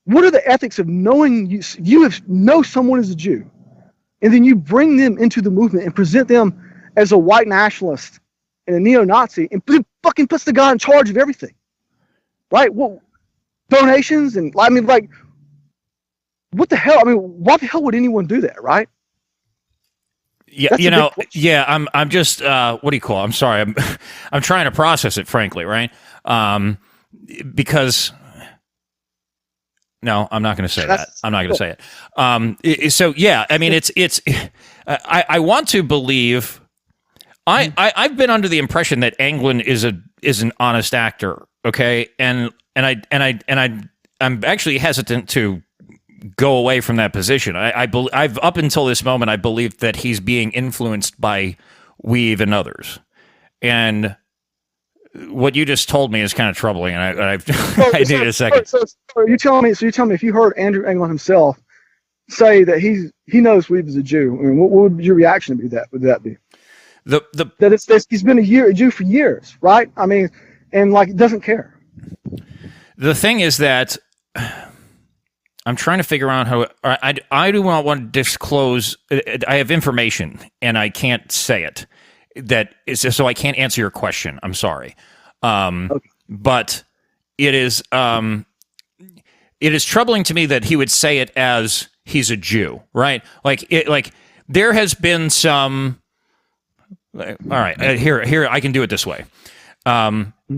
what are the ethics of knowing you know someone is a Jew, and then you bring them into the movement and present them as a white nationalist and a neo-Nazi, and fucking puts the guy in charge of everything, right? Well, donations and I mean, like, what the hell? I mean, why the hell would anyone do that, right? Yeah, That's you know, yeah. I'm just what do you call it? I'm sorry. I'm trying to process it, frankly, right? Because. No, I'm not going to say that. I'm not going to say it. So yeah, I mean, it's. I want to believe. I've been under the impression that Anglin is an honest actor. Okay, and I'm actually hesitant to go away from that position. I've up until this moment I believed that he's being influenced by Weave and others, and what you just told me is kind of troubling, and I need a second. So you tell me if you heard Andrew Anglin himself say that he knows Weave is a Jew, I mean, what would your reaction be? Would that be that he's been a Jew for years, right? I mean, and like doesn't care. The thing is that I'm trying to figure out how I do not want to disclose. I have information and I can't say it. That is so I can't answer your question. I'm sorry, okay. But it is troubling to me that he would say it as he's a Jew, right? Like there has been some. All right, here I can do it this way.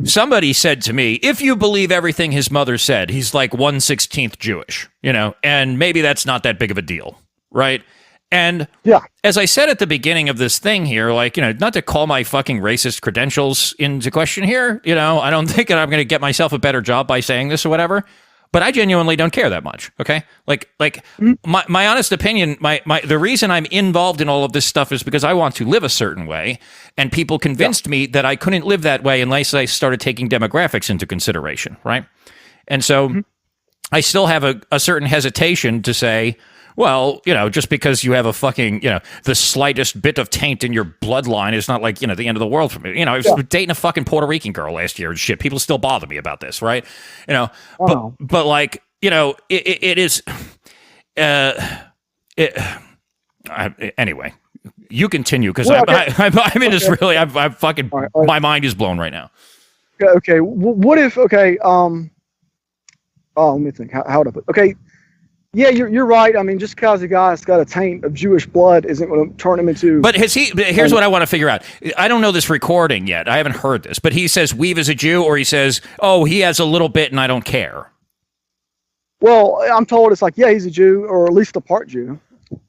Somebody said to me, if you believe everything his mother said, he's like 1/16 Jewish, you know, and maybe that's not that big of a deal, right? And yeah, as I said at the beginning of this thing here, like, you know, not to call my fucking racist credentials into question here, you know, I don't think that I'm going to get myself a better job by saying this or whatever, but I genuinely don't care that much, okay? Like my honest opinion, the reason I'm involved in all of this stuff is because I want to live a certain way, and people convinced me that I couldn't live that way unless I started taking demographics into consideration, right? And so I still have a certain hesitation to say, well, you know, just because you have a fucking, you know, the slightest bit of taint in your bloodline is not like, you know, the end of the world for me. You know, I was dating a fucking Puerto Rican girl last year and shit. People still bother me about this, right? You know, but like, you know, it is. Anyway, you continue because I'm in this really. I'm fucking. All right. My mind is blown right now. Okay. What if? Okay. Oh, let me think. How would I put? Okay. Yeah, you're right. I mean, just because a guy's got a taint of Jewish blood isn't going to turn him into. But here's what I want to figure out. I don't know this recording yet. I haven't heard this. But he says Weave is a Jew, or he says, oh, he has a little bit, and I don't care. Well, I'm told it's like, yeah, he's a Jew, or at least a part Jew.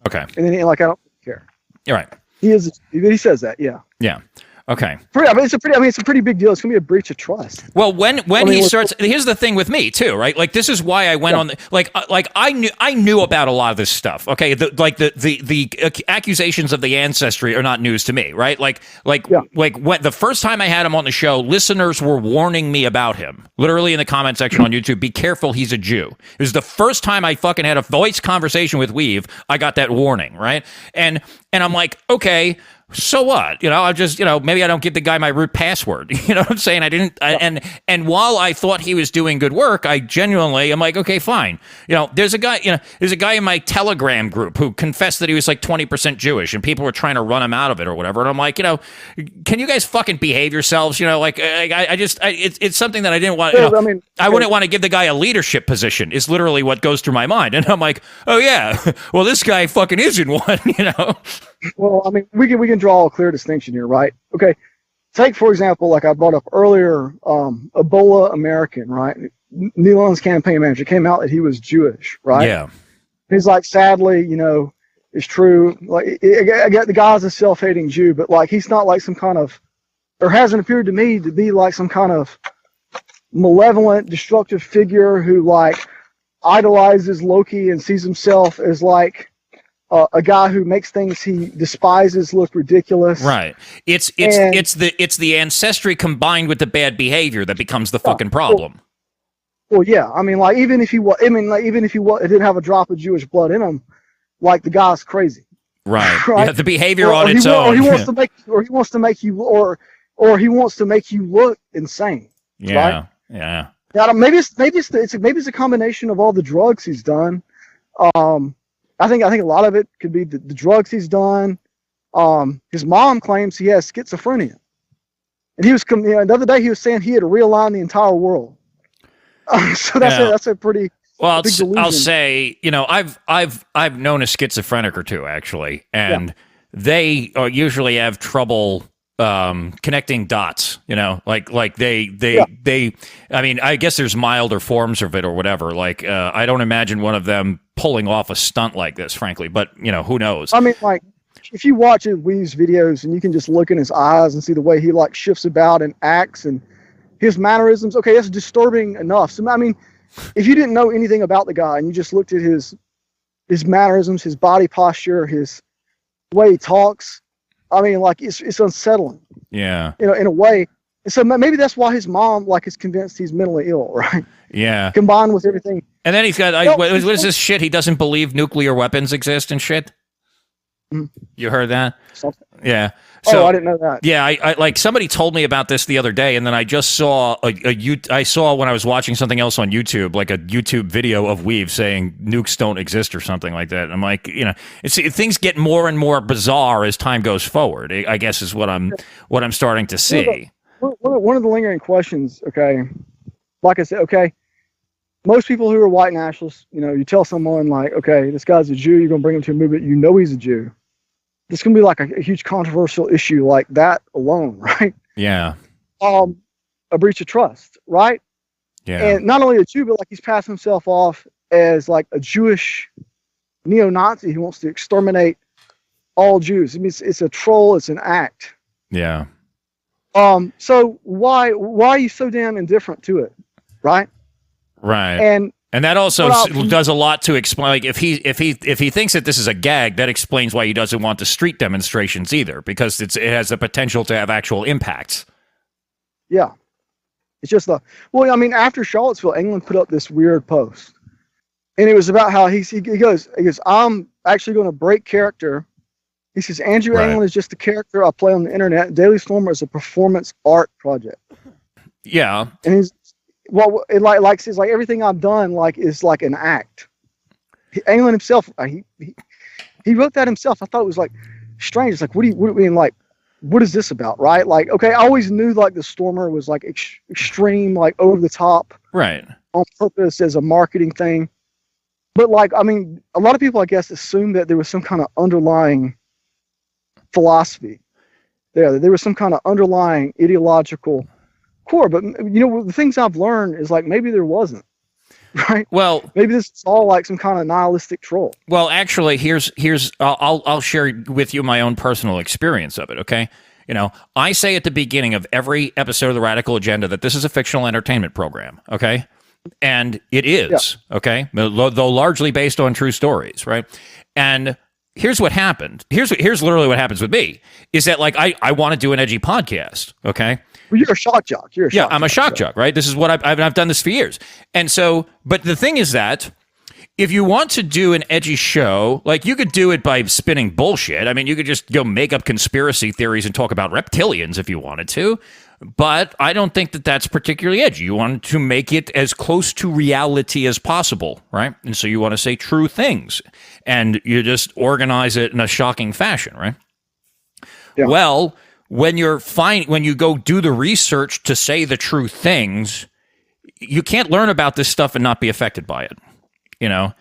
Okay. And then like, I don't care. You're right. He is. He says that. Yeah. Yeah. Okay. It's a pretty big deal. It's gonna be a breach of trust. Well, when he starts, here's the thing with me too, right? Like this is why I went on. Like I knew about a lot of this stuff. Okay, the accusations of the ancestry are not news to me, right? Like when the first time I had him on the show, listeners were warning me about him, literally in the comment section on YouTube. Be careful, he's a Jew. It was the first time I fucking had a voice conversation with Weave. I got that warning, right? And I'm like, okay. So what? I just, maybe I don't give the guy my root password. You know what I'm saying? I didn't. And while I thought he was doing good work, I genuinely am like, okay, fine. There's a guy in my Telegram group who confessed that he was like 20% Jewish, and people were trying to run him out of it or whatever. And I'm like, can you guys fucking behave yourselves? It's something that I didn't want. I wouldn't want to give the guy a leadership position. Is literally what goes through my mind. And I'm like, oh yeah, well this guy fucking is in one. Well, we can draw a clear distinction here, right? Okay, take for example, like I brought up earlier, Ebola American, right? Neil Young's campaign manager came out that he was Jewish, right? Yeah. He's like, sadly, it's true. Like, I get the guy's a self-hating Jew, but like he's not like some kind of, or hasn't appeared to me to be like some kind of malevolent, destructive figure who like idolizes Loki and sees himself as like a guy who makes things he despises look ridiculous. Right. It's the ancestry combined with the bad behavior that becomes the fucking problem. Well, yeah. Even if he didn't have a drop of Jewish blood in him, like the guy's crazy. Right. Right? Yeah, the behavior on its own. Or he wants to make you look insane. Yeah. Right? Yeah. Now, maybe it's a combination of all the drugs he's done. I think a lot of it could be the drugs he's done. His mom claims he has schizophrenia, and he was the other day he was saying he had realigned the entire world. So that's a pretty big delusion. I'll say I've known a schizophrenic or two actually, and they usually have trouble connecting dots, like they I guess there's milder forms of it or whatever. Like I don't imagine one of them pulling off a stunt like this, frankly, but who knows? If you watch Weave's videos and you can just look in his eyes and see the way he like shifts about and acts and his mannerisms, okay, that's disturbing enough. So if you didn't know anything about the guy and you just looked at his mannerisms, his body posture, his way he talks, it's unsettling. Yeah. In a way. And so maybe that's why his mom is convinced he's mentally ill, right? Yeah. Combined with everything. And then he's got what is this shit? He doesn't believe nuclear weapons exist and shit. Mm-hmm. You heard that? Something. Yeah. So, I didn't know that. Yeah, I like somebody told me about this the other day, and then I just saw I saw when I was watching something else on YouTube, like a YouTube video of Weave saying nukes don't exist or something like that. And I'm like, things get more and more bizarre as time goes forward. I guess is what I'm starting to see. One of the lingering questions, okay, like I said, okay, most people who are white nationalists, you tell someone like, okay, this guy's a Jew, you're going to bring him to a movement, he's a Jew. This can be like a huge controversial issue like that alone, right? Yeah. A breach of trust, right? Yeah. And not only a Jew, but like he's passed himself off as like a Jewish neo-Nazi who wants to exterminate all Jews. It's a troll, it's an act. Yeah. So why are you so damn indifferent to it, right? Right. And that also does a lot to explain. Like if he thinks that this is a gag, that explains why he doesn't want the street demonstrations either, because it has the potential to have actual impacts. Yeah, it's just after Charlottesville, England put up this weird post, and it was about how he goes, I'm actually going to break character. He says Andrew England is just a character I play on the internet. Daily Stormer is a performance art project. Yeah, and he's. Well, it says everything I've done is like an act. England himself, he wrote that himself. I thought it was strange. It's what do you mean? What is this about? Right? Okay, I always knew the Stormer was extreme, over the top, right, on purpose as a marketing thing. But a lot of people I guess assumed that there was some kind of underlying philosophy there. That there was some kind of underlying ideological core, but the things I've learned is maybe there wasn't, right? Well, maybe this is all some kind of nihilistic troll. Well, actually, here's I'll share with you my own personal experience of it. Okay, I say at the beginning of every episode of the Radical Agenda that this is a fictional entertainment program, okay? And it is, okay? Though largely based on true stories, right? And here's what happened. Here's literally what happens with me, is that, like, I want to do an edgy podcast, okay? Well, you're a shock jock. I'm a shock jock, right? This is what I've done this for years. And so, but the thing is that if you want to do an edgy show, like, you could do it by spinning bullshit. I mean, you could just go make up conspiracy theories and talk about reptilians if you wanted to. But I don't think that that's particularly edgy. You want to make it as close to reality as possible, right? And so you want to say true things. And you just organize it in a shocking fashion, right? Yeah. Well, when you go do the research to say the true things, you can't learn about this stuff and not be affected by it. Yeah.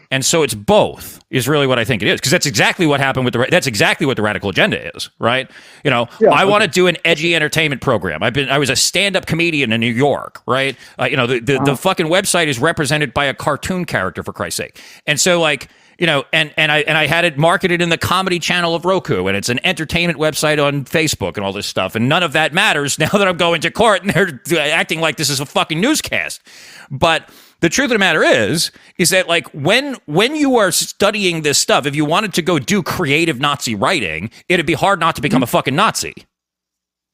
And so it's both is really what I think it is, because that's exactly what happened that's exactly what the Radical Agenda is, right? I want to do an edgy entertainment program. I was a stand-up comedian in New York, right? The fucking website is represented by a cartoon character, for Christ's sake. And so, like, and I had it marketed in the comedy channel of Roku, and it's an entertainment website on Facebook and all this stuff, and none of that matters now that I'm going to court and they're acting like this is a fucking newscast. But the truth of the matter is that, like, when you are studying this stuff, if you wanted to go do creative Nazi writing, it'd be hard not to become a fucking Nazi.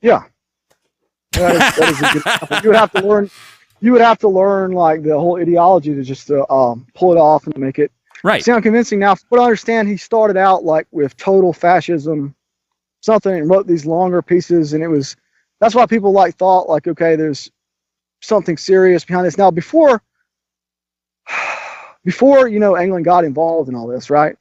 Yeah. That is a good example. You would have to learn like the whole ideology to just pull it off and make it sound convincing. Now, from what I understand, he started out like with total fascism, something, and wrote these longer pieces, and that's why people thought like, okay, there's something serious behind this. Now, before England got involved in all this, right?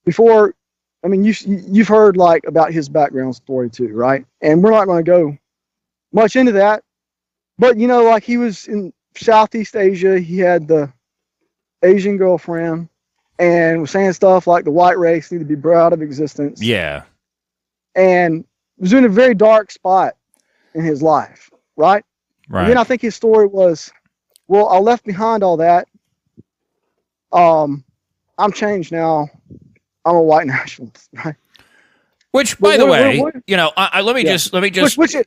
You've heard like about his background story too, right? And we're not going to go much into that, but like, he was in Southeast Asia. He had the Asian girlfriend and was saying stuff like the white race need to be brought out of existence. Yeah. And was in a very dark spot in his life, right? Right. And then I think his story was, well, I left behind all that. I'm changed now. I'm a white nationalist, right? Which, by the way, let me just,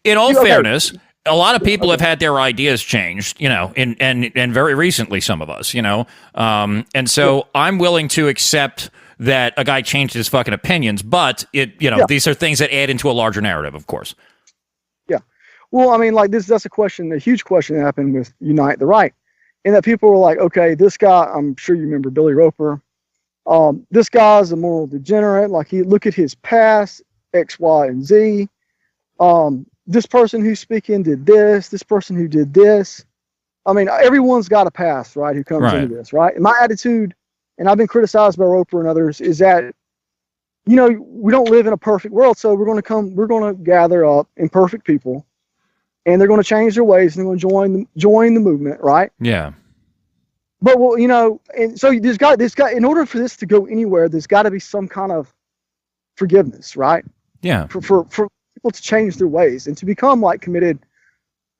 in all fairness, a lot of people have had their ideas changed, and very recently, some of us, and so I'm willing to accept that a guy changed his fucking opinions, but these are things that add into a larger narrative, of course. Yeah. Well, I mean, like, that's a huge question that happened with Unite the Right. And that people were like, okay, this guy, I'm sure you remember Billy Roper. This guy's a moral degenerate. Like, look at his past, X, Y, and Z. This person who's speaking did this. This person who did this. I mean, everyone's got a past, right? Who comes into this, right? And my attitude, and I've been criticized by Roper and others, is that, we don't live in a perfect world. So we're going to gather up imperfect people, and they're going to change their ways, and they're going to join the movement, right? Yeah. But, well, and so there's got, in order for this to go anywhere, there's got to be some kind of forgiveness, right? Yeah. For people to change their ways and to become like committed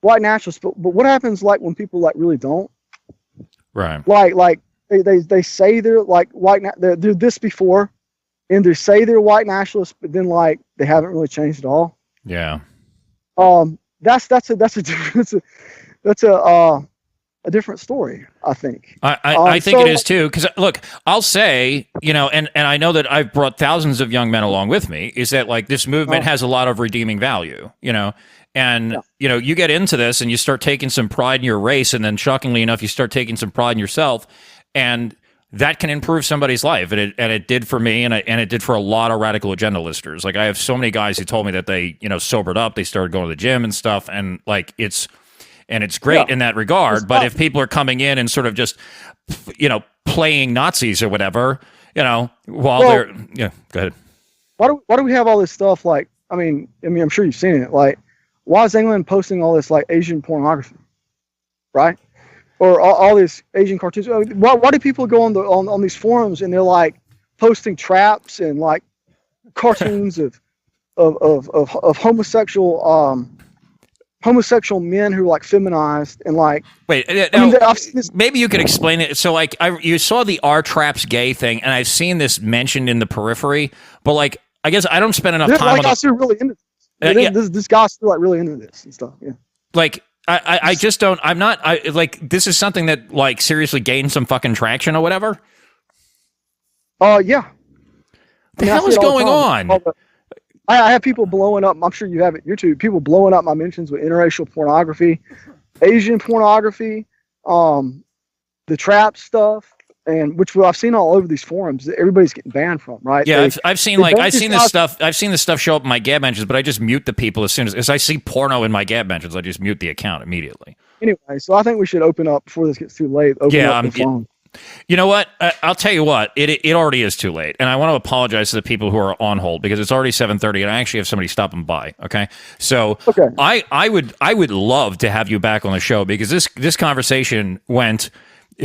white nationalists. But what happens like when people like really don't? Right. Like they say they're like they're this before, and they say they're white nationalists, but then like they haven't really changed at all. Yeah. That's a different story, I think. I think it is too, because look, I'll say, and I know that I've brought thousands of young men along with me, is that like this movement has a lot of redeeming value, and you get into this and you start taking some pride in your race, and then shockingly enough, you start taking some pride in yourself, and that can improve somebody's life, and it did for me, and it did for a lot of Radical Agenda listeners. Like, I have so many guys who told me that they sobered up, they started going to the gym and stuff, and like it's great in that regard. But if people are coming in and sort of just playing Nazis or whatever, they're go ahead. Why do we have all this stuff? Like, I mean, I'm sure you've seen it. Like, why is England posting all this like Asian pornography, right? Or all these Asian cartoons? Why do people go on these forums and they're like posting traps and like cartoons of homosexual men who are like feminized and like. Wait, maybe you could explain it. So like, you saw the R Traps gay thing, and I've seen this mentioned in the periphery, but like, I guess I don't spend enough time. Guys who are really into this. This guy's still like really into this and stuff. Yeah. Like, I just don't. I'm not. Like, this is something that like seriously gained some fucking traction or whatever. Yeah. What the hell is going on? I have people blowing up. I'm sure you have it. YouTube people blowing up my mentions with interracial pornography, Asian pornography, the trap stuff, and which I've seen all over these forums that everybody's getting banned from, right? Yeah, I've seen this stuff. I've seen this stuff show up in my Gab mentions, but I just mute the people as soon as I see porno in my Gab mentions. I just mute the account immediately. Anyway, so I think we should open up before this gets too late. Open up the phone. You know what? I'll tell you what. It already is too late, and I want to apologize to the people who are on hold because it's already 7:30, and I actually have somebody stopping by. Okay, so I would love to have you back on the show because this conversation went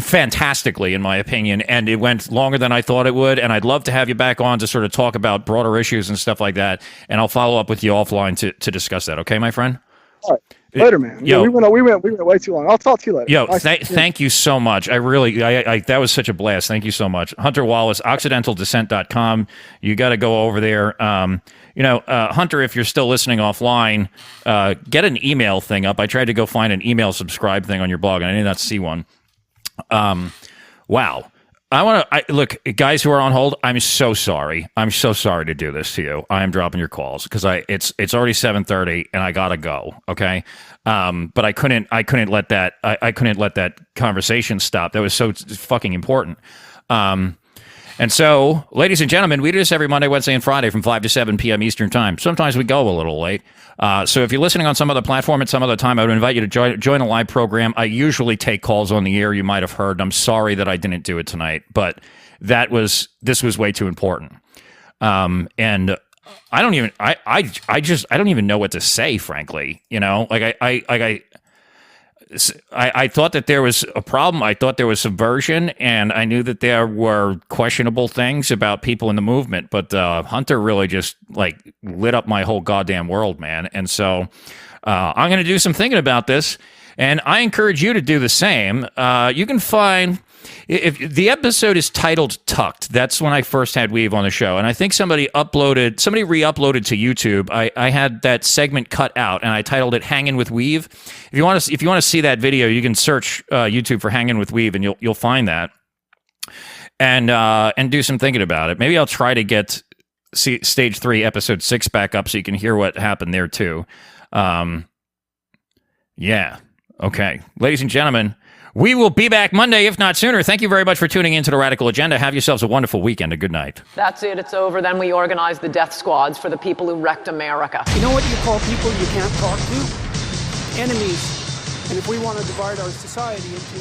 fantastically, in my opinion, and it went longer than I thought it would. And I'd love to have you back on to sort of talk about broader issues and stuff like that. And I'll follow up with you offline to discuss that. Okay, my friend. All right. Later, man. Yo, we went way too long. I'll talk to you later. Yo, thank you so much. I really, that was such a blast. Thank you so much. Hunter Wallace, OccidentalDescent.com. You got to go over there. Hunter, if you're still listening offline, get an email thing up. I tried to go find an email subscribe thing on your blog, and I did not see one. Wow. Look, guys who are on hold, I'm so sorry. I'm so sorry to do this to you. I am dropping your calls because it's already 7:30 and I gotta go. Okay. But I couldn't let that conversation stop. That was so fucking important. And so, ladies and gentlemen, we do this every Monday, Wednesday, and Friday from 5 to 7 p.m. Eastern Time. Sometimes we go a little late. So if you're listening on some other platform at some other time, I would invite you to join a live program. I usually take calls on the air. You might have heard. I'm sorry that I didn't do it tonight, but this was way too important. And I don't even I don't even know what to say, frankly. You know, like I thought that there was a problem. I thought there was subversion, and I knew that there were questionable things about people in the movement. But Hunter really just like lit up my whole goddamn world, man. And so I'm going to do some thinking about this, and I encourage you to do the same. You can find. If the episode is titled Tucked, that's when I first had Weave on the show. And I think somebody re-uploaded to YouTube. I had that segment cut out and I titled it Hanging with Weave. If you want to see that video, you can search YouTube for Hanging with Weave and you'll find that. And do some thinking about it. Maybe I'll try to get Stage 3, Episode 6 back up so you can hear what happened there too. Yeah. Okay. Ladies and gentlemen, we will be back Monday, if not sooner. Thank you very much for tuning in to The Radical Agenda. Have yourselves a wonderful weekend. A good night. That's it. It's over. Then we organize the death squads for the people who wrecked America. You know what you call people you can't talk to? Enemies. And if we want to divide our society into